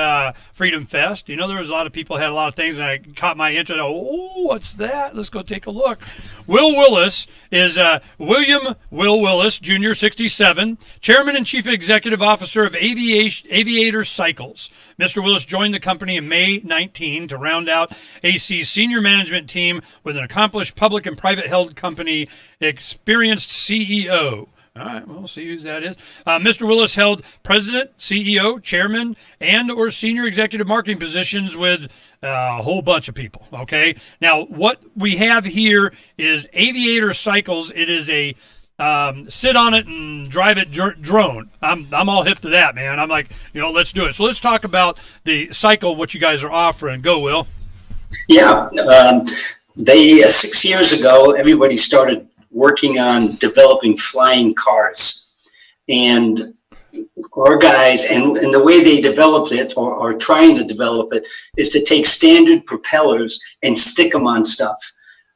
S2: Freedom Fest. You know, there was a lot of people had a lot of things, and I caught my interest. Oh, what's that? Let's go take a look. Will Willis is William Will Willis, Jr., 67, Chairman and Chief Executive Officer of Aviator Cycles. Mr. Willis joined the company in May 19 to round out AC's senior management team with an accomplished public and private held company experienced CEO. All right, we'll see who that is. Mr. Willis held president, CEO, chairman, and or senior executive marketing positions with a whole bunch of people, okay? Now, what we have here is Aviator Cycles. It is a sit on it and drive it drone. I'm all hip to that, man. I'm like, let's do it. So let's talk about the cycle, what you guys are offering. Go, Will.
S21: Yeah, they 6 years ago, everybody started working on developing flying cars, and our guys, and the way they developed it or are trying to develop it is to take standard propellers and stick them on stuff.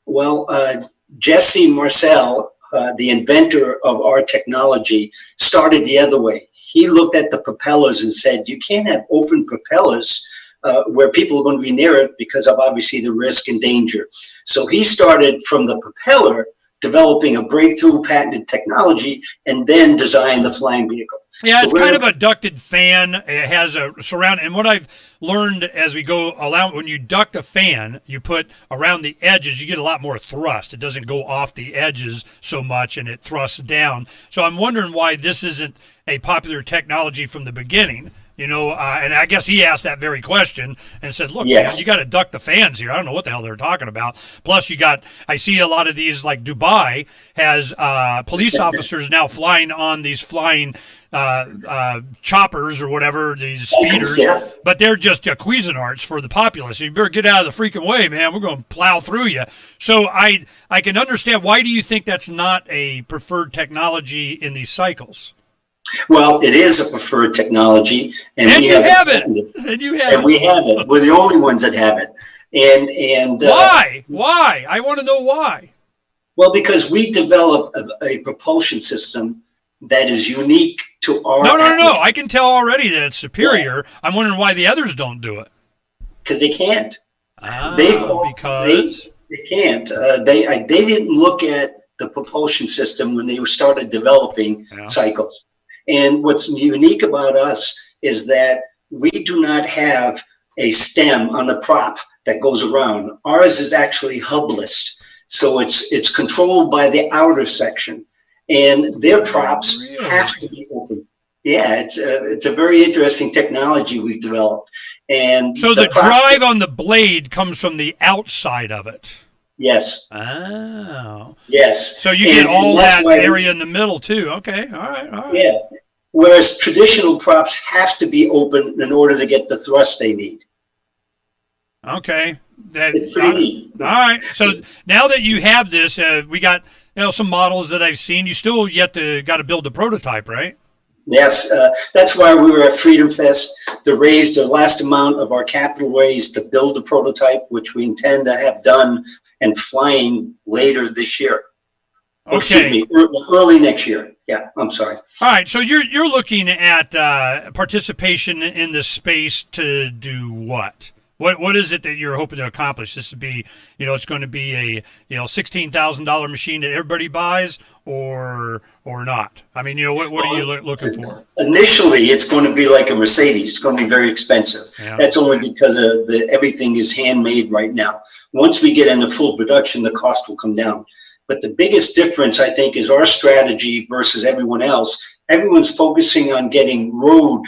S21: Well, Jesse Marcel, the inventor of our technology, started the other way. He looked at the propellers and said, you can't have open propellers where people are going to be near it because of obviously the risk and danger. So he started from the propeller developing a breakthrough patented technology, and then design the flying vehicle.
S2: Yeah,
S21: So
S2: it's kind of a ducted fan. It has a surround, and what I've learned as we go along, when you duct a fan, you put around the edges, you get a lot more thrust. It doesn't go off the edges so much, and it thrusts down. So I'm wondering why this isn't a popular technology from the beginning. And I guess he asked that very question and said, look,
S21: Yes.
S2: man, you got to duck the fans here. I don't know what the hell they're talking about. Plus, I see a lot of these, like Dubai has police officers now flying on these flying choppers or whatever, these speeders,
S21: Yeah.
S2: but they're just Cuisinarts for the populace. You better get out of the freaking way, man. We're going to plow through you. So I can understand. Why do you think that's not a preferred technology in these cycles?
S21: Well, it is a preferred technology, and we
S2: have it. And you have it.
S21: We have it. We're the only ones that have it. And
S2: why? Why? I want to know why.
S21: Well, because we developed a propulsion system that is unique to our.
S2: No. I can tell already that it's superior. Yeah. I'm wondering why the others don't do it.
S21: Because they can't.
S2: Because
S21: they can't. They didn't look at the propulsion system when they started developing cycles. And what's unique about us is that we do not have a stem on the prop that goes around. Ours is actually hubless. So it's controlled by the outer section. And their props have to be open. Yeah, it's a very interesting technology we've developed. And
S2: so the drive on the blade comes from the outside of it.
S21: Yes.
S2: Oh.
S21: Yes.
S2: So you get all that area in the middle too. Okay. All right.
S21: Yeah. Whereas traditional props have to be open in order to get the thrust they need.
S2: Okay.
S21: It's pretty neat.
S2: All right. So now that you have this, we got some models that I've seen. You still got to build the prototype, right?
S21: Yes, that's why we were at Freedom Fest to raise the last amount of our capital raised to build the prototype, which we intend to have done and flying later this year.
S2: Okay.
S21: Excuse me, early next year. Yeah, I'm sorry.
S2: All right, so you're looking at participation in this space to do what? What is it that you're hoping to accomplish? This would be, it's going to be a $16,000 machine that everybody buys, or not? I mean, what are you looking for?
S21: Initially, it's going to be like a Mercedes. It's going to be very expensive. Yeah. That's only because of everything is handmade right now. Once we get into full production, the cost will come down. But the biggest difference, I think, is our strategy versus everyone else. Everyone's focusing on getting road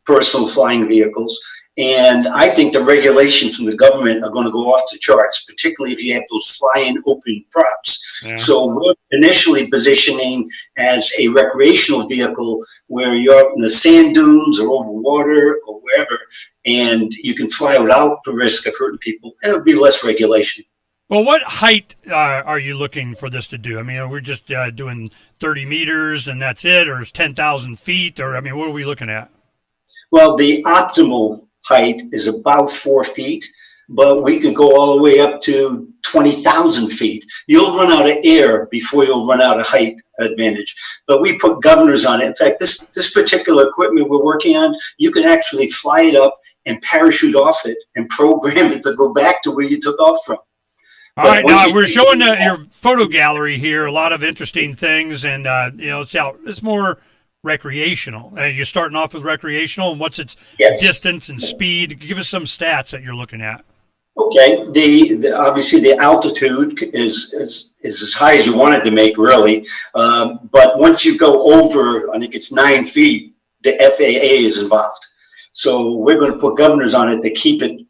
S21: personal flying vehicles. And I think the regulations from the government are going to go off the charts, particularly if you have those flying open props. Yeah. So we're initially positioning as a recreational vehicle where you're in the sand dunes or over water or wherever, and you can fly without the risk of hurting people, and it'll be less regulation.
S2: Well, what height are you looking for this to do? I mean, are we just doing 30 meters and that's it, or is 10,000 feet? Or, I mean, what are we looking at?
S21: Well, the optimal height is about 4 feet, but we could go all the way up to 20,000 feet. You'll run out of air before you'll run out of height advantage. But we put governors on it. In fact, this particular equipment we're working on, you can actually fly it up and parachute off it and program it to go back to where you took off from.
S2: All right, now we're showing your photo gallery here, a lot of interesting things, and it's more recreational. You're starting off with recreational, and what's its distance and speed? Give us some stats that you're looking at.
S21: Okay, obviously the altitude is as high as you want it to make, really. But once you go over, I think it's 9 feet, the FAA is involved. So we're going to put governors on it to keep it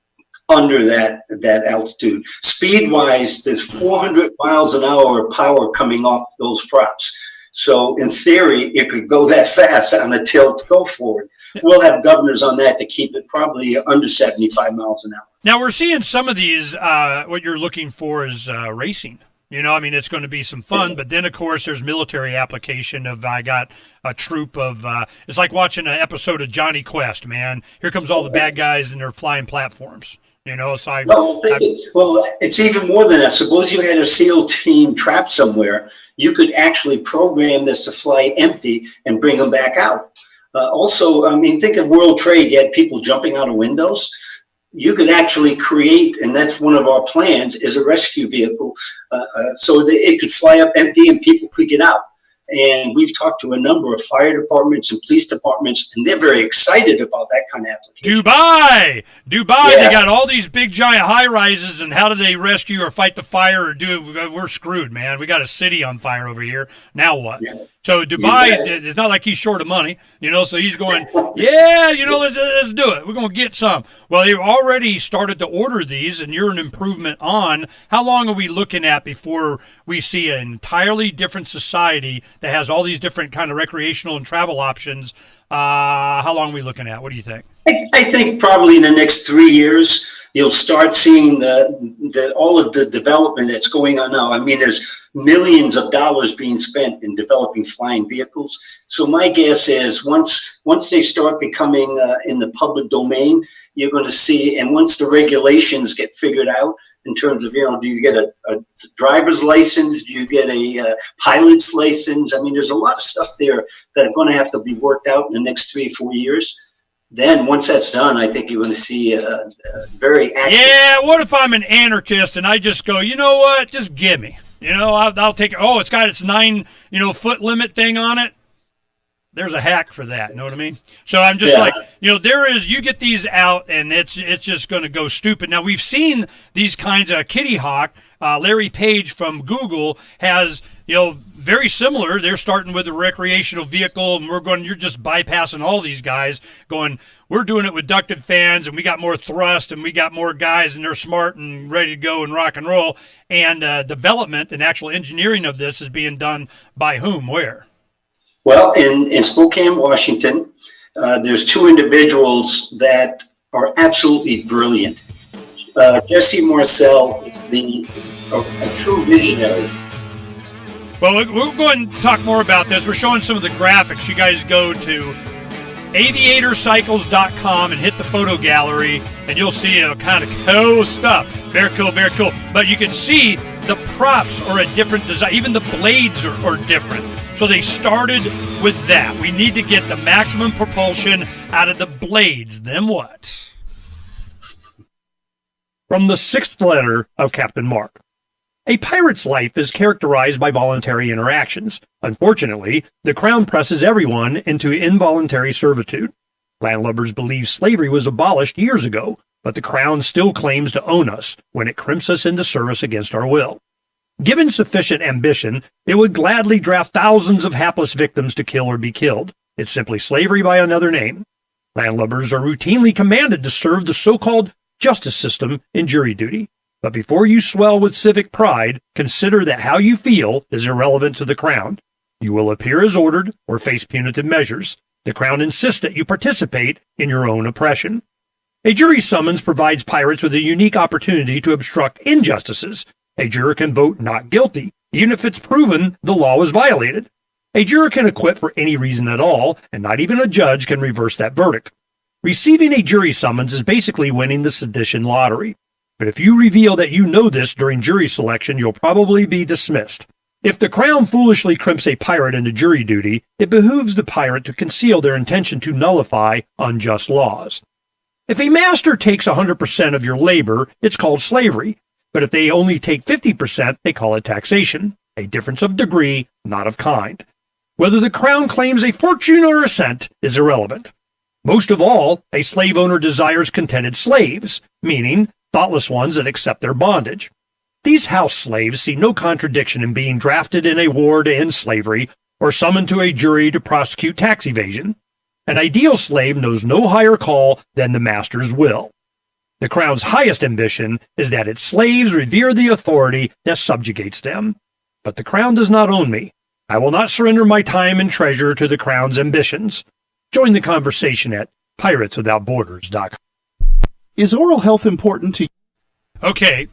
S21: under that altitude. Speed-wise, there's 400 miles an hour of power coming off those props. So in theory, it could go that fast on a tilt to go forward. We'll have governors on that to keep it probably under 75 miles an hour.
S2: Now we're seeing some of these, what you're looking for is racing. I mean, it's going to be some fun, but then, of course, there's military application of, I got a troop of, it's like watching an episode of Johnny Quest, man. Here comes all the bad guys and they're flying platforms. So
S21: well, it's even more than that. Suppose you had a SEAL team trapped somewhere. You could actually program this to fly empty and bring them back out. Also, I mean, think of World Trade. You had people jumping out of windows. you could actually create, and that's one of our plans, is a rescue vehicle so that it could fly up empty and people could get out. And we've talked to a number of fire departments and police departments, and they're very excited about that kind of application.
S2: Dubai,
S21: Yeah.
S2: They got all these big giant high rises, and how do they rescue or fight the fire or we're screwed, man. We got a city on fire over here. Now what?
S21: Yeah.
S2: So Dubai, it's not like he's short of money, so he's going, let's do it. We're going to get some. Well, they've already started to order these, and you're an improvement on. How long are we looking at before we see an entirely different society that has all these different kind of recreational and travel options? How long are we looking at? What do you think?
S21: I think probably in the next 3 years, you'll start seeing all of the development that's going on now. I mean, there's millions of dollars being spent in developing flying vehicles. So my guess is once they start becoming in the public domain, you're going to see, and once the regulations get figured out in terms of, do you get a driver's license? Do you get a pilot's license? I mean, there's a lot of stuff there that are going to have to be worked out in the next 3 or 4 years. Then once that's done, I think you're going to see a very active.
S2: Yeah, what if I'm an anarchist and I just go, you know what, just give me. I'll take it. Oh, it's got its 9, foot limit thing on it. There's a hack for that. You know what I mean? So I'm just you get these out and it's just going to go stupid. Now we've seen these kinds of Kitty Hawk. Larry Page from Google has, very similar. They're starting with a recreational vehicle and you're just bypassing all these guys going, we're doing it with ducted fans and we got more thrust and we got more guys and they're smart and ready to go and rock and roll. And development and actual engineering of this is being done by whom, where?
S21: Well, in Spokane, Washington, there's 2 individuals that are absolutely brilliant. Jesse Marcel is a true visionary.
S2: Well, we'll go ahead and talk more about this. We're showing some of the graphics. You guys go to aviatorcycles.com and hit the photo gallery, and you'll see kind of cool stuff. Very cool, very cool. But you can see the props are a different design. Even the blades are different. So they started with that. We need to get the maximum propulsion out of the blades. Then what? From the 6th letter of Captain Mark. A pirate's life is characterized by voluntary interactions. Unfortunately, the Crown presses everyone into involuntary servitude. Landlubbers believe slavery was abolished years ago, but the Crown still claims to own us when it crimps us into service against our will. Given sufficient ambition, it would gladly draft thousands of hapless victims to kill or be killed. It's simply slavery by another name. Landlubbers are routinely commanded to serve the so-called justice system in jury duty. But before you swell with civic pride, consider that how you feel is irrelevant to the Crown. You will appear as ordered or face punitive measures. The Crown insists that you participate in your own oppression. A jury summons provides pirates with a unique opportunity to obstruct injustices. A juror can vote not guilty, even if it's proven the law was violated. A juror can acquit for any reason at all, and not even a judge can reverse that verdict. Receiving a jury summons is basically winning the sedition lottery. But if you reveal that you know this during jury selection, you'll probably be dismissed. If the Crown foolishly crimps a pirate into jury duty, it behooves the pirate to conceal their intention to nullify unjust laws. If a master takes 100% of your labor, it's called slavery. But if they only take 50%, they call it taxation, a difference of degree, not of kind. Whether the Crown claims a fortune or a cent is irrelevant. Most of all, a slave owner desires contented slaves, meaning thoughtless ones that accept their bondage. These house slaves see no contradiction in being drafted in a war to end slavery or summoned to a jury to prosecute tax evasion. An ideal slave knows no higher call than the master's will. The Crown's highest ambition is that its slaves revere the authority that subjugates them. But the Crown does not own me. I will not surrender my time and treasure to the Crown's ambitions. Join the conversation at pirateswithoutborders.com.
S5: Is oral health important to you?
S2: Okay,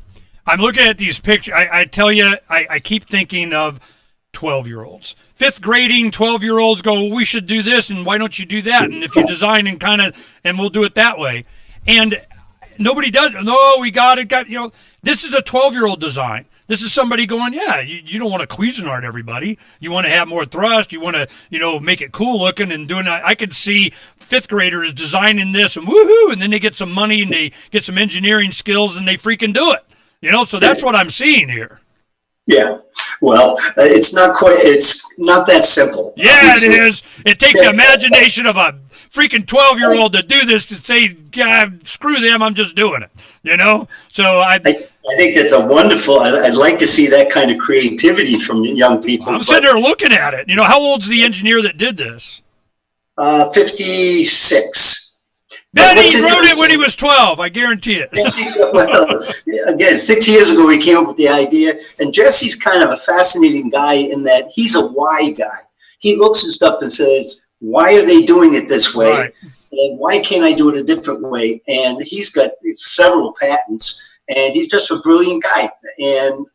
S2: I'm looking at these pictures. I tell you, I keep thinking of 12-year-olds. 5th grading 12-year-olds go, well, we should do this, and why don't you do that? And if you design and we'll do it that way. And nobody does. No, we got it. This is a 12-year-old design. This is somebody going, yeah, you don't want to Cuisinart everybody. You want to have more thrust. You want to, make it cool looking and doing that. I could see fifth graders designing this and woohoo, and then they get some money and they get some engineering skills and they freaking do it. So that's what I'm seeing here.
S21: Yeah. Well, it's not that simple.
S2: Yeah, obviously. It is. It takes the imagination of a freaking 12-year-old to do this, to say, God, screw them, I'm just doing it. So I
S21: think that's a wonderful, I'd like to see that kind of creativity from young people.
S2: I'm sitting there looking at it. How old's the engineer that did this?
S21: 56.
S2: Then he wrote it when he was 12, I guarantee it.
S21: Well, again, 6 years ago he came up with the idea, and Jesse's kind of a fascinating guy in that he's a why guy. He looks at stuff and says, why are they doing it this way? Right. And why can't I do it a different way? And he's got several patents, and he's just a brilliant guy. And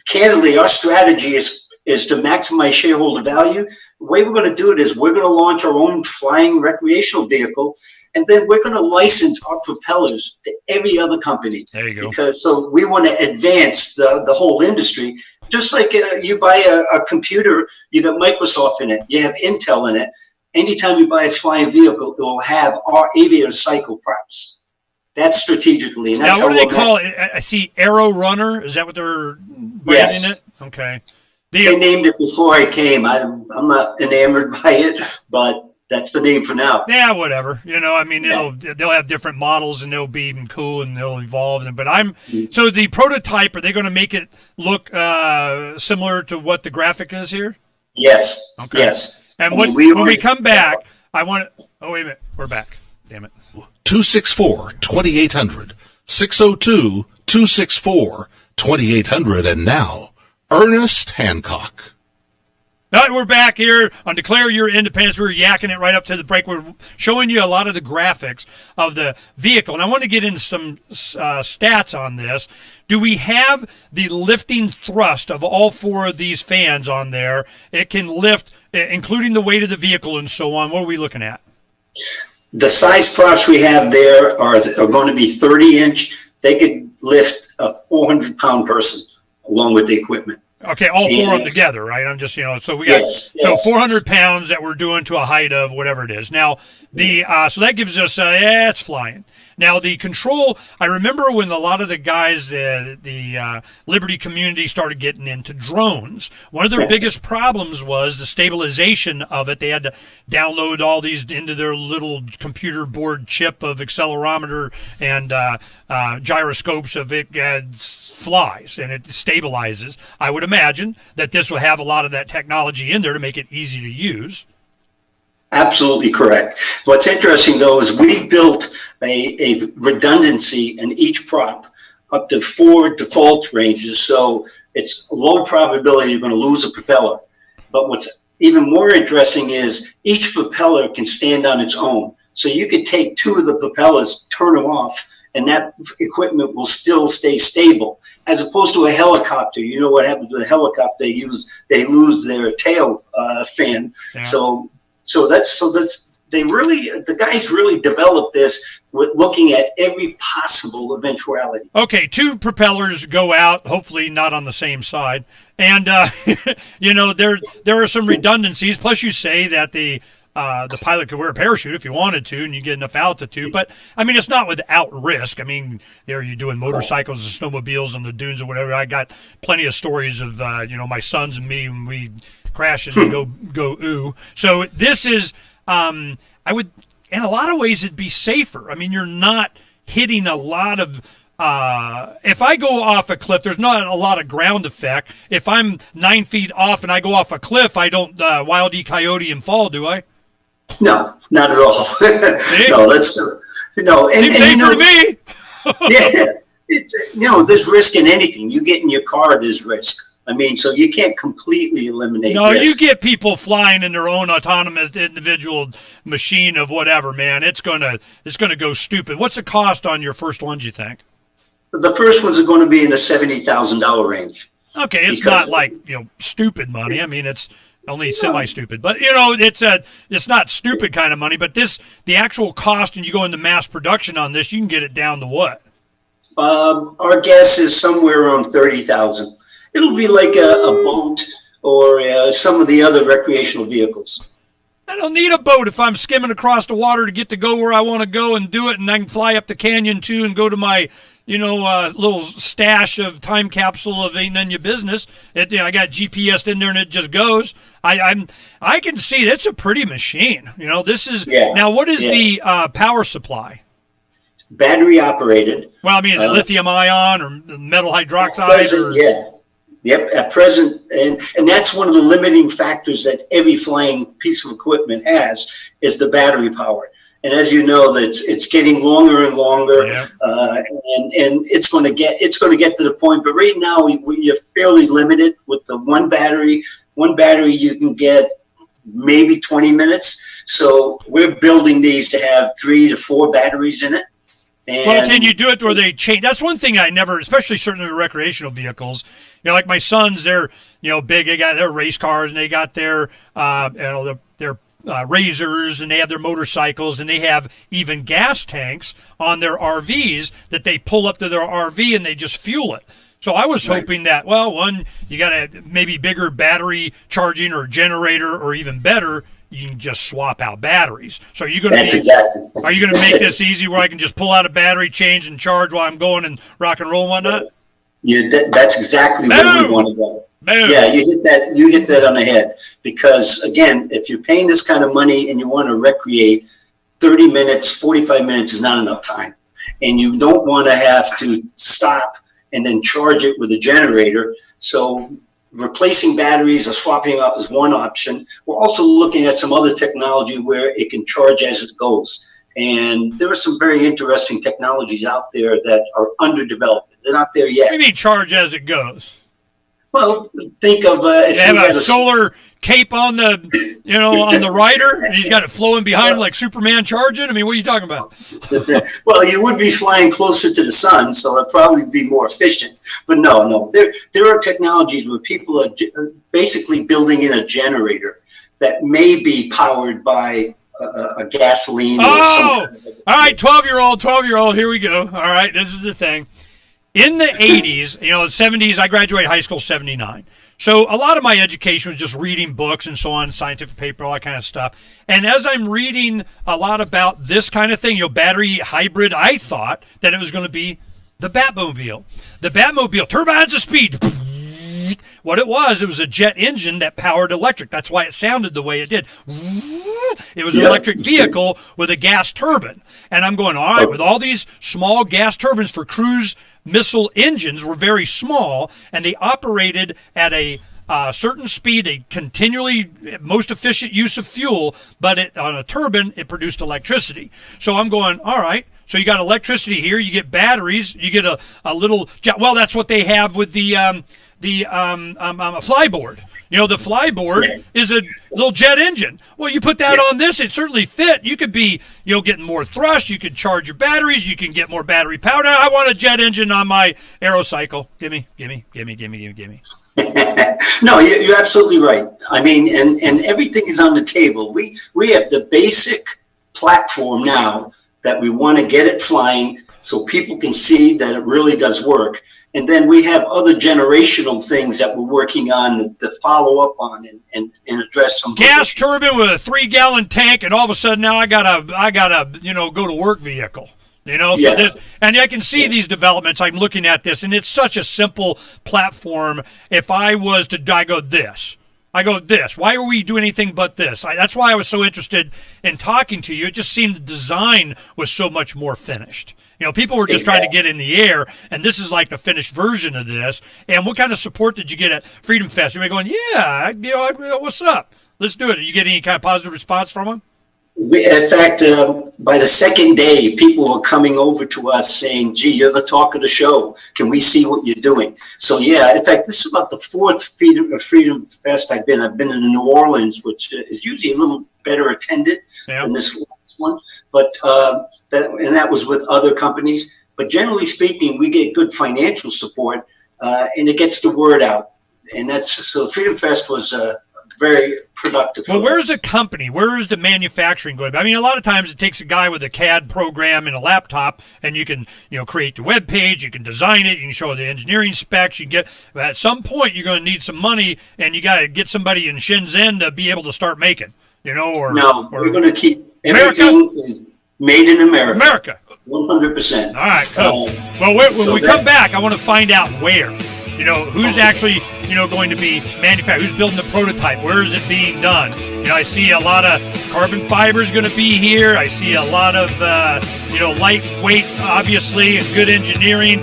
S21: candidly, our strategy is to maximize shareholder value. The way we're going to do it is we're going to launch our own flying recreational vehicle, and then we're going to license our propellers to every other company.
S2: There you go.
S21: Because so we want to advance the whole industry. Just like you buy a computer, you got Microsoft in it, you have Intel in it. Anytime you buy a flying vehicle, it will have our aviator cycle props. That's strategically. And that's
S2: now, what do they call it? I see Aero Runner. Is that what they're branding it? Okay.
S21: They named it before I came. I'm not enamored by it, but that's the name for now.
S2: Yeah, whatever. They'll have different models and they'll be even cool and they'll evolve. So the prototype, are they going to make it look similar to what the graphic is here?
S21: Yes. Okay. Yes.
S2: And when we come back, I want to. Oh, wait a minute. We're back. Damn it.
S5: 264-2800. 602-264-2800. And now, Ernest Hancock.
S2: All right, we're back here on Declare Your Independence. We're yakking it right up to the break. We're showing you a lot of the graphics of the vehicle. And I want to get into some stats on this. Do we have the lifting thrust of all four of these fans on there? It can lift, including the weight of the vehicle and so on. What are we looking at?
S21: The size props we have there are going to be 30-inch. They could lift a 400-pound person along with the equipment.
S2: Okay, all four of them together, right? I'm just, so we got so 400 pounds that we're doing to a height of whatever it is. Now, so that gives us, it's flying. Now, the control, I remember when a lot of the guys, the Liberty community started getting into drones. One of their biggest problems was the stabilization of it. They had to download all these into their little computer board chip of accelerometer and gyroscopes of it flies and it stabilizes. I would imagine that this will have a lot of that technology in there to make it easy to use.
S21: Absolutely correct. What's interesting, though, is we've built a redundancy in each prop up to 4 default ranges, so it's a low probability you're going to lose a propeller. But what's even more interesting is each propeller can stand on its own. So you could take 2 of the propellers, turn them off, and that equipment will still stay stable. As opposed to a helicopter, you know what happens with a helicopter? They lose their tail fan. Yeah. So the guys really developed this with looking at every possible eventuality.
S2: Okay, 2 propellers go out, hopefully not on the same side, and there are some redundancies. Plus, you say that the pilot could wear a parachute if you wanted to, and you get enough altitude. But it's not without risk. Are you doing motorcycles and snowmobiles on the dunes or whatever? I got plenty of stories of my sons and me when we crash and go ooh. So this is I would, in a lot of ways, it'd be safer. You're not hitting a lot of. If I go off a cliff, there's not a lot of ground effect. If I'm 9 feet off and I go off a cliff, I don't Wild E. Coyote and fall, do I?
S21: No, not at all. No, that's no.
S2: Seems safer to me.
S21: Yeah, there's risk in anything. You get in your car, there's risk. So you can't completely eliminate risk.
S2: You get people flying in their own autonomous individual machine of whatever, man. It's gonna go stupid. What's the cost on your first ones, you think?
S21: The first ones are going to be in the $70,000 range.
S2: Okay, it's not like stupid money. It's only semi-stupid, but it's not stupid kind of money. But the actual cost, and you go into mass production on this, you can get it down to what?
S21: Our guess is somewhere around $30,000. It'll be like a boat or some of the other recreational vehicles.
S2: I don't need a boat if I'm skimming across the water to get to go where I want to go and do it, and I can fly up the canyon too and go to my, little stash of time capsule of ain't none your business. I got GPS in there and it just goes. I can see that's a pretty machine. This is now. What is the power supply?
S21: Battery operated.
S2: Well, I mean, is it lithium ion or metal hydroxide?
S21: Present, yeah. Yep, at present, and that's one of the limiting factors that every flying piece of equipment has is the battery power. And as you know, it's getting longer and longer, and it's going to get to the point. But right now, you're fairly limited with the one battery. One battery you can get maybe 20 minutes. So we're building these to have 3 to 4 batteries in it.
S2: Well, can you do it where they change? That's one thing I never, especially certainly recreational vehicles. Like my sons, they're big. They got their race cars and they got their their razors and they have their motorcycles and they have even gas tanks on their RVs that they pull up to their RV and they just fuel it. So I was hoping that, you got a maybe bigger battery charging or generator, or even better, you can just swap out batteries. So are you going to make this easy where I can just pull out a battery, change and charge while I'm going and rock and roll and whatnot?
S21: Yeah, that's exactly where we want to go.
S2: Boom.
S21: Yeah, you hit that on the head. Because again, if you're paying this kind of money and you want to recreate, 30 minutes, 45 minutes is not enough time. And you don't want to have to stop and then charge it with a generator. So replacing batteries or swapping out is one option. We're also looking at some other technology where it can charge as it goes. And there are some very interesting technologies out there that are underdeveloped. They're not there yet.
S2: What do you mean charge as it goes?
S21: Well, think of if
S2: you have a solar cape on the, on the rider, and he's got it flowing behind him like Superman charging. I mean, what are you talking about?
S21: Well, you would be flying closer to the sun, so it'd probably be more efficient. But no, there are technologies where people are basically building in a generator that may be powered by a gasoline.
S2: Oh, all right, 12-year-old, here we go. All right, this is the thing. In the 80s, 70s, I graduated high school 79. So a lot of my education was just reading books and so on, scientific paper, all that kind of stuff. And as I'm reading a lot about this kind of thing, battery hybrid, I thought that it was going to be the Batmobile. The Batmobile, turbines of speed. What it was a jet engine that powered electric. That's why it sounded the way it did. It was an electric vehicle with a gas turbine. And I'm going, all right, with all these small gas turbines for cruise missile engines were very small, and they operated at a certain speed, a continually most efficient use of fuel, but on a turbine, it produced electricity. So I'm going, all right, so you got electricity here, you get batteries, you get a little, that's what they have with the flyboard. The flyboard is a little jet engine. Well, you put that on this, it certainly fit. You could be, getting more thrust. You could charge your batteries. You can get more battery power. Now, I want a jet engine on my Aerocycle. Gimme.
S21: No, you're absolutely right. I mean, and everything is on the table. We have the basic platform now that we want to get it flying so people can see that it really does work. And then we have other generational things that we're working on to follow up on and address some
S2: gas turbine with a 3-gallon tank, and all of a sudden now I got a go to work vehicle. So and I can see these developments. I'm looking at this, and it's such a simple platform. If I was to, I go this. Why are we doing anything but this? That's why I was so interested in talking to you. It just seemed the design was so much more finished. People were just trying to get in the air, and this is like the finished version of this. And what kind of support did you get at Freedom Fest? You were going, what's up? Let's do it. Did you get any kind of positive response from them?
S21: In fact, by the second day, people were coming over to us saying, gee, you're the talk of the show. Can we see what you're doing? So, in fact, this is about the 4th Freedom Fest I've been. I've been in New Orleans, which is usually a little better attended than this last one. But that was with other companies. But generally speaking, we get good financial support, and it gets the word out. And so Freedom Fest was very productive.
S2: Well,
S21: for
S2: where's
S21: us.
S2: the company? Where is the manufacturing going? I mean, a lot of times it takes a guy with a CAD program and a laptop, and you can, create the web page, you can design it, you can show the engineering specs. You can get, but at some point, you're going to need some money, and you got to get somebody in Shenzhen to be able to start making. Or
S21: we're going to keep everything made in America.
S2: America.
S21: 100%.
S2: All right, cool. When we come back, I want to find out where. Who's actually, going to be manufactured? Who's building the prototype? Where is it being done? I see a lot of carbon fibers going to be here. I see a lot of, lightweight, obviously, and good engineering.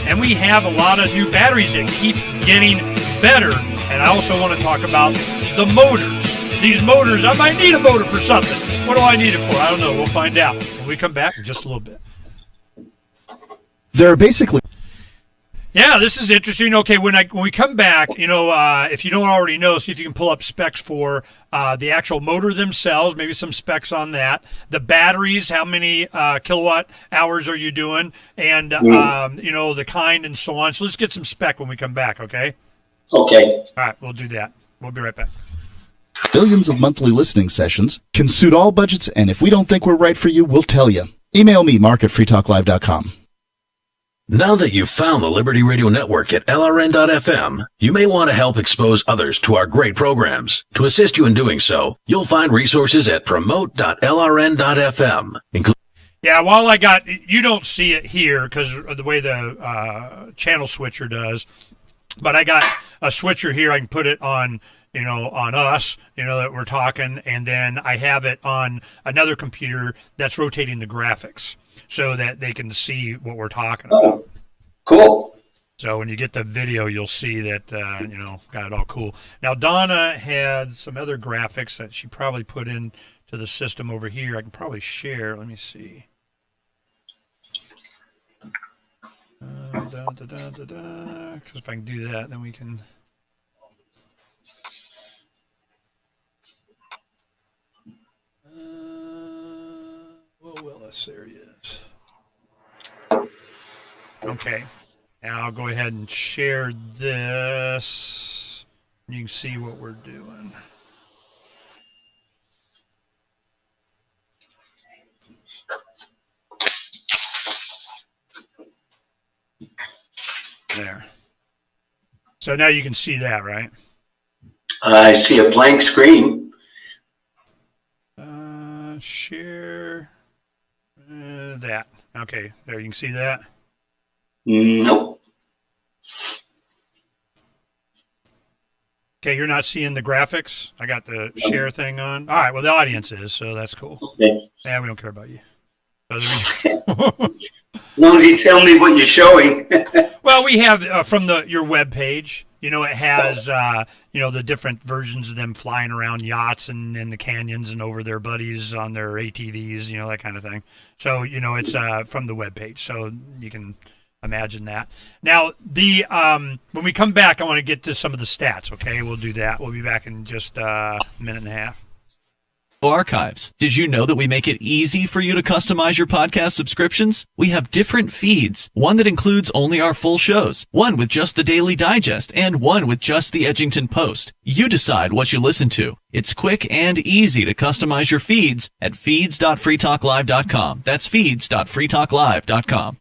S2: And we have a lot of new batteries that keep getting better. And I also want to talk about the motors. These motors, I might need a motor for something. What do I need it for? I don't know. We'll find out when we come back in just a little bit.
S11: There are basically...
S2: Yeah, this is interesting. Okay, when we come back, if you don't already know, see if you can pull up specs for the actual motor themselves, maybe some specs on that. The batteries, how many kilowatt hours are you doing? And, the kind and so on. So let's get some spec when we come back, okay?
S21: Okay.
S2: All right, we'll do that. We'll be right back.
S11: Billions of monthly listening sessions can suit all budgets, and if we don't think we're right for you, we'll tell you. Email me, mark@freetalklive.com.
S13: Now that you've found the Liberty Radio Network at LRN.FM, you may want to help expose others to our great programs. To assist you in doing so, you'll find resources at promote.lrn.fm.
S2: Yeah, you don't see it here because of the way the channel switcher does, but I got a switcher here. I can put it on, on us, that we're talking, and then I have it on another computer that's rotating the graphics, so that they can see what we're talking about.
S21: Oh, cool.
S2: So when you get the video, you'll see that, got it all cool. Now, Donna had some other graphics that she probably put into the system over here. I can probably share. Let me see. Because if I can do that, then we can... Willis, there he is. Okay, now I'll go ahead and share this. You can see what we're doing. There. So now you can see that, right?
S21: I see a blank screen.
S2: Share that. Okay, there you can see that.
S21: Nope.
S2: Okay, you're not seeing the graphics? I got the share thing on. All right, well, the audience is, so that's cool.
S21: Okay.
S2: Yeah, we don't care about you.
S21: As long as you tell me what you're showing.
S2: Well, we have from your web page. It has the different versions of them flying around yachts and in the canyons and over their buddies on their ATVs, that kind of thing. So it's from the web page, so you can imagine that. Now when we come back, I want to get to some of the stats. Okay, we'll do that. We'll be back in just a minute and a half.
S15: Archives. Did you know that we make it easy for you to customize your podcast subscriptions? We have different feeds. One that includes only our full shows, one with just the Daily Digest, and one with just the Edgington Post. You decide what you listen to. It's quick and easy to customize your feeds at feeds.freetalklive.com. That's feeds.freetalklive.com.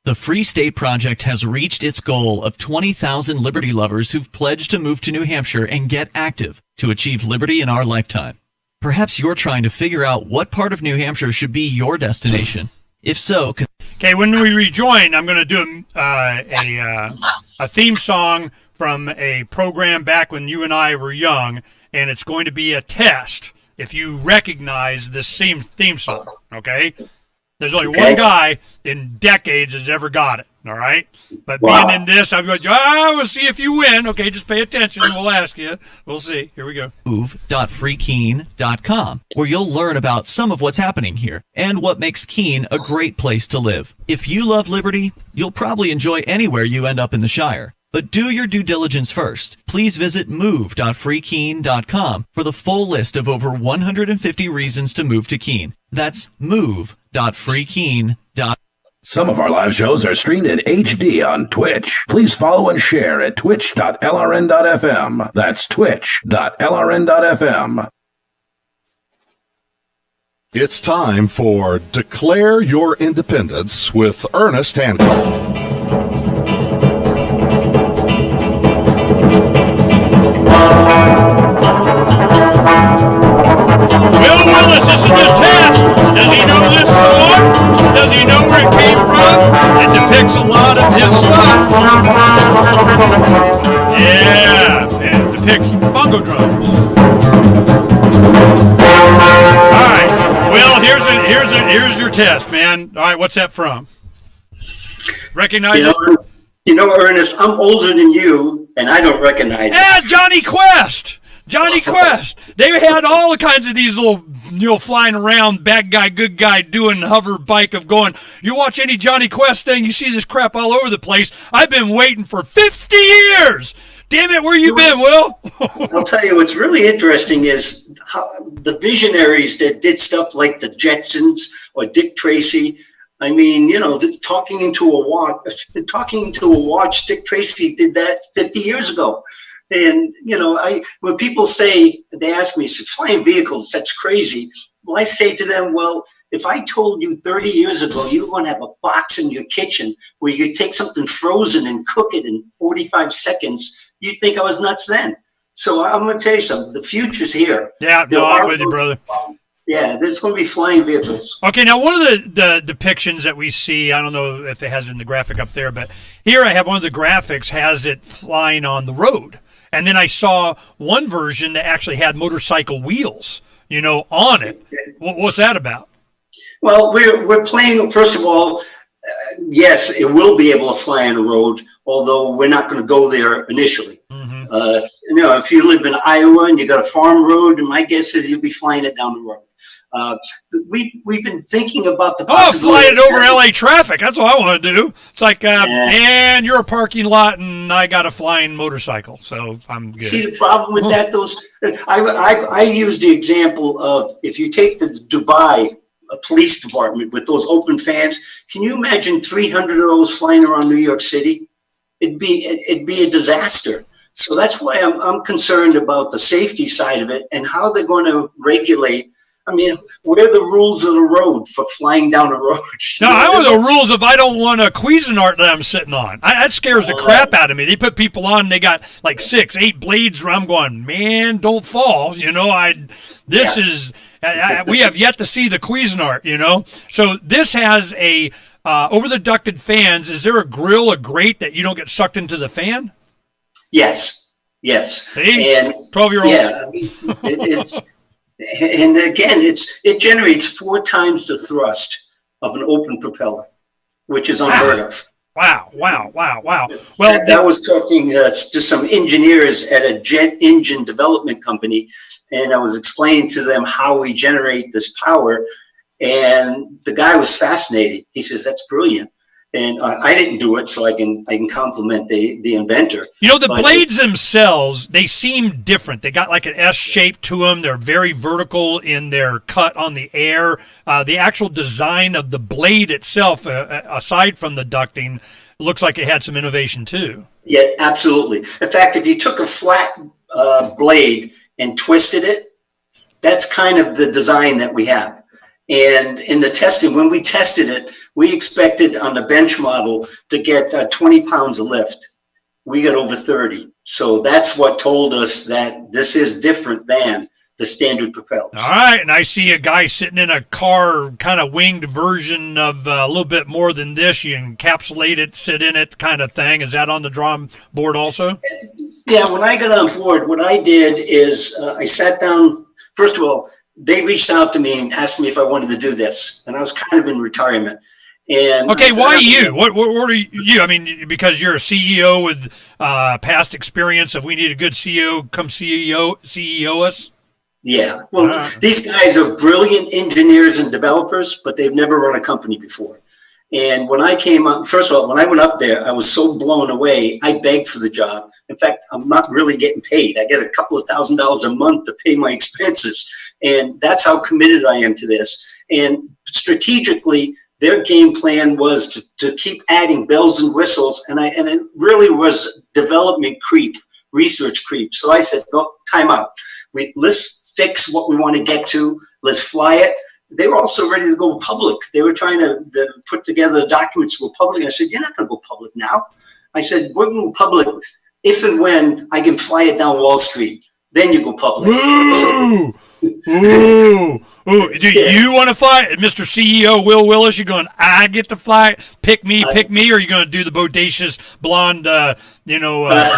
S15: The Free State Project has reached its goal of 20,000 liberty lovers who've pledged to move to New Hampshire and get active to achieve liberty in our lifetime. Perhaps you're trying to figure out what part of New Hampshire should be your destination. If so...
S2: Okay, when we rejoin, I'm going to do a theme song from a program back when you and I were young, and it's going to be a test if you recognize this theme song, okay? There's only one guy in decades that's ever got it, all right? But being in this, I'm going, we'll see if you win. Okay, just pay attention. We'll ask you. We'll see. Here we go.
S15: Move.freekeene.com, where you'll learn about some of what's happening here and what makes Keene a great place to live. If you love liberty, you'll probably enjoy anywhere you end up in the Shire. But do your due diligence first. Please visit move.freekeene.com for the full list of over 150 reasons to move to Keene. That's move.freekeene.com.
S13: Some of our live shows are streamed in HD on Twitch. Please follow and share at twitch.lrn.fm. That's twitch.lrn.fm.
S5: It's time for Declare Your Independence with Ernest Hancock.
S2: Will Willis, this is the test. Does he know this song? Does he know where it came from? It depicts a lot of his stuff. Yeah, it depicts bongo drums. All right. Well, here's your test, man. All right, what's that from? Recognize it?
S21: You know, Ernest, I'm older than you, and I don't recognize it.
S2: Yeah, Johnny Quest. Johnny Quest. They had all kinds of these little, flying around, bad guy, good guy, doing hover bike of going, you watch any Johnny Quest thing, you see this crap all over the place. I've been waiting for 50 years. Damn it, where you been, Will?
S21: I'll tell you, what's really interesting is how the visionaries that did stuff like the Jetsons or Dick Tracy. I mean, talking into a watch, Dick Tracy did that 50 years ago. And, when people say, they ask me, flying vehicles, that's crazy. Well, I say to them, well, if I told you 30 years ago you were going to have a box in your kitchen where you could take something frozen and cook it in 45 seconds, you'd think I was nuts then. So I'm going to tell you something. The future's here.
S2: Yeah, I'm with you, brother.
S21: Yeah, there's going to be flying vehicles.
S2: Okay, now one of the depictions that we see, I don't know if it has it in the graphic up there, but here I have one of the graphics has it flying on the road. And then I saw one version that actually had motorcycle wheels, on it. What's that about?
S21: Well, we're playing, first of all, yes, it will be able to fly on the road, although we're not going to go there initially.
S2: Mm-hmm.
S21: If you live in Iowa and you got a farm road, and my guess is you'll be flying it down the road. We've been thinking about the
S2: flying
S21: possibility.
S2: it over LA traffic. That's what I want to do. It's like, and you're a parking lot, and I got a flying motorcycle, so I'm good.
S21: See the problem with that? I use the example of if you take the Dubai police department with those open fans. Can you imagine 300 of those flying around New York City? It'd be a disaster. So that's why I'm concerned about the safety side of it and how they're going to regulate. I mean, where are the rules of the road for flying down a road?
S2: No, I know the rules if I don't want a Cuisinart that I'm sitting on. That scares the crap out of me. They put people on, and they got like 6-8 blades where I'm going, man, don't fall. We have yet to see the Cuisinart, So this has a, over the ducted fans, is there a grill, a grate that you don't get sucked into the fan?
S21: Yes.
S2: See?
S21: And
S2: 12-year-olds.
S21: Yeah, I mean, it's... And again, it generates 4 times the thrust of an open propeller, which is unheard of.
S2: Wow. Well,
S21: I was talking to some engineers at a jet engine development company, and I was explaining to them how we generate this power. And the guy was fascinated. He says, "That's brilliant." And I didn't do it, so I can compliment the inventor.
S2: The blades themselves, they seem different. They got like an S shape to them. They're very vertical in their cut on the air. The actual design of the blade itself, aside from the ducting, looks like it had some innovation too.
S21: Yeah, absolutely. In fact, if you took a flat blade and twisted it, that's kind of the design that we have. And in the testing, when we tested it, we expected on the bench model to get 20 pounds of lift. We got over 30. So that's what told us that this is different than the standard propellers.
S2: All right, and I see a guy sitting in a car, kind of winged version of a little bit more than this. You encapsulate it, sit in it kind of thing. Is that on the drawing board also?
S21: Yeah, when I got on board, what I did is I sat down. First of all, they reached out to me and asked me if I wanted to do this. And I was kind of in retirement. And
S2: okay, why you? What are you? I mean, because you're a CEO with past experience of we need a good CEO, come CEO us?
S21: Yeah. Well, these guys are brilliant engineers and developers, but they've never run a company before. And when I came up, first of all, when I went up there, I was so blown away. I begged for the job. In fact, I'm not really getting paid. I get a couple of $1,000s a month to pay my expenses. And that's how committed I am to this. And strategically, their game plan was to keep adding bells and whistles, and it really was development creep, research creep. So I said, "No, time out. Let's fix what we want to get to. Let's fly it." They were also ready to go public. They were trying to put together documents to go public. And I said, "You're not going to go public now." I said, "We're going to go public if and when I can fly it down Wall Street. Then you go public."
S2: Ooh! Do you want to fly it? Mr. CEO Will Willis, you're going, "I get to fly it, pick me, or are you going to do the bodacious blonde,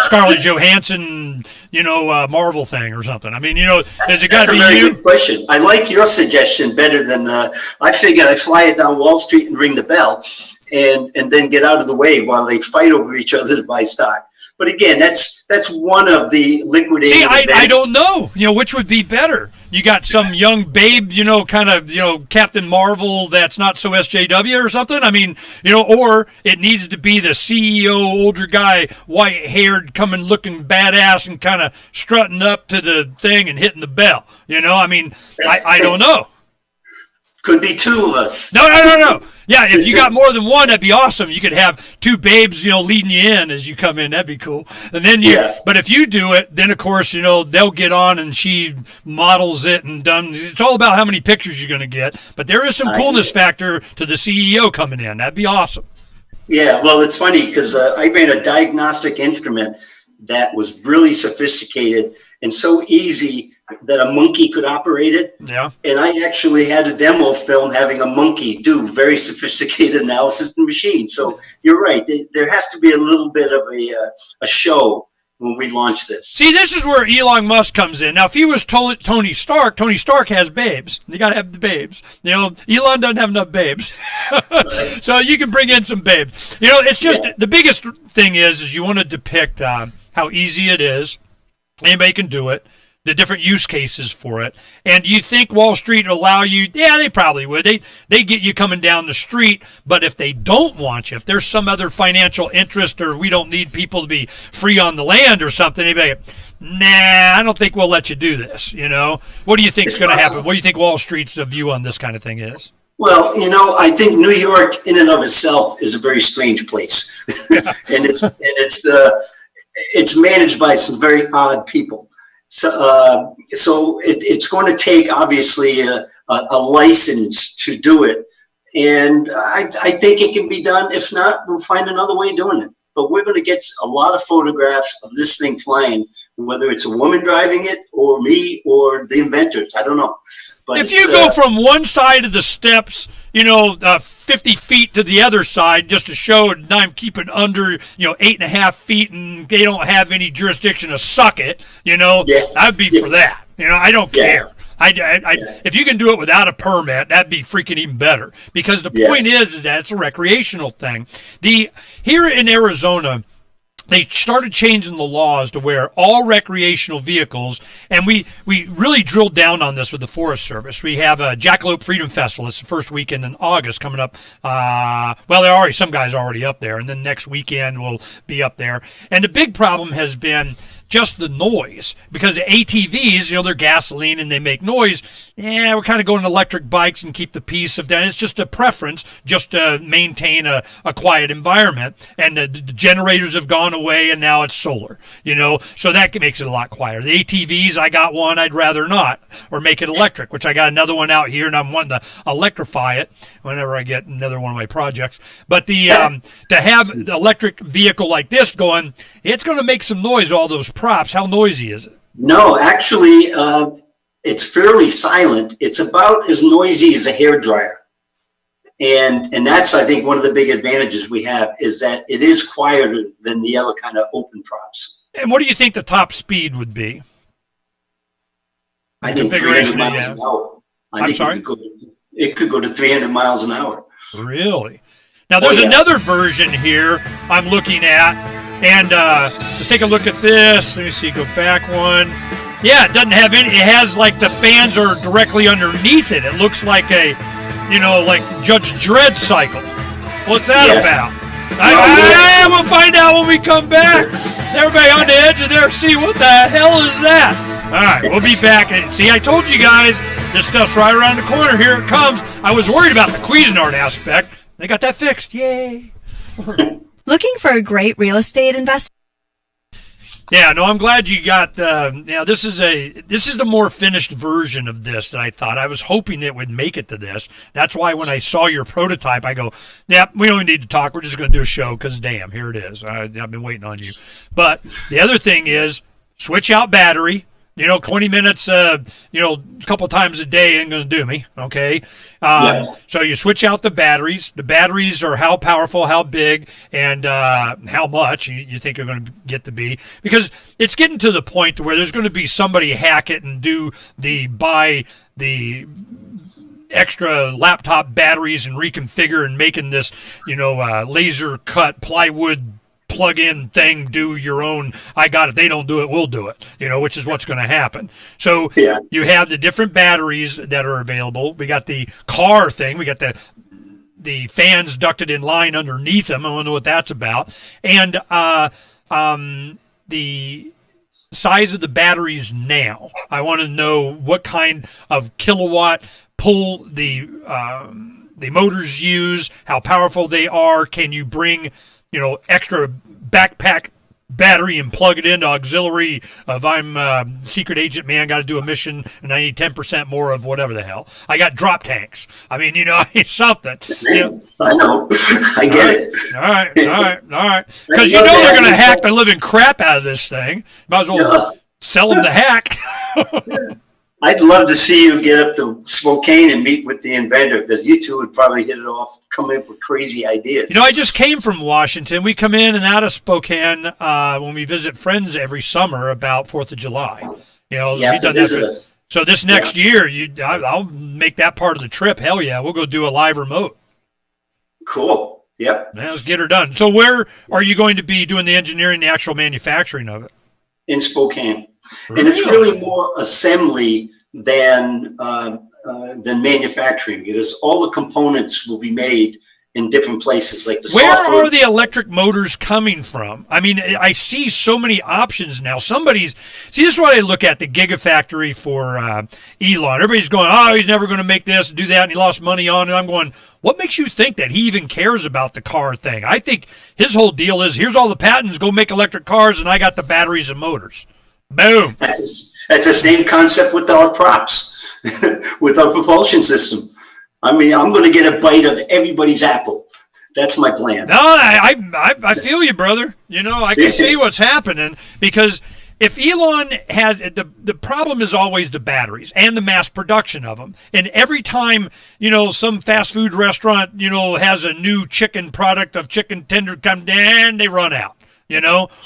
S2: Scarlett Johansson, Marvel thing or something? I mean, has it got to be you?
S21: That's a very good question. I like your suggestion better than, I figured I'd fly it down Wall Street and ring the bell and then get out of the way while they fight over each other to buy stock. But again, that's one of the liquidating events.
S2: I don't know. Which would be better? You got some young babe, kind of, Captain Marvel that's not so SJW or something. I mean, or it needs to be the CEO, older guy, white-haired, coming looking badass and kind of strutting up to the thing and hitting the bell. I mean, I don't know.
S21: Could be two of us.
S2: No. Yeah, if you got more than one, that'd be awesome. You could have two babes, leading you in as you come in. That'd be cool. And then but if you do it, then of course, they'll get on and she models it and done. It's all about how many pictures you're going to get. But there is some coolness factor to the CEO coming in. That'd be awesome.
S21: Yeah, well, it's funny because I ran a diagnostic instrument that was really sophisticated and so easy that a monkey could operate it.
S2: Yeah.
S21: And I actually had a demo film having a monkey do very sophisticated analysis of the machine. So you're right. There has to be a little bit of a show when we launch this.
S2: See, this is where Elon Musk comes in. Now, if he was Tony Stark has babes. You got to have the babes. Elon doesn't have enough babes. So you can bring in some babes. It's just the biggest thing is you want to depict how easy it is. Anybody can do it. The different use cases for it. And do you think Wall Street will allow you? Yeah, they probably would. They get you coming down the street, but if they don't want you, if there's some other financial interest or we don't need people to be free on the land or something, they'd be like, nah, I don't think we'll let you do this, What do you think is going to happen? What do you think Wall Street's view on this kind of thing is?
S21: Well, I think New York in and of itself is a very strange place. and it's managed by some very odd people. So it's going to take obviously a license to do it, and I think it can be done. If not, we'll find another way of doing it. But we're going to get a lot of photographs of this thing flying, whether it's a woman driving it or me or the inventors. I don't know. But
S2: if you go from one side of the steps, 50 feet to the other side just to show and I'm keeping under, 8.5 feet and they don't have any jurisdiction to suck it, I'd be for that. I don't care. If you can do it without a permit, that'd be freaking even better. Because the point is that it's a recreational thing. Here in Arizona, they started changing the laws to where all recreational vehicles, and we really drilled down on this with the Forest Service. We have a Jackalope Freedom Festival. It's the first weekend in August coming up. Some guys are already up there, and then next weekend we'll be up there. And the big problem has been just the noise, because the ATVs, they're gasoline and they make noise. Yeah, we're kind of going electric bikes and keep the peace of that. It's just a preference just to maintain a quiet environment. And the generators have gone away and now it's solar, so that makes it a lot quieter. The ATVs, I got one, I'd rather not, or make it electric, which I got another one out here and I'm wanting to electrify it whenever I get another one of my projects. But to have the electric vehicle like this going, it's going to make some noise, all those props. How noisy is it?
S21: No, actually, it's fairly silent. It's about as noisy as a hairdryer. And that's, I think, one of the big advantages we have is that it is quieter than the other kind of open props.
S2: And what do you think the top speed would be?
S21: I think 300 miles an hour.
S2: I'm sorry?
S21: It could go to 300 miles an hour.
S2: Really? Now, there's another version here I'm looking at. And let's take a look at this. Let me see, go back one. Yeah, it doesn't have any, it has like the fans are directly underneath it. It looks like a, like Judge Dredd cycle. What's that about? We'll find out when we come back. Everybody on the edge of there, see what the hell is that? right, we'll be back. See, I told you guys, this stuff's right around the corner. Here it comes. I was worried about the Cuisinart aspect. They got that fixed. Yay.
S12: Looking for a great real estate investment?
S2: Yeah, no, I'm glad you got. This is the more finished version of this that I thought. I was hoping it would make it to this. That's why when I saw your prototype, I go, "Yeah, we don't need to talk. We're just going to do a show because damn, here it is. I've been waiting on you." But the other thing is, switch out battery. 20 minutes, a couple times a day ain't going to do me, okay? So you switch out the batteries. The batteries are how powerful, how big, and how much you think you're going to get to be. Because it's getting to the point where there's going to be somebody hack it and buy the extra laptop batteries and reconfigure and making this, laser cut plywood plug-in thing, do your own, I got it, they don't do it, we'll do it, which is what's going to happen. So you have the different batteries that are available. We got the car thing. We got the fans ducted in line underneath them. I want to know what that's about. And the size of the batteries now. I want to know what kind of kilowatt pull the motors use, how powerful they are. Can you bring extra backpack battery and plug it into auxiliary if I'm secret agent man, got to do a mission and I need 10% more of whatever the hell. I got drop tanks. I mean, it's something.
S21: I know. I get it.
S2: All right. Because they're going to hack the living crap out of this thing. Might as well sell them the hack.
S21: I'd love to see you get up to Spokane and meet with the inventor, because you two would probably hit it off, come up with crazy ideas.
S2: I just came from Washington. We come in and out of Spokane when we visit friends every summer about 4th of July.
S21: You have to visit us.
S2: So this next year, I'll make that part of the trip. Hell yeah, we'll go do a live remote.
S21: Cool. Yep.
S2: Man, let's get her done. So where are you going to be doing the engineering, the actual manufacturing of it?
S21: In Spokane. And it's really more assembly than manufacturing, because all the components will be made in different places, like the software.
S2: Where are the electric motors coming from? I mean, I see so many options now. This is what I look at, the Gigafactory for Elon. Everybody's going, oh, he's never going to make this and do that, and he lost money on it. I'm going, what makes you think that he even cares about the car thing? I think his whole deal is, here's all the patents, go make electric cars, and I got the batteries and motors. Boom.
S21: That's the same concept with our props, with our propulsion system. I mean, I'm going to get a bite of everybody's apple. That's my plan.
S2: No, I feel you, brother. I can see what's happening, because if Elon has the problem is always the batteries and the mass production of them. And every time, some fast food restaurant, has a new chicken product of chicken tender come down, they run out.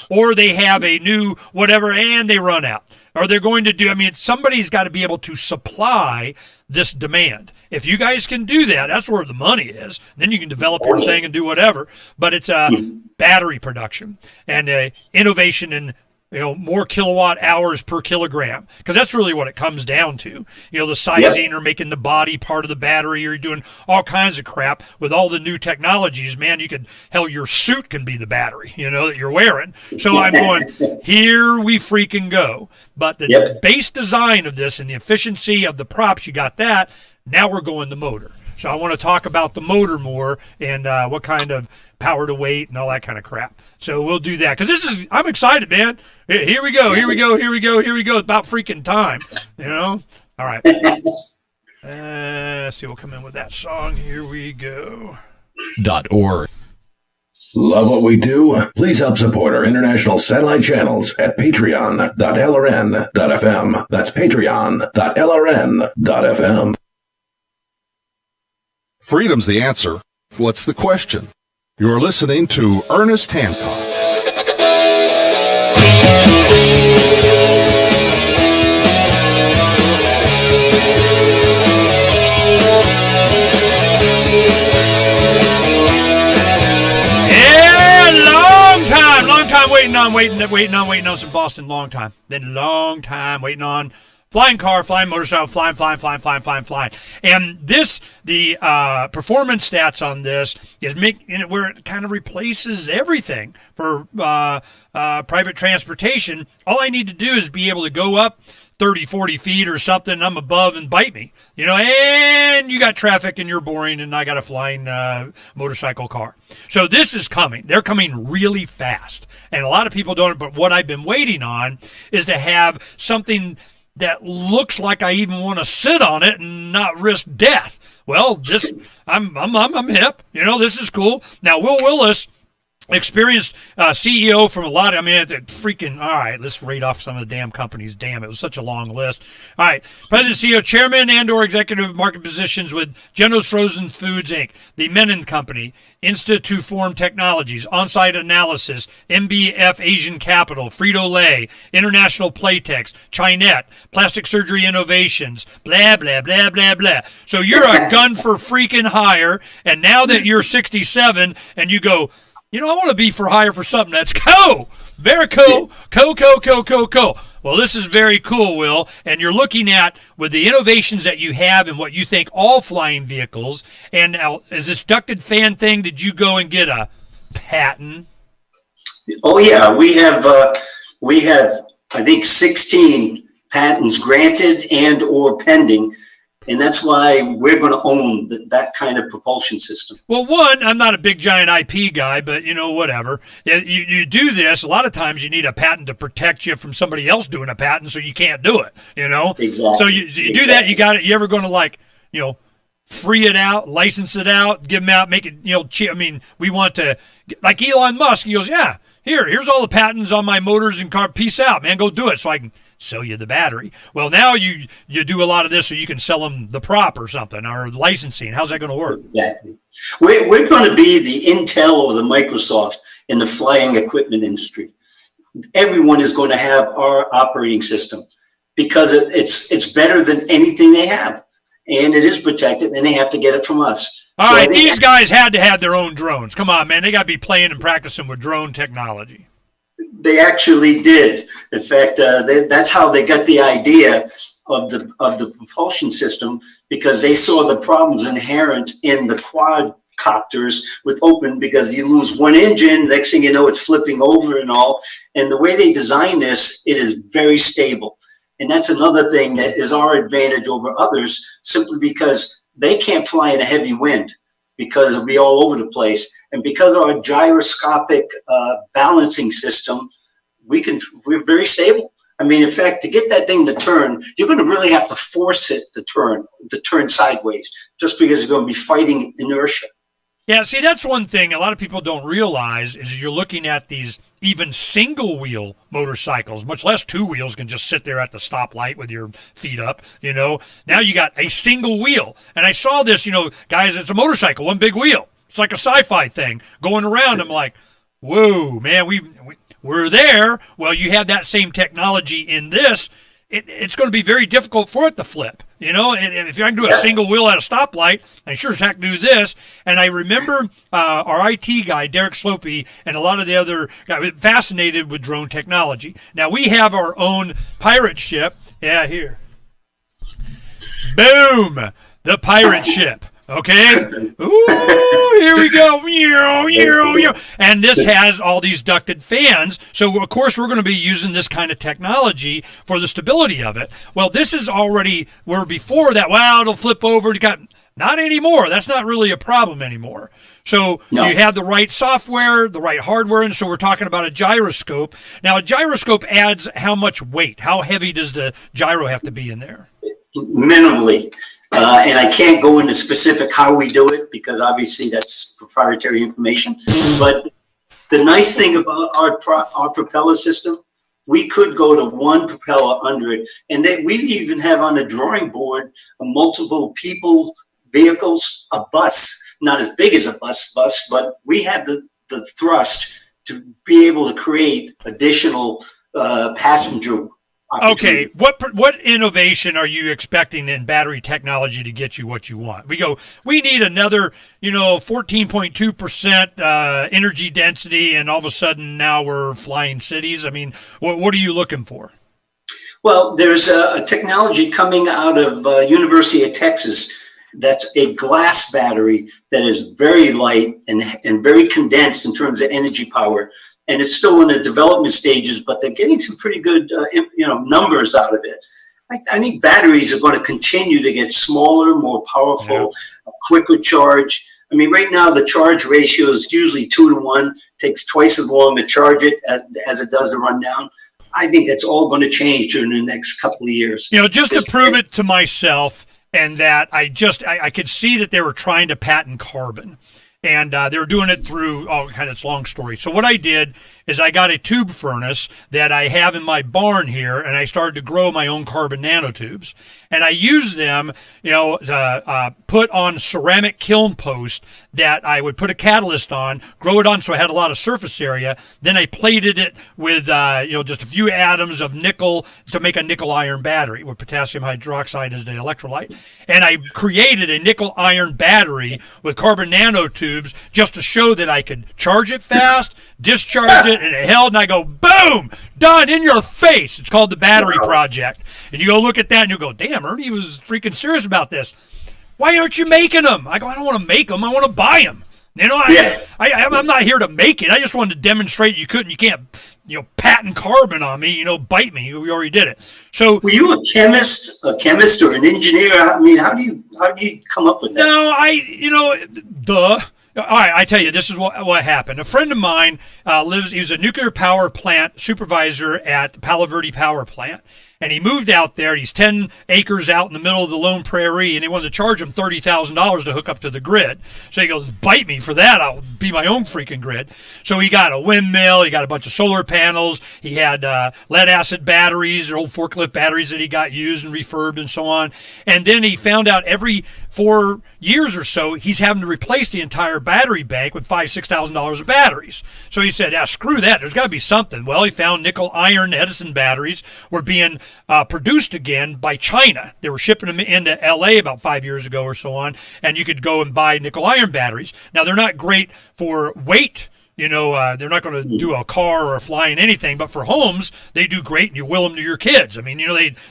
S2: Or they have a new whatever and they run out. Or they're going to do, somebody's got to be able to supply this demand. If you guys can do that, that's where the money is. Then you can develop your thing and do whatever. But it's battery production and innovation in more kilowatt hours per kilogram, because that's really what it comes down to. The sizing or making the body part of the battery, or you're doing all kinds of crap with all the new technologies. Man, your suit can be the battery, that you're wearing. So I'm going, here we freaking go. But the base design of this and the efficiency of the props, you got that. Now we're going the motor. So I want to talk about the motor more and what kind of power to weight and all that kind of crap. So we'll do that, because I'm excited, man. Here we go. It's about freaking time, All right. Let's see. We'll come in with that song. Here we go.
S13: .org. Love what we do? Please help support our international satellite channels at patreon.lrn.fm. That's patreon.lrn.fm.
S5: Freedom's the answer. What's the question? You're listening to Ernest Hancock.
S2: Yeah, long time waiting on some Boston. Long time. Been a long time waiting on flying car, flying motorcycle, flying. And the performance stats on this is making it where it kind of replaces everything for private transportation. All I need to do is be able to go up 30, 40 feet or something, and I'm above and bite me, and you got traffic and you're boring and I got a flying motorcycle car. So this is coming. They're coming really fast. And a lot of people don't, but what I've been waiting on is to have something that looks like I even want to sit on it and not risk death. Well, I'm hip. This is cool. Now, Will Willis, experienced CEO from a lot of, it's freaking, all right, let's rate off some of the damn companies. Damn, it was such a long list. All right, President, CEO, Chairman, and or Executive Market Positions with General's Frozen Foods, Inc., the Menon Company, Institute Form Technologies, On-Site Analysis, MBF Asian Capital, Frito-Lay, International Playtex, Chinette, Plastic Surgery Innovations, blah, blah, blah, blah, blah. So you're a gun for freaking hire, and now that you're 67 and you go, I want to be for hire for something that's very cool. Well, this is very cool, Will, and you're looking at with the innovations that you have and what you think all flying vehicles. And now, is this ducted fan thing? Did you go and get a patent?
S21: Oh yeah, we have I think 16 patents granted and or pending. And that's why we're going to own that kind of propulsion system.
S2: Well, one, I'm not a big giant IP guy, but whatever. You do this, a lot of times you need a patent to protect you from somebody else doing a patent, so you can't do it,
S21: Exactly.
S2: So you do that, you got it. You ever going to free it out, license it out, give them out, make it, we want to, like Elon Musk, he goes, yeah, here's all the patents on my motors and car. Peace out, man, go do it so I can sell you the battery. Well, now you do a lot of this so you can sell them the prop or something, or licensing. How's that going to work?
S21: Exactly. We're going to be the Intel or the Microsoft in the flying equipment industry. Everyone is going to have our operating system because it's better than anything they have. And it is protected, and they have to get it from us.
S2: All right, these guys had to have their own drones. Come on, man. They got to be playing and practicing with drone technology.
S21: They actually did. In fact, that's how they got the idea of the propulsion system, because they saw the problems inherent in the quadcopters with open, because you lose one engine, next thing you know, it's flipping over and all. And the way they design this, it is very stable. And that's another thing that is our advantage over others, simply because they can't fly in a heavy wind because it'll be all over the place. And because of our gyroscopic balancing system, we're very stable. In fact, to get that thing to turn, you're going to really have to force it to turn sideways, just because you're going to be fighting inertia.
S2: Yeah, see, that's one thing a lot of people don't realize is you're looking at these even single-wheel motorcycles, much less two wheels, can just sit there at the stoplight with your feet up, Now you got a single wheel. And I saw this, guys, it's a motorcycle, one big wheel. It's like a sci-fi thing going around. I'm like, whoa, man, we're there. Well, you have that same technology in this. It's going to be very difficult for it to flip, and if I can do a single wheel at a stoplight, I sure as heck do this. And I remember our IT guy, Derek Slopey, and a lot of the other guys fascinated with drone technology. Now, we have our own pirate ship. Yeah, here. Boom! The pirate ship. Okay? Ooh, here we go. And this has all these ducted fans. So, of course, we're going to be using this kind of technology for the stability of it. Well, this is already where before that, it'll flip over. Not anymore. That's not really a problem anymore. So you have the right software, the right hardware, and so we're talking about a gyroscope. Now, a gyroscope adds how much weight? How heavy does the gyro have to be in there?
S21: Minimally. And I can't go into specific how we do it, because obviously that's proprietary information. But the nice thing about our propeller system, we could go to one propeller under it. And then we even have on the drawing board multiple people, vehicles, a bus, not as big as a bus, but we have the thrust to be able to create additional passenger.
S2: Okay, what innovation are you expecting in battery technology to get you what you want? We need another, 14.2% energy density, and all of a sudden now we're flying cities. What are you looking for?
S21: Well, there's a technology coming out of University of Texas that's a glass battery that is very light and very condensed in terms of energy power. And it's still in the development stages, but they're getting some pretty good, numbers out of it. I think batteries are going to continue to get smaller, more powerful, a quicker charge. I mean, right now the charge ratio is usually 2 to 1. Takes twice as long to charge it as it does to run down. I think that's all going to change during the next couple of years.
S2: Just to prove it to myself, and that I could see that they were trying to patent carbon. And they were doing it through, it's a long story. So what I did is I got a tube furnace that I have in my barn here, and I started to grow my own carbon nanotubes. And I used them, to put on ceramic kiln post that I would put a catalyst on, grow it on so I had a lot of surface area. Then I plated it with, just a few atoms of nickel to make a nickel iron battery with potassium hydroxide as the electrolyte. And I created a nickel iron battery with carbon nanotubes just to show that I could charge it fast, discharge it, and it held, and I go, boom, done, in your face. It's called the Battery Project. And you go look at that, and you go, damn, Ernie was freaking serious about this. Why aren't you making them? I go, I don't want to make them. I want to buy them. I'm not here to make it. I just wanted to demonstrate you can't, patent carbon on me, bite me. We already did it. So
S21: were you a chemist or an engineer? I mean, how do you come up with that?
S2: No, all right, I tell you, this is what happened. A friend of mine he was a nuclear power plant supervisor at Palo Verde Power Plant. And he moved out there. He's 10 acres out in the middle of the Lone Prairie, and they wanted to charge him $30,000 to hook up to the grid. So he goes, bite me for that. I'll be my own freaking grid. So he got a windmill. He got a bunch of solar panels. He had lead-acid batteries, or old forklift batteries that he got used and refurbed and so on. And then he found out every 4 years or so, he's having to replace the entire battery bank with $5,000-$6,000 of batteries. So he said, screw that. There's got to be something. Well, he found nickel iron Edison batteries were being produced again by China. They were shipping them into LA about 5 years ago or so on, and you could go and buy nickel iron batteries. Now, they're not great for weight. They're not going to do a car or a flying anything, but for homes, they do great, and you will them to your kids. I mean,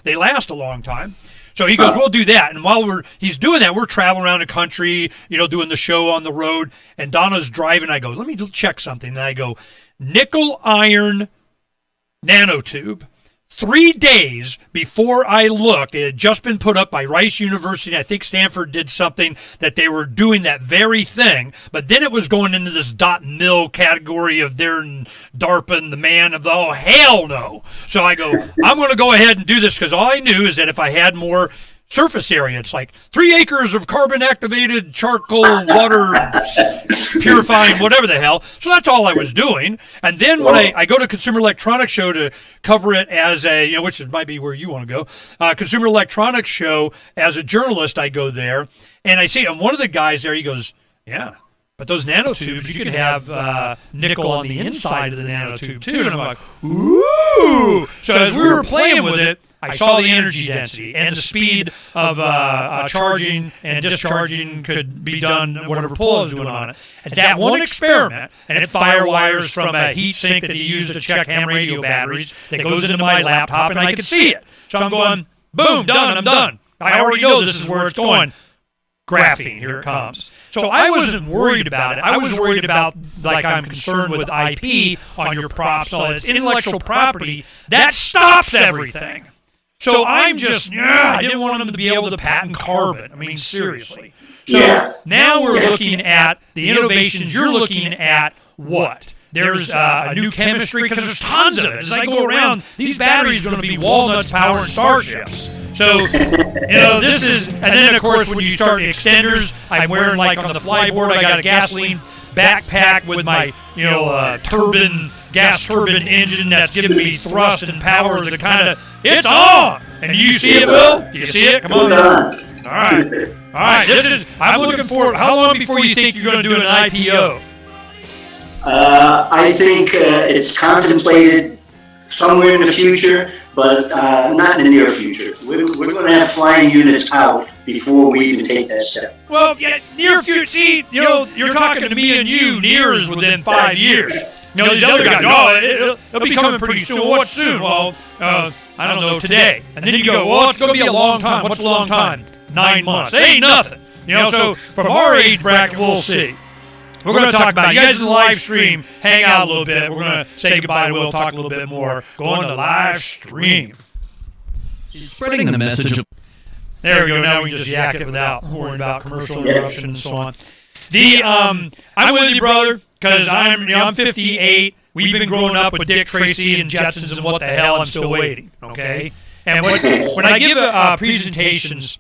S2: they last a long time. So he goes, we'll do that. And while he's doing that, we're traveling around the country, doing the show on the road. And Donna's driving. I go, let me check something. And I go, nickel iron nanotube. 3 days before I looked, it had just been put up by Rice University. I think Stanford did something that they were doing that very thing. But then it was going into this .mil category of their DARPA and the man of the, hell no. So I go, I'm going to go ahead and do this because all I knew is that if I had more surface area, it's like 3 acres of carbon activated charcoal water purifying whatever the hell. So that's all I was doing. And then when I go to Consumer Electronics Show to cover it as a, which might be where you want to go, Consumer Electronics Show, as a journalist, I go there and I see, and one of the guys there, he goes, yeah, but those nanotubes, you could have nickel on the inside of the nanotube too. And I'm like, ooh. So as we were playing with it, I saw the energy density and the speed of charging and discharging could be done, whatever Paul is doing on it. And that one experiment, and it fire wires from a heat sink that he used to check ham radio batteries that goes into my laptop, and I could see it. So I'm going, boom, done, I'm done. I already know this is where it's going. Graphene, here it comes. So I wasn't worried about it. I was worried about, like I'm concerned with IP on your props, all that. It's intellectual property. That stops everything. So I'm just, I didn't want them to be able to patent carbon. I mean, seriously. So now we're looking at the innovations. You're looking at what? There's a new chemistry, because there's tons of it. As I go around, these batteries are going to be walnuts powering starships. So, this is, and then of course when you start extenders, I'm wearing, like on the flyboard, I got a gasoline backpack with my, gas turbine engine that's giving me thrust and power, the kind of, it's on! And you see it, Will? You see it? Come on. All right, I'm looking forward, how long before you think you're going to do an IPO?
S21: I think it's contemplated somewhere in the future, but not in the near future. We're going to have flying units out before we even take that step.
S2: Well, yeah, near future, see, you're talking to me and you, near is within 5 years. These other guys, it'll be coming pretty soon. What's soon? Well, I don't know, today. And then you go, well, it's going to be a long time. What's a long time? 9 months. It ain't nothing. So from our age bracket, we'll see. We're going to talk about it. You guys in the live stream, hang out a little bit. We're going to say goodbye to Will, talk a little bit more. Go on to the live stream.
S15: spreading the message of...
S2: There we go. Now we can just yak it without worrying about commercial interruption and so on. I'm with you, brother, because I'm 58. We've been growing up with Dick Tracy and Jetsons and what the hell, I'm still waiting, okay? And when I give presentations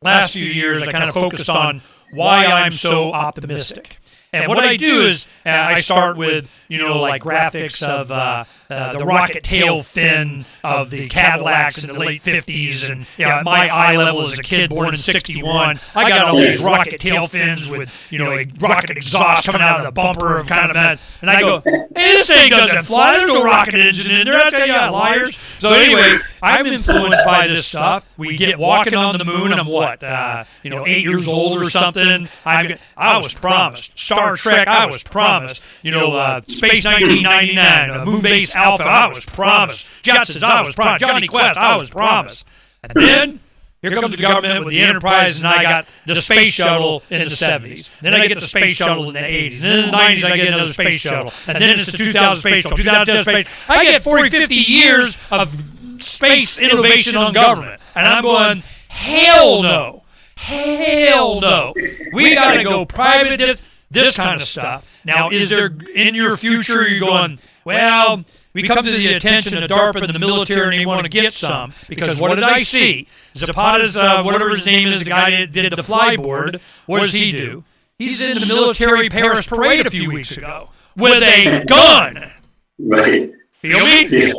S2: last few years, I kind of focused on why I'm so optimistic. And what I do is I start with, like graphics of the rocket tail fin of the Cadillacs in the late 50s. And my eye level as a kid born in 61, I got all these rocket tail fins with, like rocket exhaust coming out of the bumper of kind of that. And I go, hey, this thing doesn't fly. There's no rocket engine in there. I tell you, liars. So anyway, I'm influenced by this stuff. We get walking on the moon. I'm what, 8 years old or something. I was promised. Star Trek, I was promised. Space 1999, Moon Base Alpha, I was promised. Jetsons, I was promised. Johnny Quest, I was promised. And then here comes the government with the Enterprise, and I got the space shuttle in the 70s. Then I get the space shuttle in the 80s. And then in the 90s, I get another space shuttle. And then it's the 2000 space shuttle, 2010 space. I get 40, 50 years of space innovation on government. And I'm going, hell no. Hell no. We got to go private. This kind of stuff. Now, is there, in your future, you're going, well, we come to the attention of DARPA and the military and they want to get some, because what did I see? Zapata's, whatever his name is, the guy that did the flyboard, what does he do? He's in the military Paris parade a few weeks ago with a gun.
S21: Right.
S2: Feel me?
S21: Yeah.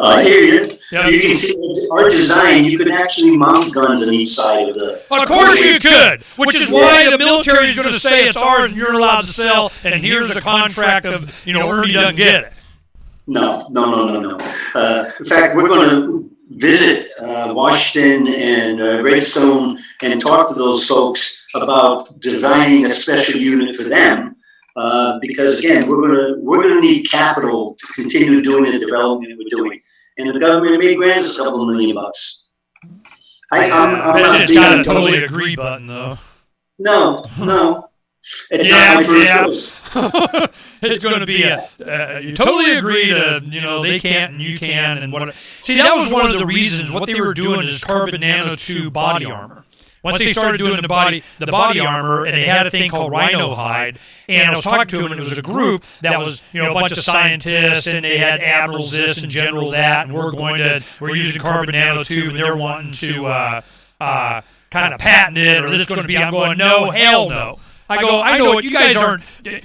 S21: I hear you. Yeah. You can see our design, you can actually mount guns on each side of the...
S2: Of course you could, which is why the military is going to say it's ours and you're allowed to sell, and here's a contract of, Ernie doesn't get it.
S21: No. In fact, we're going to visit Washington and Redstone and talk to those folks about designing a special unit for them. Because again, we're gonna need capital to continue doing the development we're doing, and the government may grant us a couple $1 million.
S2: It's got a totally agree button though.
S21: No, it's not my first choice.
S2: It's going to be you totally agree to they can't and you can and what. See, that was one of the reasons what they were doing is carbon nanotube body armor. Once they started doing the body armor, and they had a thing called rhino hide, and I was talking to them, and it was a group that was, a bunch of scientists, and they had admirals this and general that, and we're using carbon nanotube, and they're wanting to kind of patent it, or this is going to be. I'm going, no, hell no. I go, I know what you guys aren't.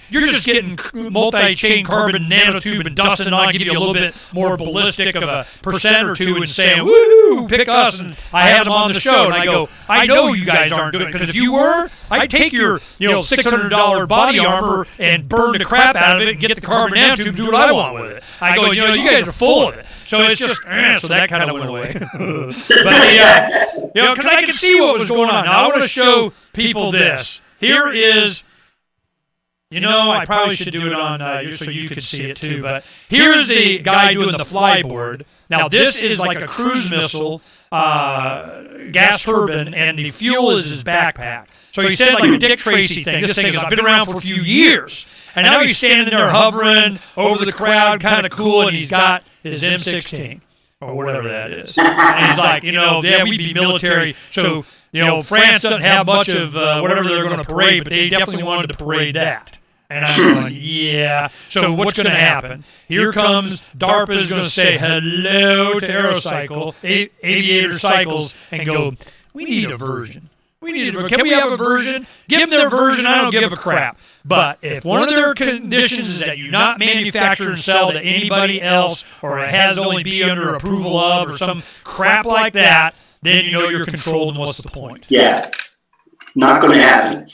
S2: You're just getting multi-chain carbon nanotube and dusting on, give you a little bit more ballistic of a % or two, and saying, woohoo, pick us. And I have them on the show, and I go, I know you guys aren't doing it, because if you were, I'd take your $600 body armor and burn the crap out of it and get the carbon nanotube and do what I want with it. I go, you guys are full of it. So it's just, so that kind of went away. But because I could see what was going on. Now I want to show people this. Here is, I probably should do it on so you could see it too, but here's the guy doing the flyboard. Now this is like a cruise missile, gas turbine, and the fuel is his backpack. So he said like a Dick Tracy thing. This thing has been around for a few years. And now he's standing there hovering over the crowd, kind of cool, and he's got his M16 or whatever that is. And he's like, we'd be military, so... France doesn't have much of whatever they're going to parade, but they definitely wanted to parade that. And I'm going, yeah. So what's going to happen? Here comes DARPA is going to say hello to Aerocycle, Aviator Cycles, and go, we need a version. Can we have a version? Give them their version. I don't give a crap. But if one of their conditions is that you not manufacture and sell to anybody else, or it has only be under approval of, or some crap like that, then you're controlled, and what's the point?
S21: Yeah, not going to happen.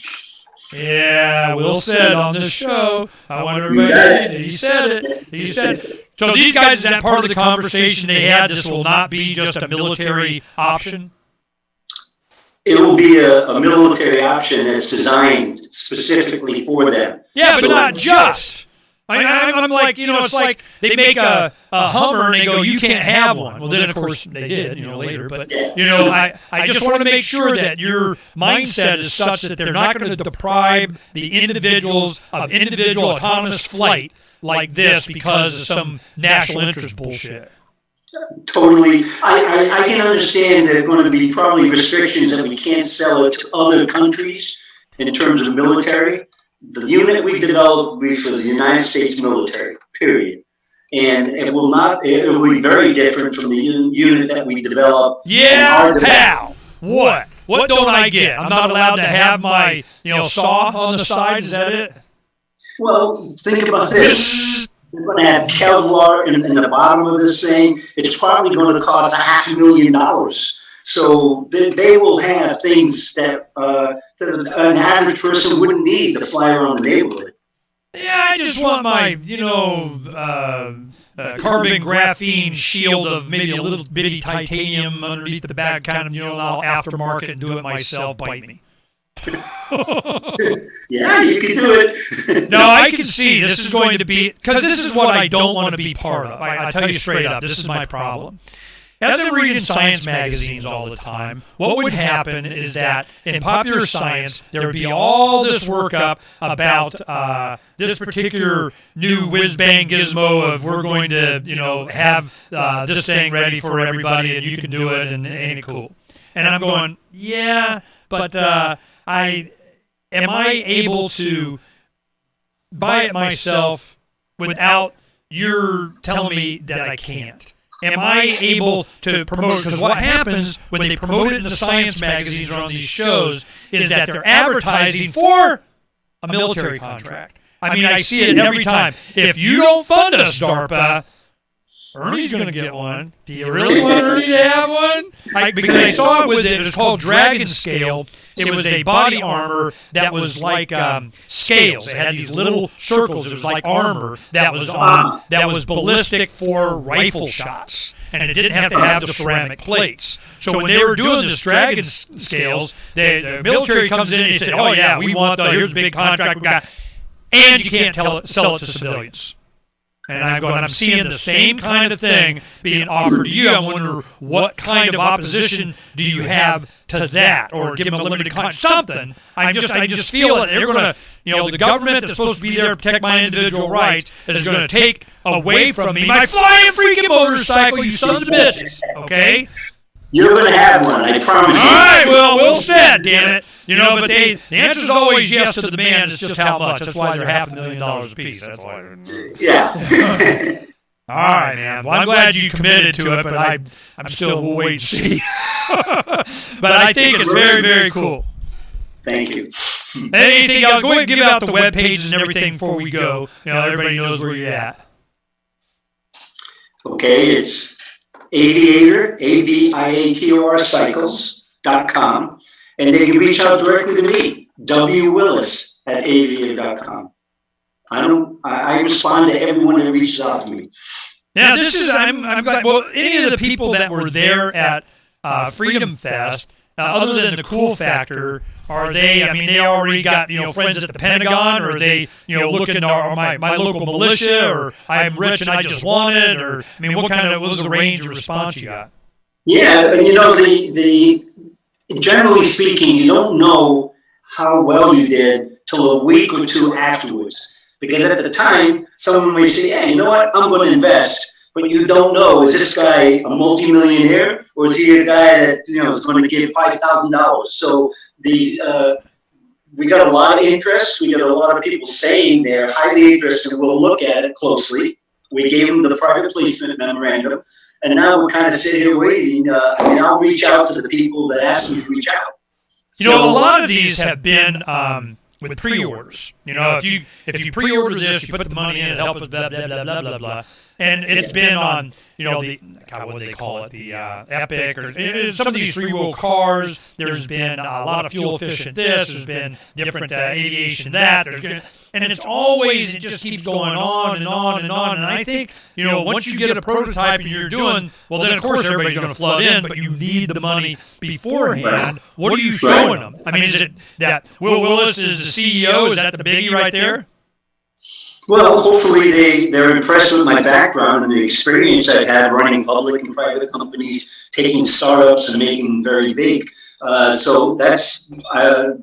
S2: Yeah, Will said on this show, I want everybody to he said it. He said, so these guys, is that part of the conversation they had? This will not be just a military option?
S21: It will be a military option that's designed specifically for them.
S2: Yeah, but not just. I'm like, it's like they make a Hummer and they go, you can't have one. Well, then, of course, they did, later. But, I just want to make sure that your mindset is such that they're not going to deprive the individuals of individual autonomous flight like this because of some national interest bullshit.
S21: Totally. I can understand there are going to be probably restrictions that we can't sell it to other countries in terms of military. The unit we developed will be for the United States military, period. And it will be very different from the unit that we developed.
S2: Yeah, pal. What? What don't I get? I'm not allowed to have my, saw on the side. Is that it?
S21: Well, think about this. We're going to have Kevlar in the bottom of this thing. It's probably going to cost $500,000. So they will have things that an average person wouldn't need to fly around the neighborhood.
S2: Yeah, I just want my, carbon graphene shield of maybe a little bitty titanium underneath the back, kind of, I'll aftermarket and do it myself. Bite me.
S21: Yeah, you can do it.
S2: No, I can see this is going to be, because this is what I don't want to be part of. I tell you straight up, this is my problem. As I'm reading science magazines all the time, what would happen is that in popular science, there would be all this workup about this particular new whiz-bang gizmo of we're going to, have this thing ready for everybody and you can do it and ain't it cool? And I'm going, yeah, but am I able to buy it myself without your telling me that I can't? Am I able to promote it? Because what happens when they promote it in the science magazines or on these shows is that they're advertising for a military contract. I mean, I see it every time. If you don't fund us, DARPA, Ernie's going to get one. Do you really want Ernie to have one? Because I saw it with it. It was called Dragon Scale. It was a body armor that was like scales. It had these little circles. It was like armor that was ballistic for rifle shots, and it didn't have to have the ceramic plates. So when they were doing this Dragon Scales, the military comes in and they say, "Oh yeah, we want here's a big contract we got," and you can't sell it to civilians. And I'm seeing the same kind of thing being offered to you. I wonder what kind of opposition do you have to that, or give them a limited something. I just feel that they're going to, the government that's supposed to be there to protect my individual rights is going to take away from me my flying freaking motorcycle, you sons of bitches. Okay.
S21: You're going to have one, I promise you.
S2: All right, well, we'll stand, damn it. But the answer is always yes to the demand. It's just how much. That's why they're $500,000 a piece. That's why.
S21: Yeah.
S2: All right, man. Well, I'm glad you committed to it, but I'm still waiting to see. But I think it's very, very cool.
S21: Thank you.
S2: Anything else? Go ahead and give out the web pages and everything before we go. Everybody knows where you're at.
S21: Okay, it's Aviator, AVIATOR cycles.com, and they can reach out directly to me, wwillis@aviator.com. I respond to everyone that reaches out to me.
S2: Now, I'm glad, well, any of the people that were there at Freedom Fest, other than the cool factor, are they already got, friends at the Pentagon, or are they, looking at my local militia, or I'm rich and I just want it, or, what was the range of response you got?
S21: Yeah, and generally speaking, you don't know how well you did till a week or two afterwards. Because at the time, someone may say, hey, you know what, I'm going to invest. But you don't know, is this guy a multimillionaire, or is he a guy that is going to give $5,000? So we got a lot of interest. We got a lot of people saying they're highly interested. We'll look at it closely. We gave them the private placement memorandum, and now we're kind of sitting here waiting. I'll reach out to the people that asked me to reach out.
S2: A lot of these have been with pre-orders. If you pre-order this, you put the money in, it helps with blah, blah, blah, blah, blah, blah. And it's been on, what do they call it, the Epic, or some of these three-wheel cars. There's been a lot of fuel-efficient this. There's been different aviation that. And it just keeps going on and on and on. And I think, once you get a prototype and you're doing, well, then, of course, everybody's going to flood in, but you need the money beforehand. What are you showing them? Is it that Will Willis is the CEO? Is that the biggie right there?
S21: Well, hopefully they're impressed with my background and the experience I've had running public and private companies, taking startups and making them very big. So that's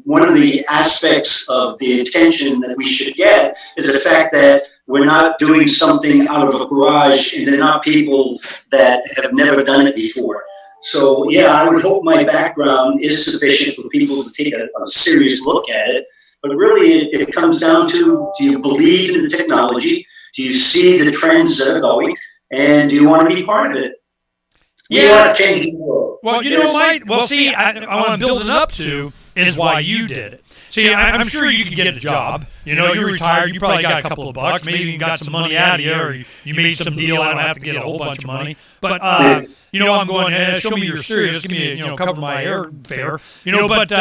S21: one of the aspects of the attention that we should get, is the fact that we're not doing something out of a garage, and they're not people that have never done it before. So yeah, I would hope my background is sufficient for people to take a serious look at it. But really, it comes down to, do you believe in the technology? Do you see the trends that are going? And do you want to be part of it? We want to change the world.
S2: Well, you know, what I'm building up to is why you did it. See, I'm sure you could get a job. You know, you're retired. You probably got a couple of bucks. Maybe you got some money out of you, or you made some deal. I don't have to get a whole bunch of money. But, you know, I'm going, show me you're serious. Give me, cover my airfare. You know, but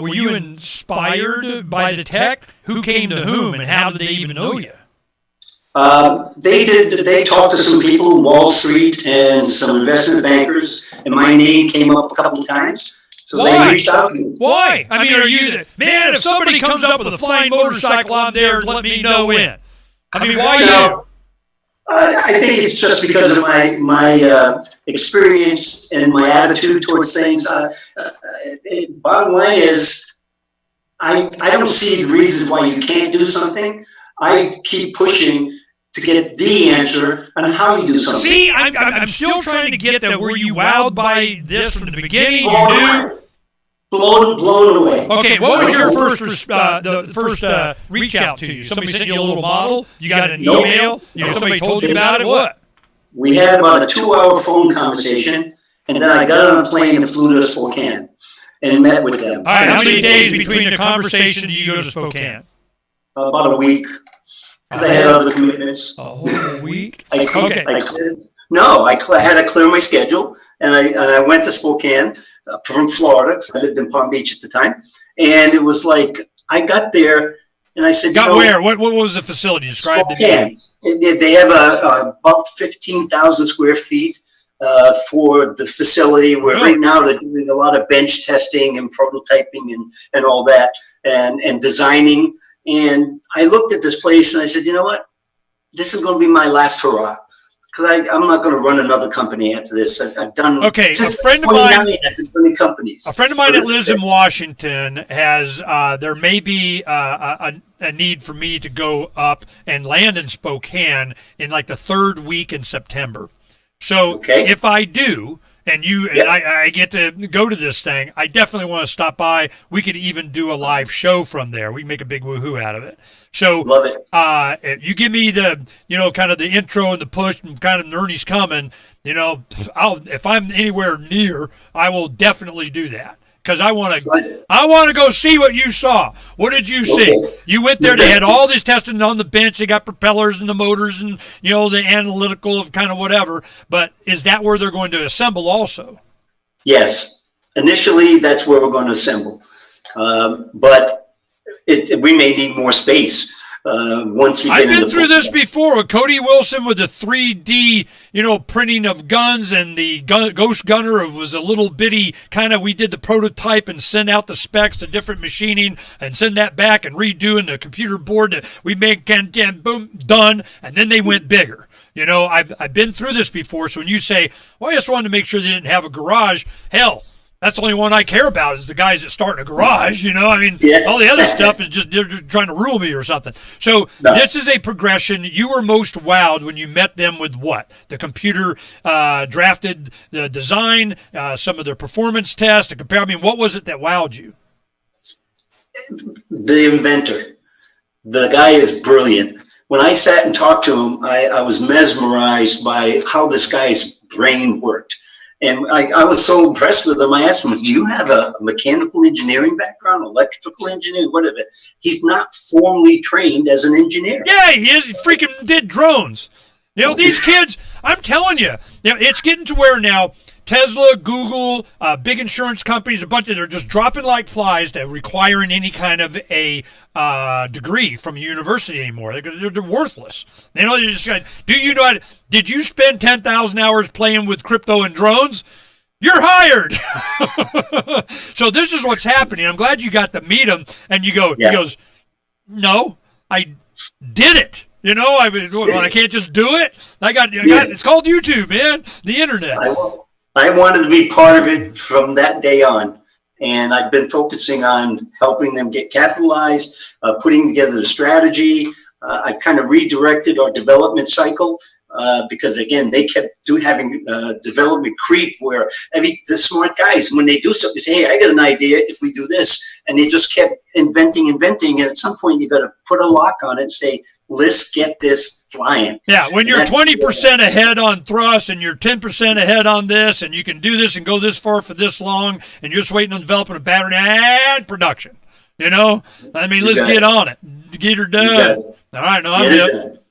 S2: were you inspired by the tech? Who came to whom, and how did they even know you?
S21: They talked to some people in Wall Street and some investment bankers, and my name came up a couple of times. So they reached out to me.
S2: Why? I mean, are you man? If somebody comes up with a flying motorcycle on there, let me know when. I mean, why you?
S21: I think it's just because of my experience and my attitude towards things. Bottom line is, I don't see the reasons why you can't do something. I keep pushing to get the answer on how you do something.
S2: See, I'm still trying to get that. Were you wowed by this from the beginning?
S21: Blown away.
S2: Okay, what was your first reach out to you? Somebody sent you a little model? You got an email? Somebody told you about it? What?
S21: We had about a 2-hour phone conversation, and then I got on a plane and flew to Spokane and met with them.
S2: All right, how many days between the conversation do you go to Spokane?
S21: About a week. Because I had other commitments.
S2: A whole week?
S21: I had to clear my schedule, and I went to Spokane from Florida, because I lived in Palm Beach at the time. And it was like, I got there, and I said,
S2: where? What was the facility? Describe
S21: Spokane. They have about 15,000 square feet for the facility, where right now they're doing a lot of bench testing and prototyping and all that, and designing. And I looked at this place and I said, you know what? This is going to be my last hurrah, because I'm not going to run another company after this. I've done since
S2: a friend of
S21: 29,
S2: mine.
S21: I've been running companies.
S2: A friend of mine that lives in Washington has. There may be a need for me to go up and land in Spokane in like the third week in September. So if I do, and I get to go to this thing, I definitely want to stop by. We could even do a live show from there. We can make a big woohoo out of it. So
S21: love it.
S2: If you give me the, kind of the intro and the push and kind of Ernie's coming, if I'm anywhere near, I will definitely do that. Because I want to go see what you saw. What did you see? You went there. They had all this testing on the bench. They got propellers and the motors and the analytical of kind of whatever. But is that where they're going to assemble also?
S21: Yes, initially that's where we're going to assemble. But we may need more space. Once we get
S2: I've been through this before with Cody Wilson with the 3D, printing of guns, and the Ghost Gunner was a little bitty kind of. We did the prototype and send out the specs to different machining and send that back and redo in the computer board that we make boom done, and then they went bigger. I've been through this before. So when you say, well, I just wanted to make sure they didn't have a garage, hell. That's the only one I care about is the guys that start in a garage, all the other stuff is just they're trying to rule me or something. So This is a progression. You were most wowed when you met them with what? The computer drafted the design, some of their performance tests to compare. What was it that wowed you?
S21: The inventor. The guy is brilliant. When I sat and talked to him, I was mesmerized by how this guy's brain worked. And I was so impressed with him. I asked him, do you have a mechanical engineering background, electrical engineering, whatever? He's not formally trained as an engineer.
S2: Yeah, he is. He freaking did drones. These kids, I'm telling you, it's getting to where now Tesla, Google, big insurance companies, a bunch of they're just dropping like flies to requiring any kind of a degree from a university anymore. They're worthless. They're just like, did you spend 10,000 hours playing with crypto and drones? You're hired. So this is what's happening. I'm glad you got to meet him. And he goes, no, I did it. I can't just do it. It's called YouTube, man. The internet.
S21: I wanted to be part of it from that day on. And I've been focusing on helping them get capitalized, putting together the strategy, I've kind of redirected our development cycle because, again, they kept having development creep where the smart guys, when they do something, say, hey, I got an idea if we do this. And they just kept inventing. And at some point, you got to put a lock on it and say, let's get this flying.
S2: Yeah, when you're 20% ahead on thrust and you're 10% ahead on this, and you can do this and go this far for this long, and you're just waiting on developing a battery and production. You know, I mean, let's get on it. Get her done. All right, no,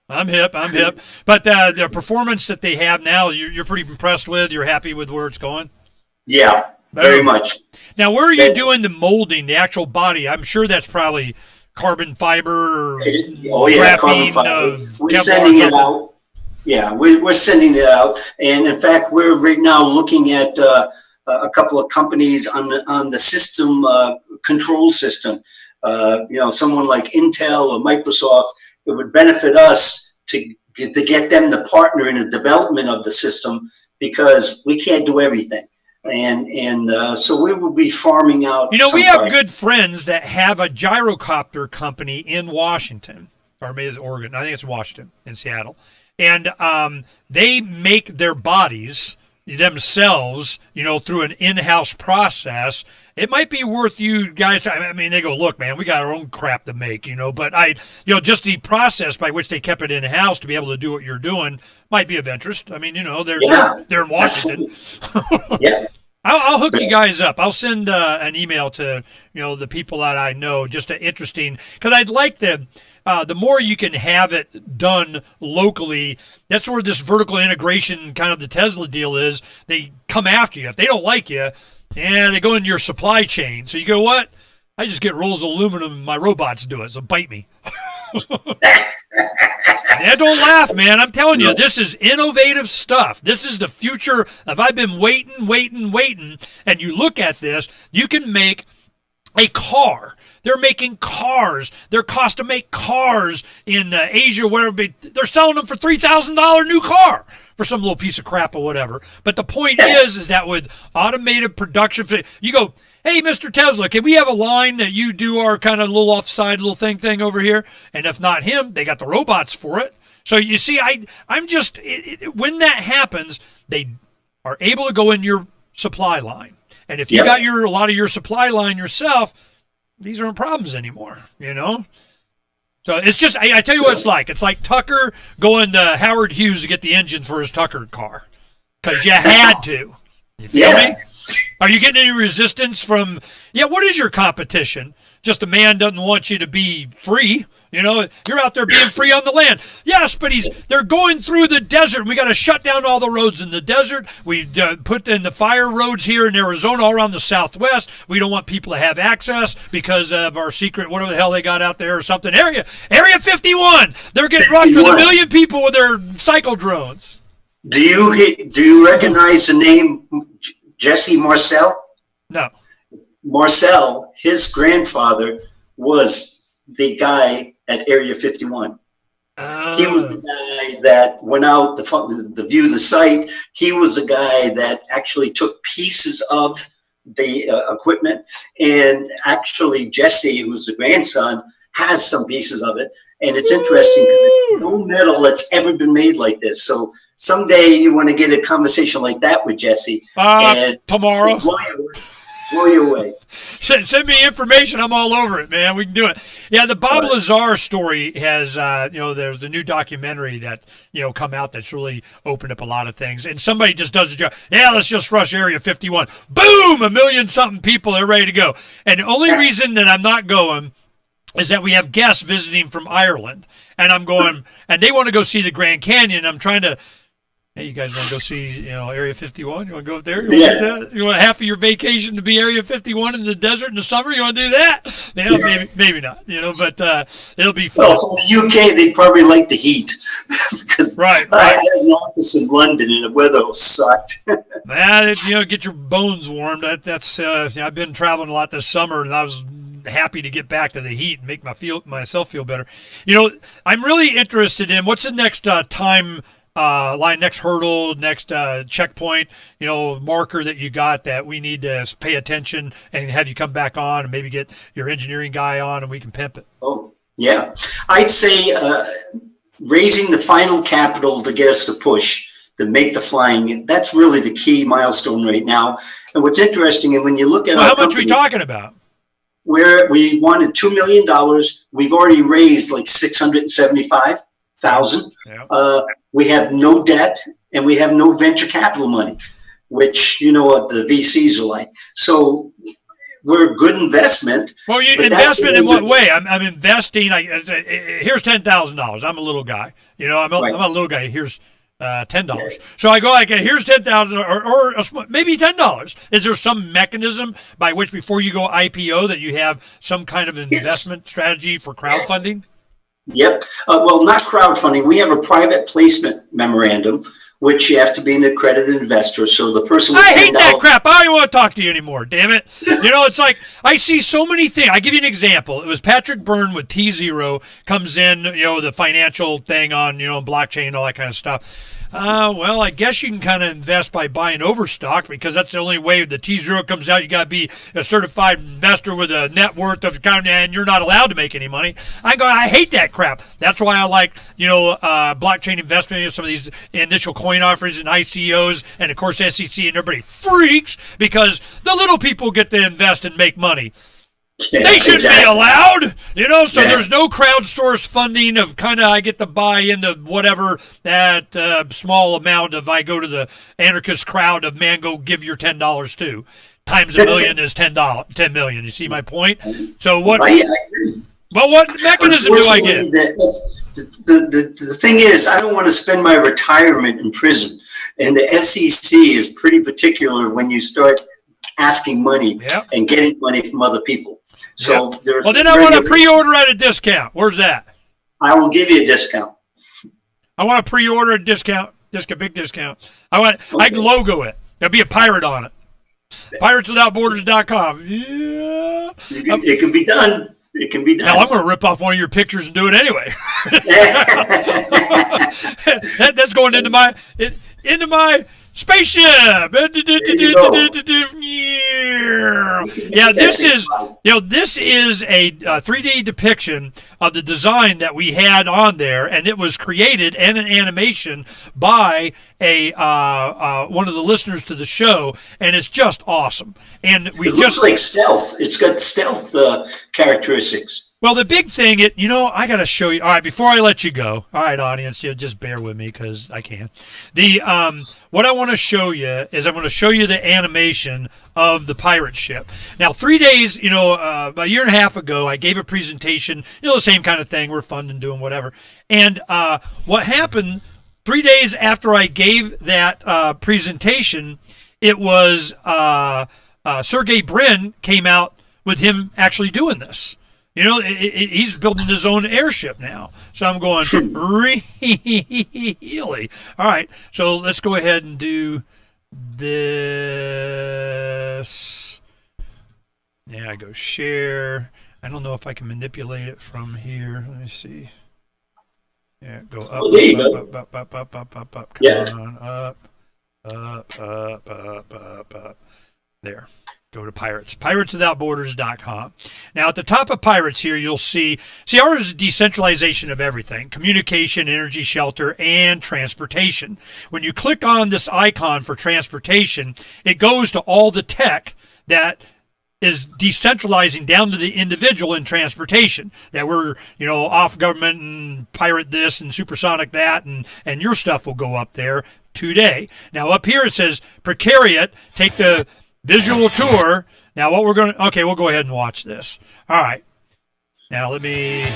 S2: I'm hip. I'm hip. But the performance that they have now, you're pretty impressed with. You're happy with where it's going?
S21: Yeah, very much.
S2: Now, where are you doing the molding, the actual body? I'm sure that's probably carbon fiber or
S21: carbon fiber. We're sending it out. Yeah, we're sending it out. And, in fact, we're right now looking at a couple of companies on the system control system. Someone like Intel or Microsoft, it would benefit us to get them to partner in the development of the system because we can't do everything. And so we will be farming out.
S2: We have good friends that have a gyrocopter company in Washington, or maybe it's Oregon. I think it's Washington, in Seattle. And they make their bodies themselves, through an in-house process. It might be worth you guys. I mean, they go, look, man, we got our own crap to make, but just the process by which they kept it in-house to be able to do what you're doing might be of interest. I mean, they're in Washington.
S21: Yeah.
S2: I'll hook you guys up. I'll send an email to, the people that I know, just interesting, because I'd like the more you can have it done locally. That's where this vertical integration kind of the Tesla deal is. They come after you. If they don't like you, they go into your supply chain. So you go, what? I just get rolls of aluminum and my robots do it, so bite me. Yeah, don't laugh, man. I'm telling you, this is innovative stuff. This is the future of I've been waiting, and you look at this, you can make a car. They're making cars. Their cost to make cars in Asia, wherever they're selling them for $3,000 new car for some little piece of crap or whatever. But the point is that with automated production, you go, hey, Mr. Tesla, can we have a line that you do our kind of little offside little thing over here? And if not him, they got the robots for it. So you see, I'm just, when that happens, they are able to go in your supply line. And if you got a lot of your supply line yourself, these aren't problems anymore, So it's just, I tell you what it's like. It's like Tucker going to Howard Hughes to get the engine for his Tucker car. Because you had to. You feel me? Are you getting any resistance from, what is your competition? Just a man doesn't want you to be free. You're out there being free on the land. Yes, but they're going through the desert. We got to shut down all the roads in the desert. We put in the fire roads here in Arizona all around the Southwest. We don't want people to have access because of our secret, whatever the hell they got out there or something. Area 51. They're getting rushed with 1 million people with their cycle drones.
S21: Do you recognize the name Jesse Marcel?
S2: No.
S21: Marcel, his grandfather was the guy at Area 51. He was the guy that went out to view the site. He was the guy that actually took pieces of the equipment. And actually, Jesse, who's the grandson, has some pieces of it. And it's interesting because there's no metal that's ever been made like this. So someday you want to get a conversation like that with Jesse. And
S2: tomorrow.
S21: Blow you away.
S2: Send me information. I'm all over it, man. We can do it. Yeah, the Bob Lazar story has, there's the new documentary that, come out that's really opened up a lot of things. And somebody just does the job. Yeah, let's just rush Area 51. Boom! 1 million something people are ready to go. And the only reason that I'm not going is that we have guests visiting from Ireland. And I'm going, and they want to go see the Grand Canyon. I'm trying to, hey, you guys want to go see, Area 51? You want to go up there? You want half of your vacation to be Area 51 in the desert in the summer? You want to do that? Maybe not, but it'll be fun.
S21: Well, from the UK, they probably like the heat because I had an office in London and the weather sucked.
S2: Get your bones warmed. That's I've been traveling a lot this summer, and I was happy to get back to the heat and make myself feel better. I'm really interested in what's the next time line, next hurdle, next checkpoint, marker that you got that we need to pay attention and have you come back on and maybe get your engineering guy on and we can pimp it.
S21: Oh, yeah. I'd say raising the final capital to get us to push, to make the flying, that's really the key milestone right now. And what's interesting, and when you look at
S2: how much are we talking about?
S21: Where we wanted $2 million, we've already raised like $675,000.
S2: Yeah.
S21: We have no debt and we have no venture capital money, which you know what the VCs are like. So we're a good investment.
S2: Well, investment in what way? I'm investing. Here's $10,000. I'm a little guy. You know, I'm a little guy. Here's $10. So I go like, here's $10,000 or maybe $10. Is there some mechanism by which before you go IPO that you have some kind of investment strategy for crowdfunding?
S21: Yep. Well, not crowdfunding. We have a private placement memorandum, which you have to be an accredited investor. So the person with
S2: I hate that crap. I don't want to talk to you anymore. Damn it. You know, it's like I see so many things. I give you an example. It was Patrick Byrne with T0 comes in, you know, the financial thing on, you know, blockchain, all that kind of stuff. Well, I guess you can kind of invest by buying overstock because that's the only way the T0 comes out. You got to be a certified investor with a net worth of kind of, and you're not allowed to make any money. I hate that crap. That's why I like, you know, blockchain investment, some of these initial coin offerings and ICOs, and of course SEC, and everybody freaks because the little people get to invest and make money.
S21: Yeah,
S2: they shouldn't be allowed, you know, so there's no crowdsourced funding of kind of I get to buy into whatever that small amount of I go to the anarchist crowd of man, go give your $10 to. Times $1 million is $10 million. You see my point? So what? Well, what mechanism do I get?
S21: The thing is, I don't want to spend my retirement in prison, and the SEC is pretty particular when you start asking money and getting money from other people. So
S2: well, then I want to pre-order at a discount. Where's that?
S21: I will give you a discount.
S2: I want to pre-order a discount, a big discount. I can logo it. There'll be a pirate on it. PiratesWithoutBorders.com. Yeah.
S21: It can be done. It can be done.
S2: Now, I'm going to rip off one of your pictures and do it anyway. That's going into my spaceship. Yeah, this is a 3D depiction of the design that we had on there, and it was created and an animation by a one of the listeners to the show, and it's just awesome. And it
S21: looks like stealth. It's got stealth characteristics.
S2: Well, the big thing, I got to show you. All right, before I let you go, all right, audience, just bear with me because I can't. What I want to show you is I'm going to show you the animation of the pirate ship. Now, 3 days, about a year and a half ago, I gave a presentation, the same kind of thing. We're funding, doing whatever. And what happened 3 days after I gave that presentation, it was Sergey Brin came out with him actually doing this. He's building his own airship now. So I'm going, really? All right, so let's go ahead and do this. Yeah, I go share. I don't know if I can manipulate it from here. Let me see. Yeah, go up,
S21: there you go.
S2: up. Come on, up. There. Go to Pirates. PiratesWithoutBorders.com. Now, at the top of Pirates here, you'll see ours is decentralization of everything. Communication, energy, shelter, and transportation. When you click on this icon for transportation, it goes to all the tech that is decentralizing down to the individual in transportation. That we're, off government and pirate this and supersonic that, and your stuff will go up there today. Now, up here it says Precariat, take the visual tour. Now we'll go ahead and watch this. All right. Now let me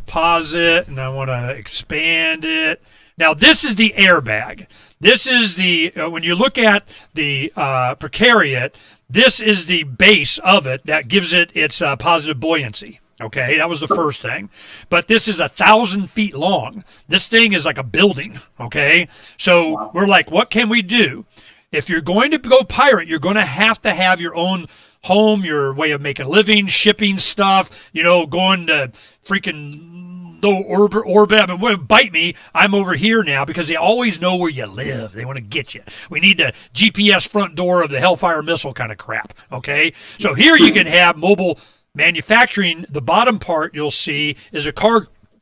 S2: pause it, and I want to expand it. Now this is the airbag. This is the, when you look at the Precariat, this is the base of it that gives it its positive buoyancy. Okay, that was the first thing. But this is 1,000 feet long. This thing is like a building. Okay, so we're like, what can we do? If you're going to go pirate, you're going to have your own home, your way of making a living, shipping stuff, going to freaking low orbit. I mean, bite me. I'm over here now because they always know where you live. They want to get you. We need the GPS front door of the Hellfire missile kind of crap. Okay. So here you can have mobile manufacturing. The bottom part you'll see is a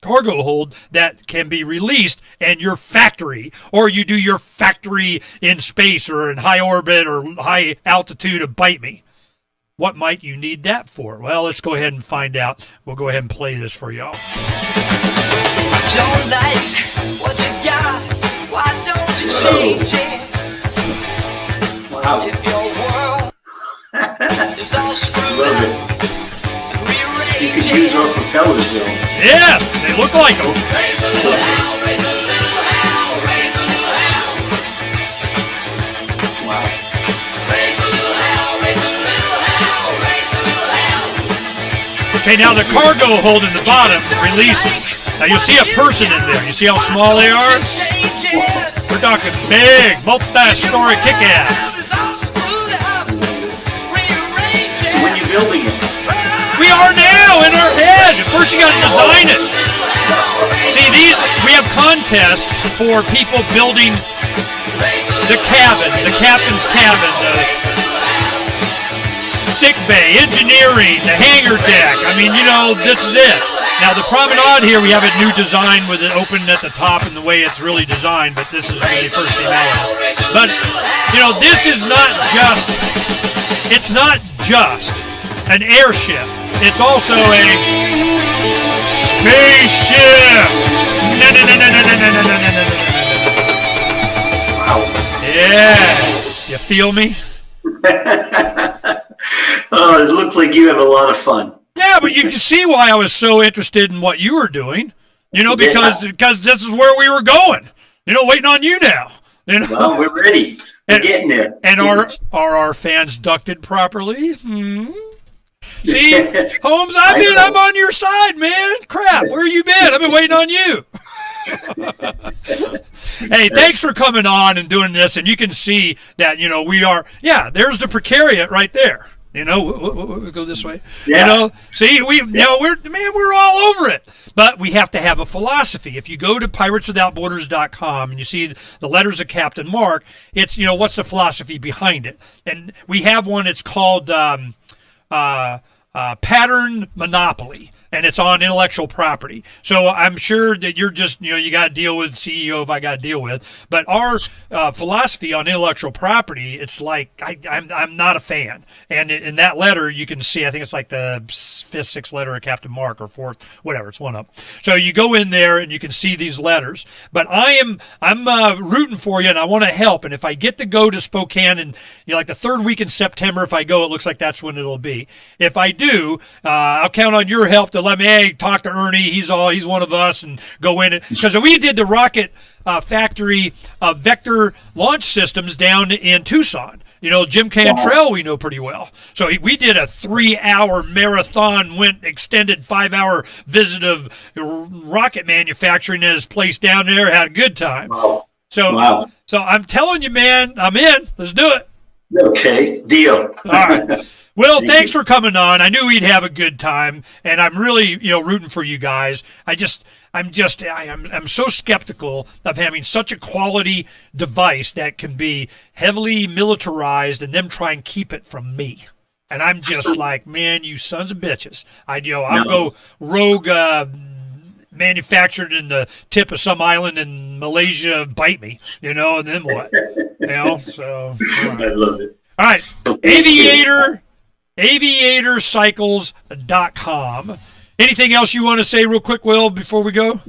S2: cargo hold that can be released in your factory, or you do your factory in space or in high orbit or high altitude to bite me. What might you need that for? Well, let's go ahead and find out. We'll go ahead and play this for y'all.
S16: Don't like what you got, why don't you change it?
S21: Wow.
S16: If your world is all screwed up,
S21: You could use our propellers though.
S2: Yeah, they look like them.
S16: raise a little hell, raise a little hell, raise a little hell.
S21: Wow.
S16: Raise a little hell, raise a little hell, raise a little hell.
S2: Okay, now the cargo hold in the bottom releases. Now you'll see a person in there. You see how small they are? We're talking big, multi-story kick-ass.
S21: So when you're building it,
S2: We are now in our head. First you got to design it. See, we have contests for people building the cabin, the captain's cabin, the sick bay, engineering, the hangar deck. I mean, this is it. Now, the promenade here, we have a new design with it open at the top and the way it's really designed, but this is when they first came out. But, this is it's not just an airship. It's also a spaceship.
S21: wow.
S2: Yeah. You feel me?
S21: Oh, it looks like you have a lot of fun.
S2: Yeah, but you can see why I was so interested in what you were doing. Because this is where we were going. Waiting on you now.
S21: Well, we're ready. We're getting there.
S2: And are our fans ducted properly? See, Holmes, I'm on your side, man. Crap, where you been? I've been waiting on you. Hey, thanks for coming on and doing this. And you can see that, we are, there's the precariat right there. We'll go this way.
S21: Yeah.
S2: See, we're all over it. But we have to have a philosophy. If you go to pirateswithoutborders.com and you see the letters of Captain Mark, it's, what's the philosophy behind it? And we have one, it's called Pattern Monopoly. And it's on intellectual property. So I'm sure that you're just, you got to deal with CEO if I got to deal with. But our philosophy on intellectual property, it's like I'm not a fan. And in that letter, you can see, I think it's like the 5th, 6th letter of Captain Mark or 4th, whatever, it's one up. So you go in there and you can see these letters. But I'm rooting for you and I want to help. And if I get to go to Spokane and like the 3rd week in September, if I go, it looks like that's when it'll be. If I do, I'll count on your help to let me talk to Ernie. He's one of us, and go in it because we did the rocket factory vector launch systems down in Tucson. Jim Cantrell we know pretty well. So we did a 3-hour marathon, went extended 5-hour visit of rocket manufacturing at his place down there. Had a good time.
S21: Wow.
S2: So I'm telling you, man, I'm in. Let's do it.
S21: Okay, deal.
S2: All right. Well, thanks for coming on. I knew we'd have a good time, and I'm really, rooting for you guys. I'm so skeptical of having such a quality device that can be heavily militarized and them try and keep it from me. And I'm just like, man, you sons of bitches. I'll go rogue, manufactured in the tip of some island in Malaysia, bite me, and then what? So. Right.
S21: I love it.
S2: All right, aviatorcycles.com. Anything else you want to say real quick, Will, before we go?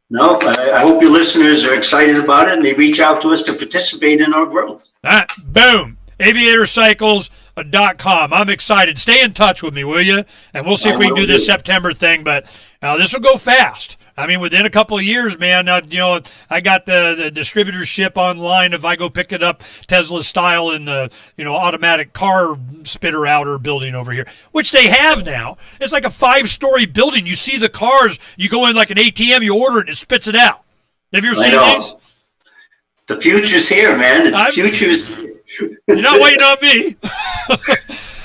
S21: No, I hope your listeners are excited about it and they reach out to us to participate in our growth.
S2: All right, boom. Aviatorcycles.com. I'm excited. Stay in touch with me, will you? And we'll see if we can do this September thing, but this will go fast. I mean, within a couple of years, man, I got the distributorship online. If I go pick it up Tesla style in the, automatic car spitter outer building over here, which they have now. It's like a 5-story building. You see the cars, you go in like an ATM, you order it, and it spits it out. Have you ever seen these?
S21: The future's here, man. The future's
S2: You're not waiting on me. All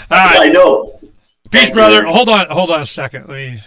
S2: right.
S21: I know.
S2: Peace, brother. Hold on a second. Let me